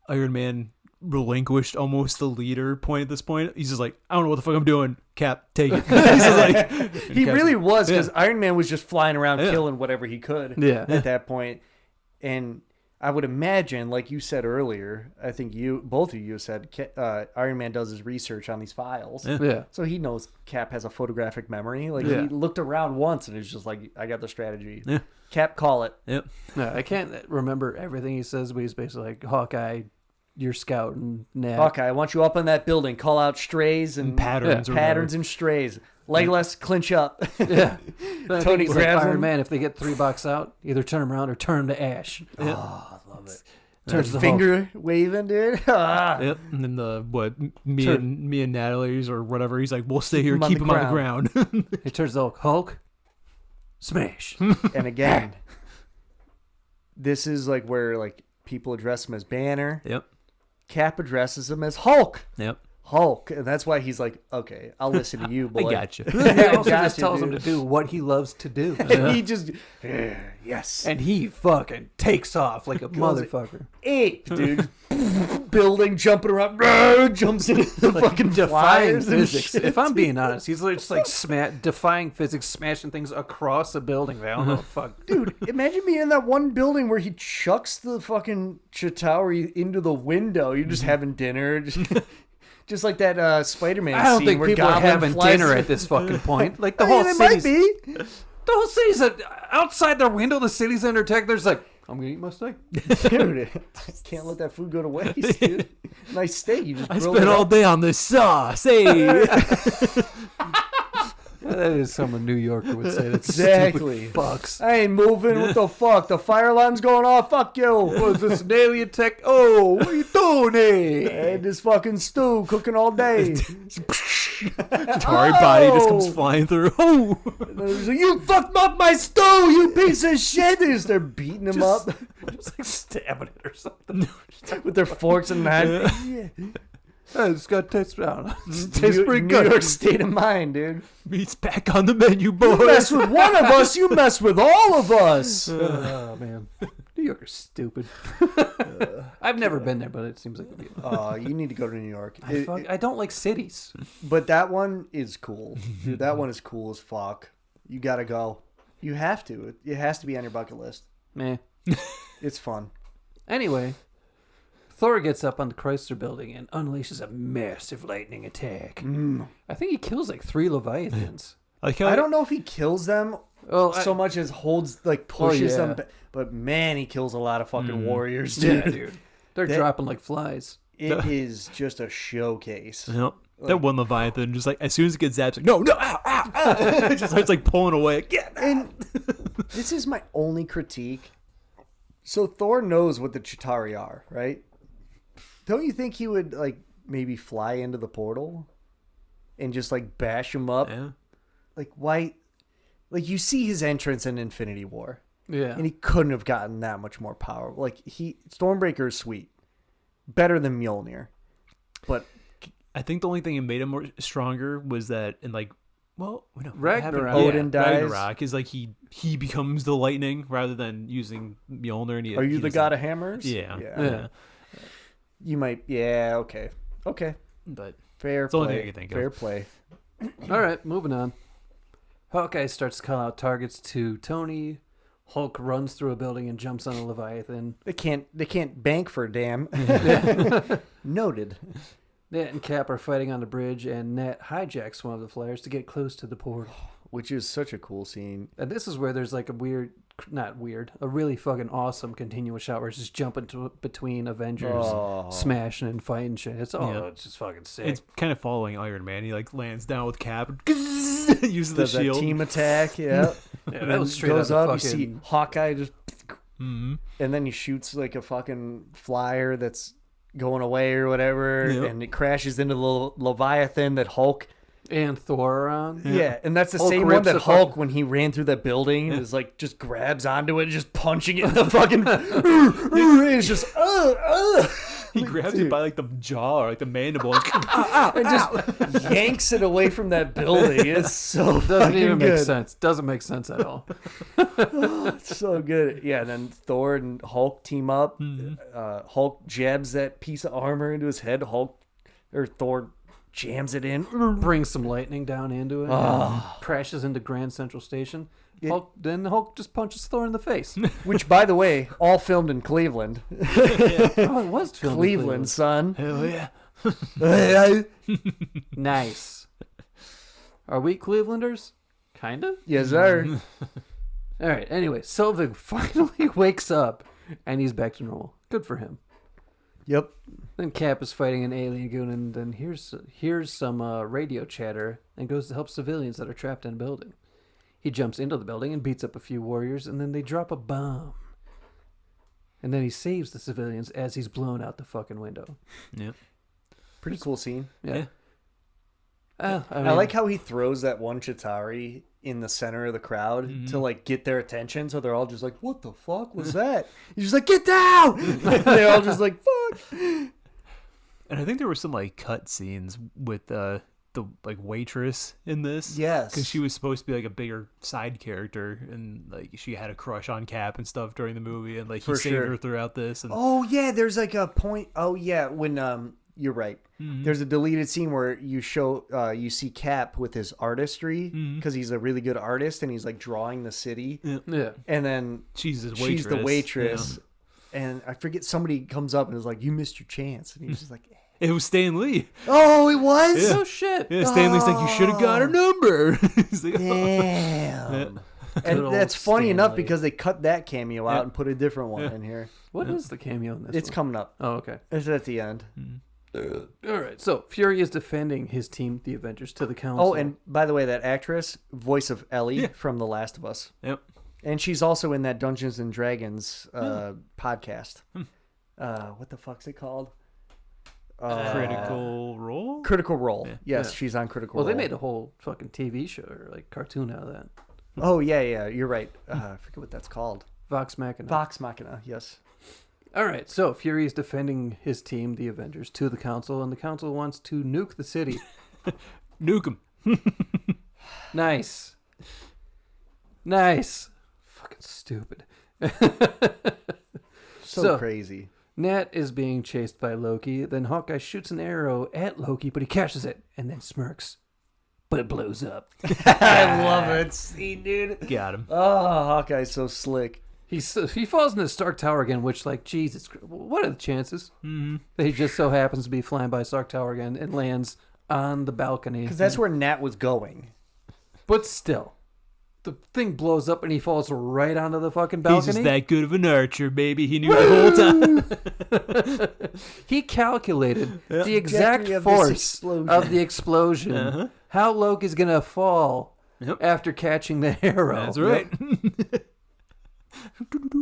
Iron Man relinquished almost the leader point at this point. He's just like, I don't know what the fuck I'm doing. Cap, take it. He's just like, He Cap's really like, was, because yeah. Iron Man was just flying around Yeah. killing whatever he could Yeah. at that point. And I would imagine, like you said earlier, I think both of you said Iron Man does his research on these files. Yeah. Yeah. So he knows Cap has a photographic memory. Like, Yeah. he looked around once and it's just like, I got the strategy. Yeah. Cap, call it. Yep. No, I can't remember everything he says, but he's basically like, Hawkeye, you're scouting. Nat. Hawkeye, I want you up in that building. Call out strays and Patterns or patterns and strays. Legolas, clinch up. Yeah. But I Tony think he's like grabs Iron him. Man, if they get $3 out, either turn him around or turn him to ash. Yep. Oh, I love it. Turns the Finger waving, dude. Ah. Yep. And then me Sure. and Natalie's or whatever, he's like, we'll stay here, him on keep the him on the ground. Hulk. He turns the Hulk. Smash. And again, this is like where like people address him as Banner. Yep. Cap addresses him as Hulk. Yep. Hulk. And that's why he's like, okay, I'll listen to you, I boy. got you. He also Gotcha, just tells him to dude. do what he loves to do. And he just, yes. And he fucking takes off like a motherfucker. Ape, dude. Building, jumping around, jumps into the fucking Defying flyers and physics. shit. If I'm being honest, he's just like defying physics, smashing things across a building. I don't know. Fuck. Dude, imagine being in that one building where he chucks the fucking Chitauri into the window. You're just having dinner. Just like that Spider-Man I don't scene think where people are Goblin having flies dinner through- at this fucking point. Like the I whole mean, it might city's be. the whole city's outside their window. The city's under attack. There's like I'm gonna eat my steak. Dude, can't let that food go to waste, dude. Nice steak. You just I grilled spent it all up. day on this sauce. Hey. That is something a New Yorker would say. That's Exactly. stupid fucks. I ain't moving. What the fuck? The fire alarm's going off. Fuck you. Was this an alien tech? Oh, what are you doing I here? had this fucking stew cooking all day. Atari body just comes flying through. Oh. And he's like, you fucked up my stew, you piece of shit. They start beating him up Just like stabbing it or something. with their forks and knives. Yeah. Hey, it's got taste. I don't know. It tastes pretty New good. York state of mind, dude. Meat's back on the menu, boys. You mess with one of us, you mess with all of us. Oh man, New Yorker's stupid. I've never been there, but it seems like. You need to go to New York. I don't like cities. But that one is cool. Dude, that one is cool as fuck. You gotta go. You have to. It has to be on your bucket list. Meh. It's fun. Anyway, Thor gets up on the Chrysler building and unleashes a massive lightning attack. I think he kills like 3 Leviathans. Like how I don't know if he kills them Well, so much as holds, like, pushes yeah. them. But man, he kills a lot of fucking warriors, Yeah, dude. dude. They're That- dropping like flies. It is just a showcase. Yep. That one Leviathan, just like as soon as it gets zapped, it's like no, ow, ow, ow. It just starts like pulling away. Get out. And this is my only critique. So Thor knows what the Chitauri are, right? Don't you think he would, like, maybe fly into the portal and just, like, bash him up? Yeah. Like, why? Like, you see his entrance in Infinity War, Yeah. and he couldn't have gotten that much more power. Like, Stormbreaker is sweet. Better than Mjolnir. But I think the only thing that made him more stronger was that in like, well, no, what Ragnarok. happened? Odin dies. Ragnarok is like he becomes the lightning rather than using Mjolnir. And are you the god of hammers? Yeah. Yeah. You might. Yeah, okay. Okay. But Fair It's the only play. thing I can think of. Fair play. All right, moving on. Hawkeye starts to call out targets to Tony. Hulk runs through a building and jumps on a Leviathan. They can't bank for a damn. Noted. Nat and Cap are fighting on the bridge, and Nat hijacks one of the flares to get close to the portal. Which is such a cool scene. And this is where there's like a really fucking awesome continuous shot where it's just jumping between Avengers, smashing and fighting shit. It's it's just fucking sick. it's kind of following Iron Man. He like lands down with Cap, and uses the Does that shield. team attack, yeah. Yeah, And that was then straight goes out up, of you see fucking... Hawkeye just, Mm-hmm. and then he shoots like a fucking flyer that's going away or whatever, Yep. and it crashes into the Leviathan that Hulk. And Thor around. Yeah, and that's the Hulk same one rips that the Hulk, fucking- when he ran through that building, is like just grabs onto it, just punching it in the fucking. It's just He grabs it by like the jaw or like the mandible. and just yanks it away from that building. It's so Doesn't fucking even good. make sense. Doesn't make sense at all. It's so good. Yeah, and then Thor and Hulk team up. Hulk jabs that piece of armor into his head. Thor jams it in. Brings some lightning down into it. Crashes into Grand Central Station. Then Hulk just punches Thor in the face. Which, by the way, all filmed in Cleveland. Oh, it was filmed in Cleveland, son. Hell yeah. Nice. Are we Clevelanders? Kind of. Yes, sir. All right. Anyway, Selvig finally wakes up, and he's back to normal. Good for him. Yep. Then Cap is fighting an alien goon, and then here's some radio chatter, and goes to help civilians that are trapped in a building. He jumps into the building and beats up a few warriors, and then they drop a bomb. And then he saves the civilians as he's blown out the fucking window. Yeah. Pretty cool scene. Yeah. Yeah. I like how he throws that one Chitauri in the center of the crowd to like get their attention, so they're all just like, "What the fuck was that?" He's just like, "Get down!" They're all just like, "Fuck." And I think there were some like cut scenes with the like waitress in this. Yes. Because she was supposed to be like a bigger side character, and like she had a crush on Cap and stuff during the movie, and like he For saved sure. her throughout this. And Oh yeah, there's like a point. Oh yeah, when you're right. There's a deleted scene where you you see Cap with his artistry because he's a really good artist and he's like drawing the city. Yeah. And then she's his she's the waitress. waitress. And I forget, somebody comes up and is like, "You missed your chance," and he's just like, It was Stan Lee. "Oh, it was." Oh shit. Yeah, Stan Lee's like, you should have got her number. He's like, Damn. And old that's funny Stan enough Lee. because they cut that cameo out Yeah. and put a different one in here. What is the cameo in this It's one? coming up. Oh, okay. It's at the end. All right. So Fury is defending his team, the Avengers, to the council. Oh, and by the way, that actress, voice of Ellie from The Last of Us. Yep. And she's also in that Dungeons and Dragons podcast. What the fuck's it called? Critical Role? Critical Role. Yeah. Yes, Yeah. she's on Critical well, Role. they made a whole fucking TV show or like cartoon out of that. Oh, yeah, you're right. I forget what that's called. Vox Machina. Vox Machina, yes. All right. So Fury is defending his team, the Avengers, to the council, and the council wants to nuke the city. Nuke him. Nice. Nice. Fucking stupid. So crazy. Nat is being chased by Loki. Then Hawkeye shoots an arrow at Loki, but he catches it and then smirks. But it blows up. I love it. See, dude. Got him. Oh, Hawkeye's so slick. He falls into the Stark Tower again, which, like, Jesus, what are the chances that he just so happens to be flying by Stark Tower again and lands on the balcony? Because that's where Nat was going. But still, the thing blows up and he falls right onto the fucking He's balcony. just that good of an archer, baby. He knew the whole time. He calculated the exact Trajectory of this force explosion. of the explosion. Uh-huh. How Loki's gonna fall Yep. after catching the arrow. That's right.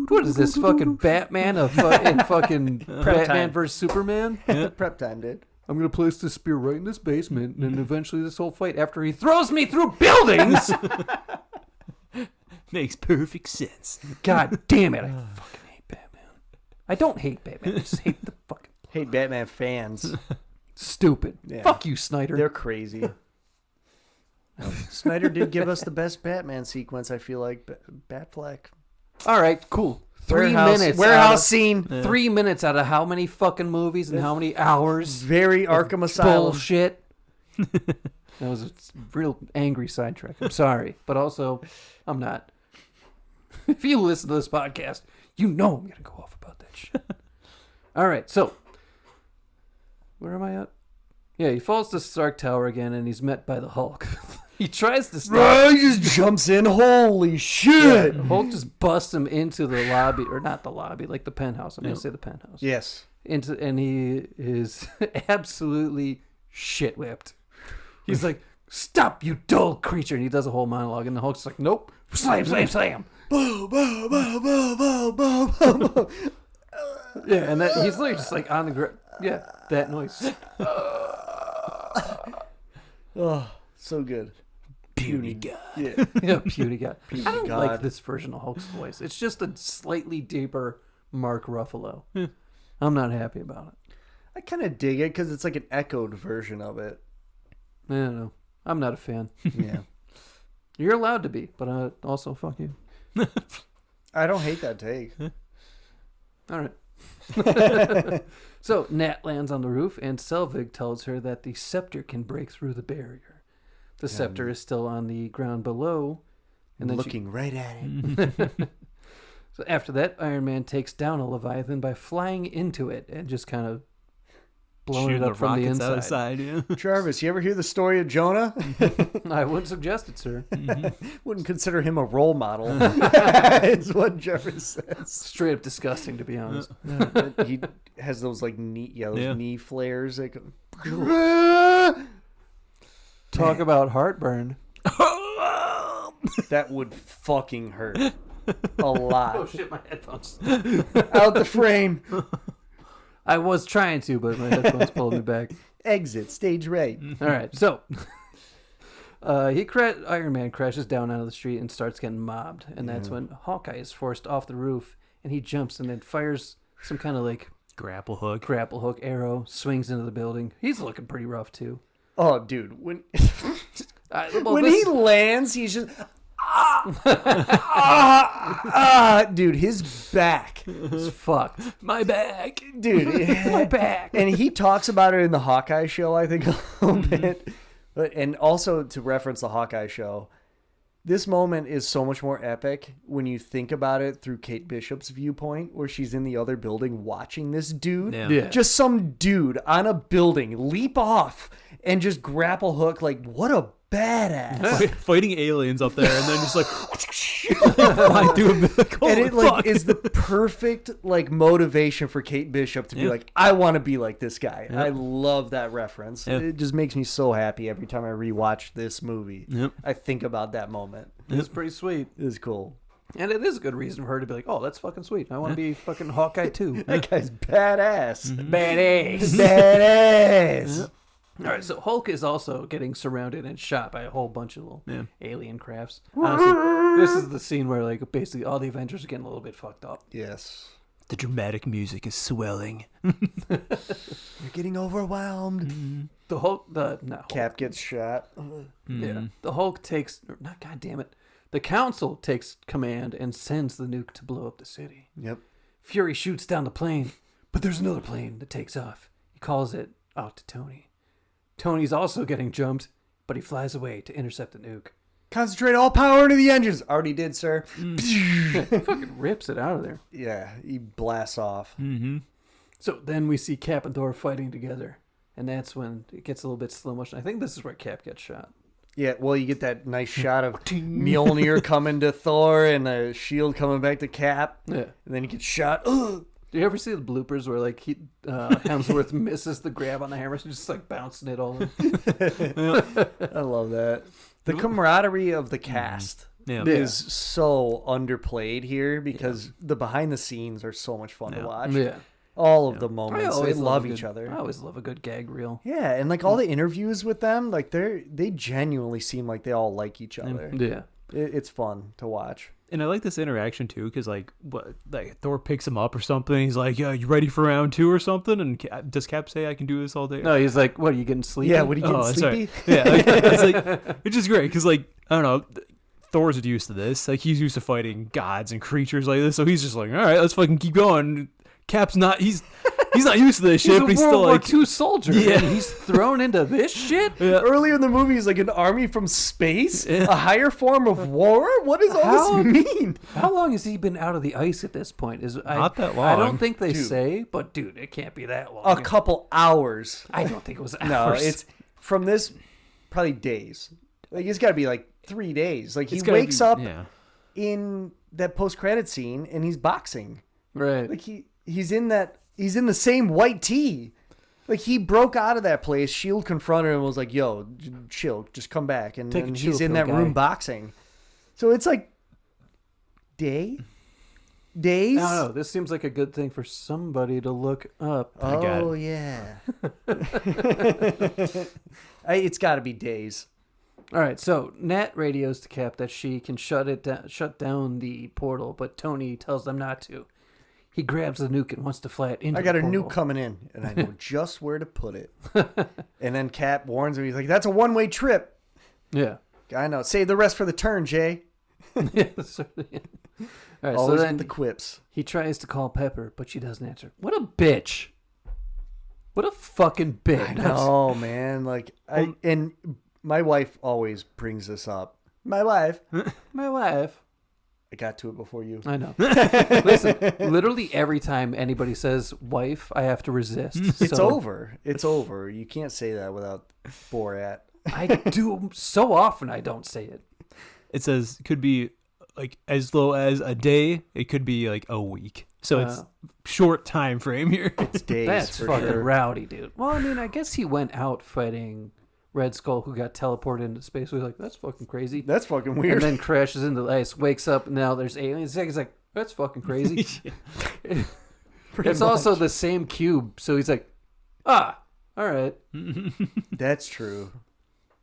What is this fucking Batman in fucking Batman time. versus Superman? Prep time, dude. I'm gonna place this spear right in this basement, and then eventually this whole fight after he throws me through buildings. Makes perfect sense. God damn it! I fucking hate Batman. I don't hate Batman. I just hate the fucking Hate Batman fans. stupid. Yeah. Fuck you, Snyder. They're crazy. Snyder did give us the best Batman sequence, I feel like. Batfleck. All right, cool. 3 Warehouse, minutes. Warehouse out of, scene. 3 minutes out of how many fucking movies and how many hours? Very Arkham Asylum. Bullshit. That was a real angry sidetrack. I'm sorry, but also I'm not. If you listen to this podcast, you know I'm gonna go off about that shit. All right, so where am I at? Yeah, he falls to Stark Tower again, and he's met by the Hulk. He tries to stop. He just jumps in. Holy shit. Hulk just busts him into the lobby, or not the lobby, like the penthouse. I'm gonna say the penthouse. Yes. And he is absolutely shit whipped. He's like, "Stop, you dull creature!" And he does a whole monologue, and the Hulk's like, "Nope, slam, slam, slam." Boom, boom, boom, boom, boom, boom, boom, boom. Yeah, and that he's like just like on the ground. Yeah, that noise. Oh, so good. Beauty God. Yeah. Yeah, beauty god. I don't God. like this version of Hulk's voice. It's just a slightly deeper Mark Ruffalo. I'm not happy about it. I kind of dig it because it's like an echoed version of it. I don't know. I'm not a fan. Yeah. You're allowed to be, but also fuck you. I don't hate that take. All right. So Nat lands on the roof, and Selvig tells her that the scepter can break through the barrier. The scepter is still on the ground below, and then Looking right at it. so after that, Iron Man takes down a Leviathan by flying into it and just kind of blowing Shooting it up from the rockets inside. outside, yeah. Travis, you ever hear the story of Jonah? I wouldn't suggest it, sir. Wouldn't consider him a role model. It's what Travis says. Straight up disgusting, to be honest. He has those like those Yeah. knee flares. That go, Talk about heartburn. that would fucking hurt a lot. Oh shit, my headphones. Out the frame. I was trying to, but my headphones pulled me back. Exit stage right. All right, so Iron Man crashes down onto the street and starts getting mobbed, and that's when Hawkeye is forced off the roof, and he jumps and then fires some kind of like Grapple hook. grapple hook arrow, swings into the building. He's looking pretty rough too. Oh, dude, when Well, when this- he lands, he's just dude, his back, is fucked. My back. dude, My back. and he talks about it in the Hawkeye show, I think, a little bit. And also to reference the Hawkeye show, this moment is so much more epic when you think about it through Kate Bishop's viewpoint, where she's in the other building watching this dude. Yeah. Yeah. Just some dude on a building leap off and just grapple hook. Like, what a badass. Fighting aliens up there, and then just like flying through a bit. Like, And holy it like fuck. is the perfect like motivation for Kate Bishop to be Yeah. like, I want to be like this guy. Yep. I love that reference. Yep. It just makes me so happy every time I rewatch this movie. Yep. I think about that moment. It's pretty sweet. It's cool. And it is a good reason for her to be like, oh, that's fucking sweet. I want to be fucking Hawkeye too. That guy's badass. Badass. Badass. All right, so Hulk is also getting surrounded and shot by a whole bunch of little Yeah. alien crafts. Honestly, this is the scene where like basically all the Avengers are getting a little bit fucked up. Yes. The dramatic music is swelling. You're getting overwhelmed. The Hulk, not Hulk. Cap gets shot. Yeah, the Hulk takes, not God damn it, the Council takes command and sends the nuke to blow up the city. Yep. Fury shoots down the plane, but there's another plane that takes off. He calls it out to Tony. Tony's also getting jumped, but he flies away to intercept the nuke. Concentrate all power into the engines. Already did, sir. He fucking rips it out of there. Yeah, he blasts off. So then we see Cap and Thor fighting together, and that's when it gets a little bit slow motion. I think this is where Cap gets shot. Yeah, well, you get that nice shot of Mjolnir coming to Thor and the shield coming back to Cap. Yeah. And then he gets shot. Ugh. Do you ever see the bloopers where like Hemsworth misses the grab on the hammer, so just like bouncing it all in? I love that. The camaraderie of the cast Yeah. is so underplayed here because the behind the scenes are so much fun to watch. Yeah. All of the moments, they always love a each good- other. I always love a good gag reel. Yeah, and like all the interviews with them, like they genuinely seem like they all like each other. Yeah. It's fun to watch. And I like this interaction too, because like Thor picks him up or something. He's like, "Yeah, you ready for round 2 or something?" And does Cap say, "I can do this all day"? No, he's like, what, are you getting sleepy? Yeah, what are you getting Oh, sleepy? sorry. Yeah, like, it's like, which is great because like I don't know, Thor's used to this. Like he's used to fighting gods and creatures like this, so he's just like, all right, let's fucking keep going. Cap's not. He's not used to this shit, He's a but he's World still War like, II soldier. Yeah. And he's thrown into this shit? yeah. Earlier in the movie, he's like an army from space, a higher form of war. What does all How- this mean? How long has he been out of the ice at this point? Not that I long. don't think they Dude. say, but dude, it can't be that long. A couple hours. I don't think it was hours. No, it's from this probably days. Like it's got to be like 3 days. Like he It's gotta wakes be- up Yeah. in that post-credit scene and he's boxing. right. Like he's in the same white tee. Like he broke out of that place. Shield confronted him and was like, "Yo, chill, just come back." And, Take a and chill he's in pill, that room guy. boxing. So it's like days. I don't know. This seems like a good thing for somebody to look up. got Oh yeah. It's got to be days. All right, so Nat radios to Cap that she can shut down the portal, but Tony tells them not to. He grabs the nuke and wants to fly it into I got the a portal. nuke coming in, and I know just where to put it. And then Cap warns him. He's like, "That's a one-way trip." Yeah. I know. Save the rest for the turn, Jay. Yeah, so, yeah. All right, Always so then with the quips. he tries to call Pepper, but she doesn't answer. What a bitch. What a fucking bitch. I know, man. Like, and my wife always brings this up. My wife. My wife. I got to it before you. I know. Listen, literally every time anybody says wife, I have to resist. It's So over. It's over. You can't say that without Borat. I do so often I don't say it. It says could be like as low as a day. It could be like a week. So it's short time frame here. It's days That's for fucking sure. rowdy, dude. Well, I mean, I guess he went out fighting Red Skull, who got teleported into space. We're like, that's fucking crazy. That's fucking And weird. then crashes into the ice, wakes up, and now there's aliens. He's like, that's fucking crazy. It's also the same cube, so he's like, all right. That's true.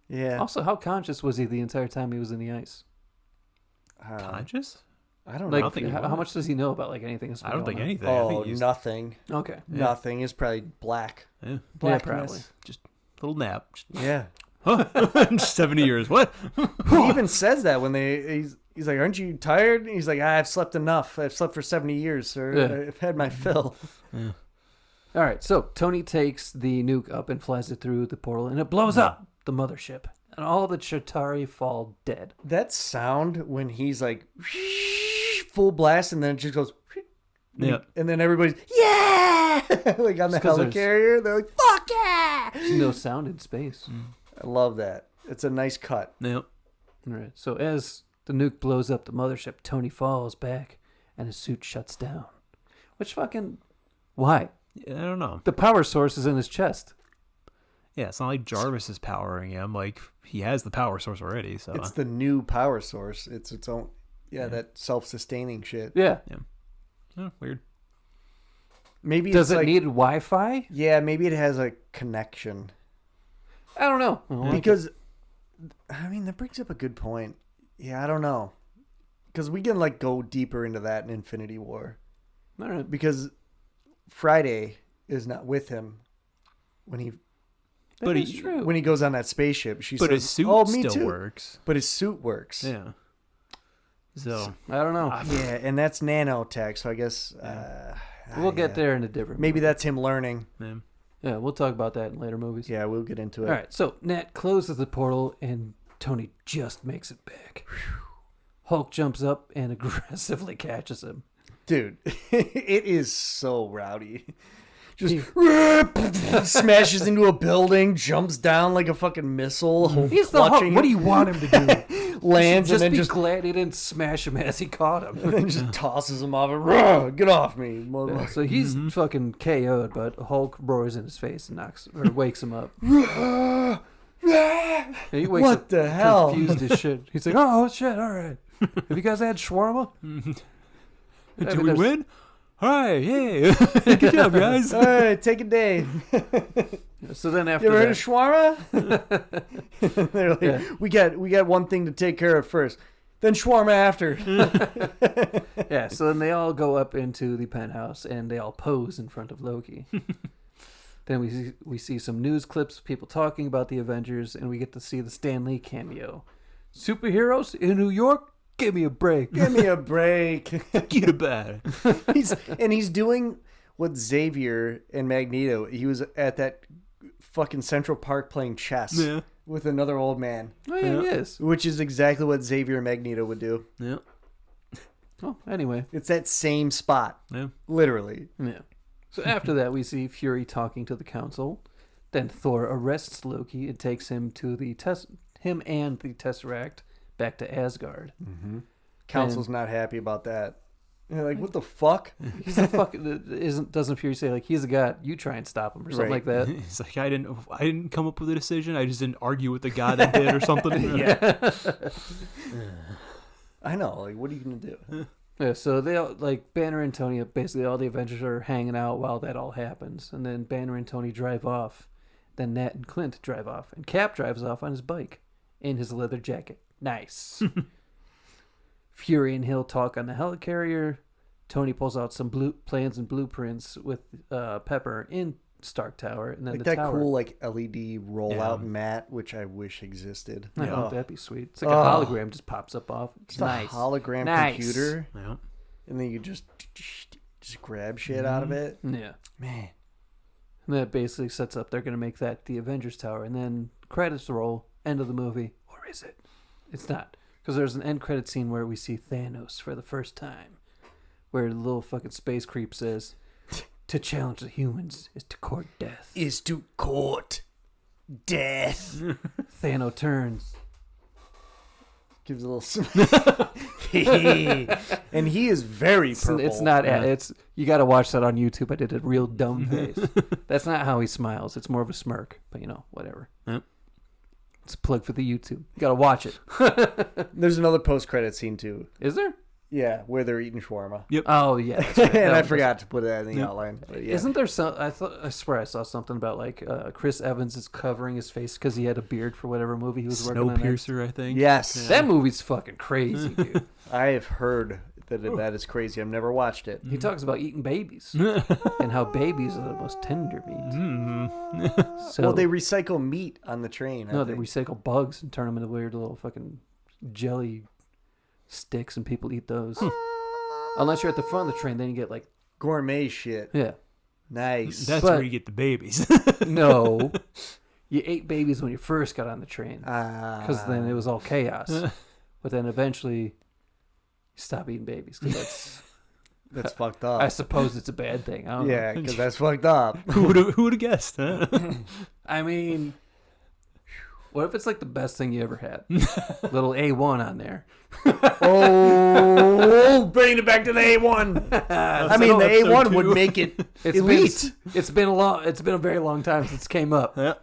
Yeah. Also, how conscious was he the entire time he was in the ice? Conscious? I don't Like, know. think he how was. much does he know about like anything? That's I don't going think on? anything. I Oh, think he's nothing. Okay. Nothing. Is probably black. yeah, Blackness. probably. just a little nap. Just, Yeah. 70 years. What? He even says that when he's like, "Aren't you tired?" And he's like, "I've slept enough. I've slept for 70 years, sir. Yeah. I've had my fill." All right, so Tony takes the nuke up and flies it through the portal, and it blows up the mothership, and all the Chitauri fall dead. That sound when he's like full blast and then it just goes Yeah. and then everybody's like on the 'cause there's- helicarrier, they're like, "Fuck yeah!" There's no sound in space. I love that. It's a nice cut. Yep. All right. So as the nuke blows up the mothership, Tony falls back and his suit shuts down. Which fucking... Why? I don't know. The power source is in his chest. Yeah, it's not like Jarvis is powering him. Like, he has the power source already, so... It's the new power source. It's its own... Yeah, that self-sustaining shit. Yeah. Oh, weird. Maybe Does it's it like, need Wi-Fi? Yeah, maybe it has a connection. I don't know. Because, I mean, that brings up a good point. Yeah, I don't know. Because we can, like, go deeper into that in Infinity War. All right. Because Friday is not with him when he... But But it's he- true. When he goes on that spaceship, she But says, his suit "Oh, me still too." works. But his suit works. Yeah. So, I don't know. Yeah, and that's nanotech, so I guess We'll get there in a different Maybe movie. that's him learning. yeah. Yeah, we'll talk about that in later movies. Yeah, we'll get into it. All right, so Nat closes the portal and Tony just makes it back. Hulk jumps up and aggressively catches him. Dude, it is so rowdy. Just smashes into a building, jumps down like a fucking missile. He's the Hulk. clutching What do you want him to do? lands just and then be just glad he didn't smash him as he caught him. and then just tosses him off. And, get off me, Yeah, motherfucker. so he's fucking KO'd, but Hulk roars in his face and wakes him up. And he wakes What up the hell? confused as shit. He's like, "Oh shit! All right, have you guys had shawarma?" Did we win? Hi, hey. Good job, guys. All right, take a day. So then You after ever heard of that, shawarma? They're like, Yeah. we got one thing to take care of first, then shawarma after. yeah. So then they all go up into the penthouse and they all pose in front of Loki. Then we see some news clips of people talking about the Avengers, and we get to see the Stan Lee cameo. Superheroes in New York? Give me a break. Give me a break. Get a bad. He's doing what Xavier and Magneto. He was at that fucking Central Park playing chess Yeah. with another old man, Oh, yeah, he is. which is exactly what Xavier and Magneto would do. Yeah. Oh, anyway. It's that same spot, Yeah. literally. Yeah. So after that, we see Fury talking to the council. Then Thor arrests Loki and takes him and the Tesseract back to Asgard. Council's not happy about that. They're like, what the fuck? He's a doesn't Fury say like he's a god? You try and stop him or something Right. like that? It's like I didn't come up with a decision. I just didn't argue with the guy that did or something. Yeah. I know. Like, what are you gonna do? Yeah. So they all, like Banner and Tony, basically all the Avengers are hanging out while that all happens, and then Banner and Tony drive off. Then Nat and Clint drive off, and Cap drives off on his bike in his leather jacket. Nice. Fury and Hill talk on the helicarrier. Tony pulls out some plans and blueprints with Pepper in Stark Tower, and then Like the that tower. cool like LED rollout Yeah. mat, which I wish existed. I know, Oh. that'd be sweet. It's like Oh. a hologram just pops up off. It's Just nice. a hologram Nice. computer, Yeah. and then you just grab shit out of it. Yeah. Man, And that basically sets up they're going to make that the Avengers Tower. And then credits roll, end of the movie. Or is it? It's not. Because there's an end credit scene where we see Thanos for the first time. Where the little fucking space creep says, to challenge the humans is to court death. is to court death. Thanos turns. Gives a little smile. And he is very purple. It's not. Yeah. It's you got to watch that on YouTube. I did a real dumb face. That's not how he smiles. It's more of a smirk. But you know, whatever. Yep. It's a plug for the YouTube. You got to watch it. There's another post-credit scene too. Is there? Yeah, where they're eating shawarma. Oh yeah. That's right. And That I was- forgot to put that in the Yep. outline. But yeah. Isn't there some? I swear I saw something about like Chris Evans is covering his face because he had a beard for whatever movie he was working on. next. Snowpiercer, I think. Yes. That movie's fucking crazy, dude. I have heard that is crazy. I've never watched it. He talks about eating babies and how babies are the most tender meat. So Well, they recycle meat on the train. I no, they think. recycle bugs and turn them into weird little fucking jelly sticks, and people eat those. Unless you're at the front of the train, then you get like Gourmet shit. yeah. Nice. That's But- where you get the babies. No, you ate babies when you first got on the train because then it was all chaos. But then eventually, you stop eating babies. 'Cause that's fucked I up. suppose it's a bad thing. I don't know. Yeah, because that's fucked up. Who would have guessed? Huh? I mean, What if it's like the best thing you ever had? Little A1 on there. Oh, bringing it back to the A1. I mean, the episode A1 would 2. make it It's elite. It's been a very long time since it came up. Yeah.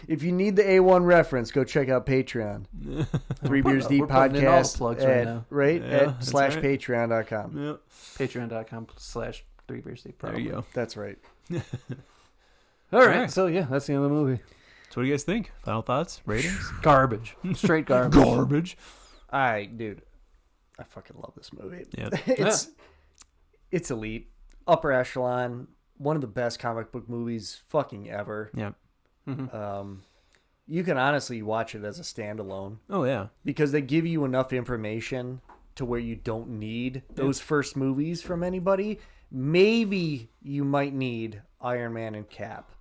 If you need the A1 reference, go check out Patreon. Three Beers Deep we're putting in all the Podcast plugs right at, now. right Yeah, at that's slash right. patreon.com. Yeah. Patreon.com/3beersdeep. There you go. That's right. All right. right. So yeah, that's the end of the movie. So what do you guys think? Final thoughts? Ratings? Garbage. Straight garbage. Garbage. All right, dude. I fucking love this movie. Yeah. It's elite, upper echelon, one of the best comic book movies fucking ever. Yeah. You can honestly watch it as a standalone Oh yeah. because they give you enough information to where you don't need those first movies from anybody. Maybe you might need Iron Man and Cap.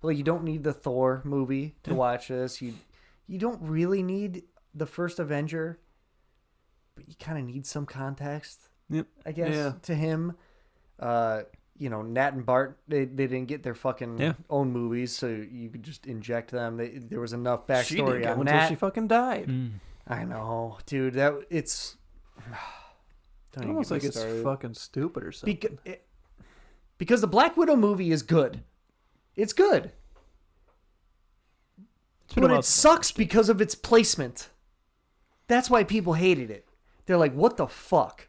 But like, you don't need the Thor movie to watch this. You don't really need the first Avenger, but you kind of need some context, Yep. I guess, Yeah. to him. Nat and Bart, they didn't get their fucking own movies, so you could just inject them. There was enough She didn't backstory get on one until Nat. she fucking died. I know, dude. That it's don't even Almost get like me it's started. fucking stupid or something. Because the Black Widow movie is good. It's good. It's been But a while it since- sucks because of its placement. That's why people hated it. They're like, what the fuck?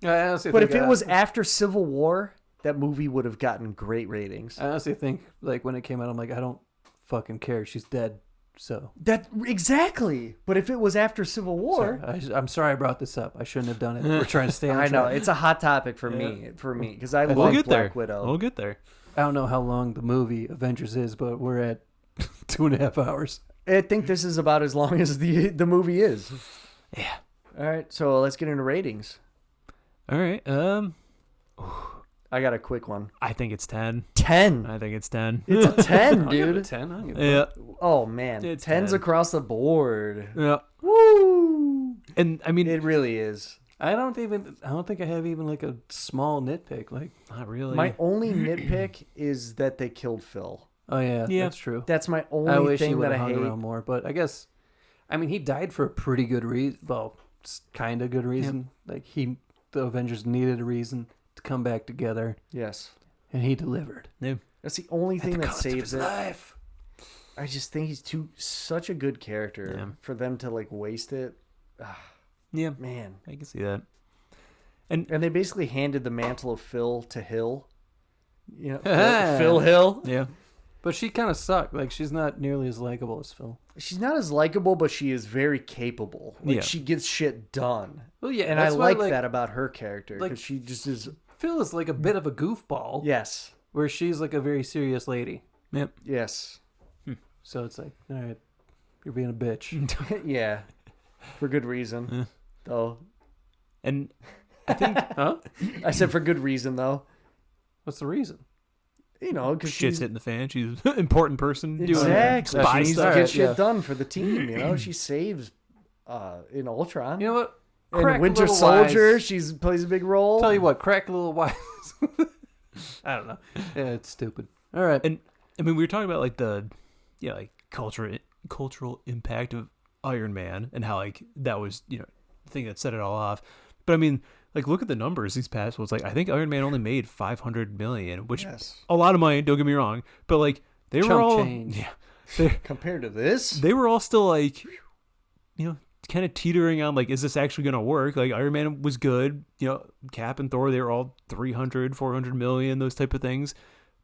I honestly But think, if it was after Civil War, that movie would have gotten great ratings. I honestly think like when it came out, I'm like, I don't fucking care. She's dead. So Exactly. But if it was after Civil War, I'm sorry I brought this up. I shouldn't have done it. We're trying to stay on I know track. it's a hot topic for me because I We'll love get Black there. Widow. We'll get there. I don't know how long the movie Avengers is, but we're at 2.5 hours. I think this is about as long as the movie is. Yeah. All right, so let's get into ratings. All right. I got a quick one. I think it's 10. 10. I think it's 10. It's a 10, I'll give it a dude. 10. I'll give it Yeah. Oh man, It's 10s 10. across the board. Yeah. Woo! And I mean, It really is. I don't think I have even like a small nitpick. Like, not really. My only nitpick is that they killed Phil. oh yeah, Yeah. that's true. That's my I only wish he thing would that I have hung hate. around more, but I guess, I mean, he died for a pretty good reason. Well, kind of good reason. Like the Avengers needed a reason to come back together, Yes, and he delivered. Yeah. that's the only thing The that cost of saves his it. life. I just think he's such a good character Yeah. for them to like waste it. Yeah. Man, I can see that. and they basically handed the mantle of Phil to Hill. You know, Ah. Phil Hill. Yeah. But she kind of sucked. Like, she's not nearly as likable as Phil. She's not as likable, but she is very capable. Like Yeah. she gets shit done. Well, yeah, And I that's why, like that about her character like- because she just is. Phil is like a bit of a goofball. Yes, Where she's like a very serious lady. Yep. yes, So it's like, all right, you're being a bitch. yeah, for good reason. Though And I think Huh? I said for good reason though. What's the reason? You know, because shit's hitting the fan. She's an important person doing exactly. spy She needs to stuff. get Alright, shit yeah. done for the team. You know, she saves in Ultron. You know what? and Crack a Winter little Soldier, wise. she plays a big role. Tell you what, crack a little wise. I don't know. Yeah, it's stupid. All right. And I mean, we were talking about like the like cultural impact of Iron Man and how like that was the thing that set it all off. But I mean, like look at the numbers these past ones. Like I think Iron Man only made 500 million, which Yes. a lot of money. Don't get me wrong, but like they were Chump all change. Compared to this, they were all still like kind of teetering on like, is this actually gonna work? Like Iron Man was good, Cap and Thor, they were all 300 400 million, those type of things,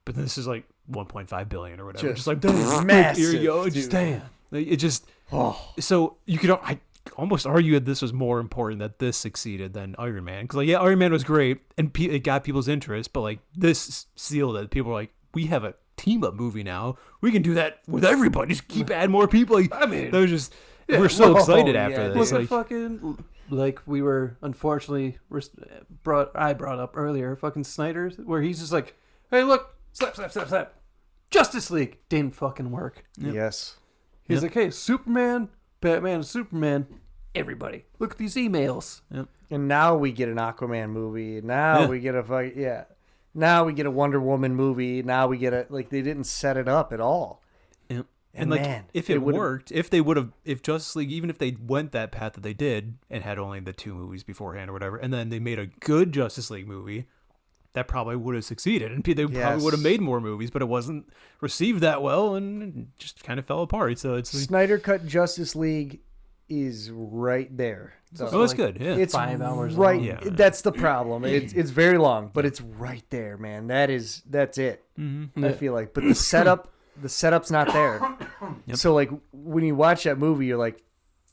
but this is like 1.5 billion or whatever, just like massive. here you go, dude. just damn, like, it just Oh, so you could I almost argue that this was more important that this succeeded than Iron Man, because like Iron Man was great and it got people's interest, but like this sealed it. People were like, we have a team up movie now, we can do that with everybody, just keep adding more people. Like, I mean, that was just we're so whoa, excited after yeah, this. Look at Like, fucking, like we were unfortunately I brought up earlier, fucking Snyder, where he's just like, hey, look, slap, slap, slap, slap. Justice League didn't fucking work. yes. He's like, hey, Superman, Batman, Superman, everybody, look at these emails. And now we get an Aquaman movie. Now we get a Now we get a Wonder Woman movie. Now we get they didn't set it up at all. Yep. And like, man, if it would've- worked, if Justice League, even if they went that path that they did and had only the 2 movies beforehand or whatever, and then they made a good Justice League movie, that probably would have succeeded, and they probably would have made more movies, but it wasn't received that well, and just kind of fell apart. So it's like, Snyder Cut Justice League is right there. oh, it's good. Yeah, It's 5 hours right. long. Yeah. That's the problem. It's very long, but it's right there, man. That's it. I feel like, but the setup's not there. Yep. So like when you watch that movie, you're like,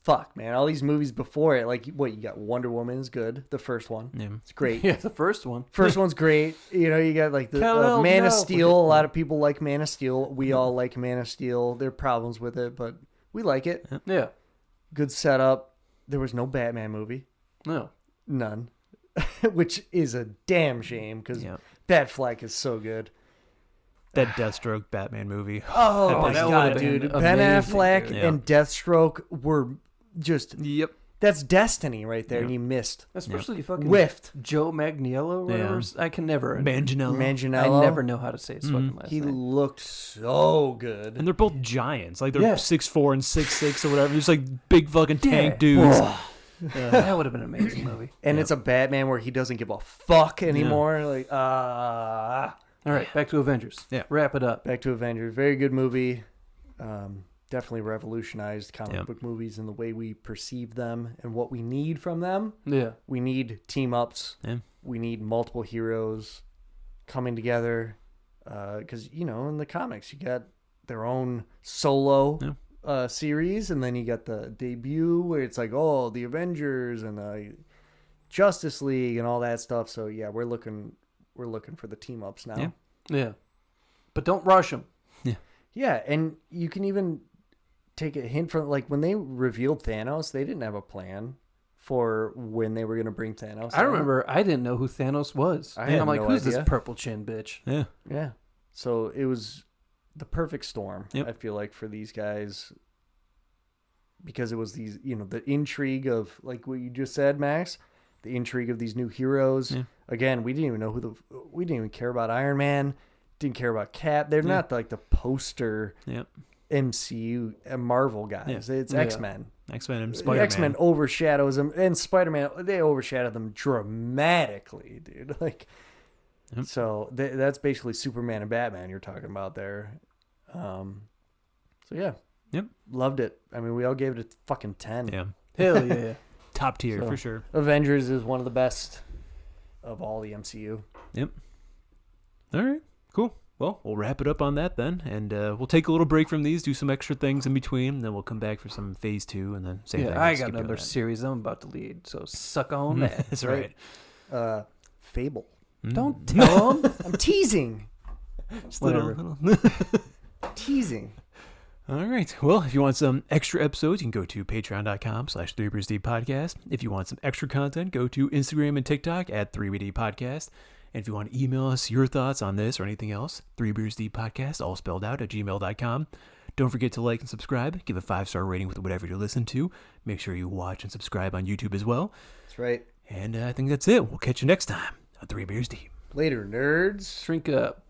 fuck, man. All these movies before it, like what you got, Wonder Woman is good. The first one, Yeah. it's great. Yeah, the first one. First one's great. You know, you got like the Kal-El, Man no. of Steel. A lot of people like Man of Steel. We all like Man of Steel. There are problems with it, but we like it. Yeah. Good setup. There was no Batman movie. No. None. Which is a damn shame because Yeah. Batfleck is so good. that Deathstroke Batman movie. Oh, my that God, would've been dude. Ben amazing, Affleck dude. Yeah. and Deathstroke were just... Yep. That's destiny right there, Yeah. and you missed. Especially fucking Whiffed. Joe Magniello or whatever. Yeah. I can never. Manganiello. I Manganiello. never know how to say his fucking last He name. looked so good. And they're both giants. Like they're Yeah. 6'4" and 6'6" or whatever. Just like big fucking tank Yeah. dudes. That would have been an amazing movie. And it's a Batman where he doesn't give a fuck anymore. Like, All right, back to Avengers. Yeah. Wrap it up. back to Avengers. Very good movie. Definitely revolutionized comic Yep. book movies and the way we perceive them and what we need from them. Yeah. We need team ups. Yeah. We need multiple heroes coming together. Because, you know, in the comics, you got their own solo series, and then you got the debut where it's like, oh, the Avengers and the Justice League and all that stuff. So, yeah, we're looking for the team ups now. Yeah. Yeah. But don't rush them. Yeah, and you can even take a hint from, like, when they revealed Thanos, they didn't have a plan for when they were going to bring Thanos I in. remember I didn't know who Thanos was. I And had I'm like, no who's idea. this purple chin bitch? Yeah. Yeah. So it was the perfect storm, Yep. I feel like, for these guys. Because it was these, you know, the intrigue of, like what you just said, Max, the intrigue of these new heroes. Yeah. Again, we didn't even know we didn't even care about Iron Man, didn't care about Cap. They're not like the poster Yep. MCU Marvel guys. Yeah. It's Yeah. X-Men. X-Men and Spider-Man. X-Men overshadows them, and Spider-Man, they overshadow them dramatically, dude. Like, Yep. so that's basically Superman and Batman you're talking about there. So yeah, Yep. loved it. I mean, we all gave it a fucking 10. Yeah. Hell yeah. Top tier So- for sure. Avengers is one of the best of all the MCU. Yep. All right. Cool. Well, we'll wrap it up on that then, and we'll take a little break from these, do some extra things in between, and then we'll come back for some phase 2, and then same thing. Yeah, I just got keep doing another that. series I'm about to lead, so suck on that. That's right. Fable. Don't tell them. I'm teasing. Just Whatever. Teasing. All right. Well, if you want some extra episodes, you can go to patreon.com/3BeersDPodcast. If you want some extra content, go to Instagram and TikTok at 3BD Podcast. And if you want to email us your thoughts on this or anything else, 3BeersDPodcast, all spelled out, at gmail.com. Don't forget to like and subscribe. Give a 5-star rating with whatever you listen to. Make sure you watch and subscribe on YouTube as well. That's right. And I think that's it. We'll catch you next time on 3 Beers Deep. Later, nerds. Shrink up.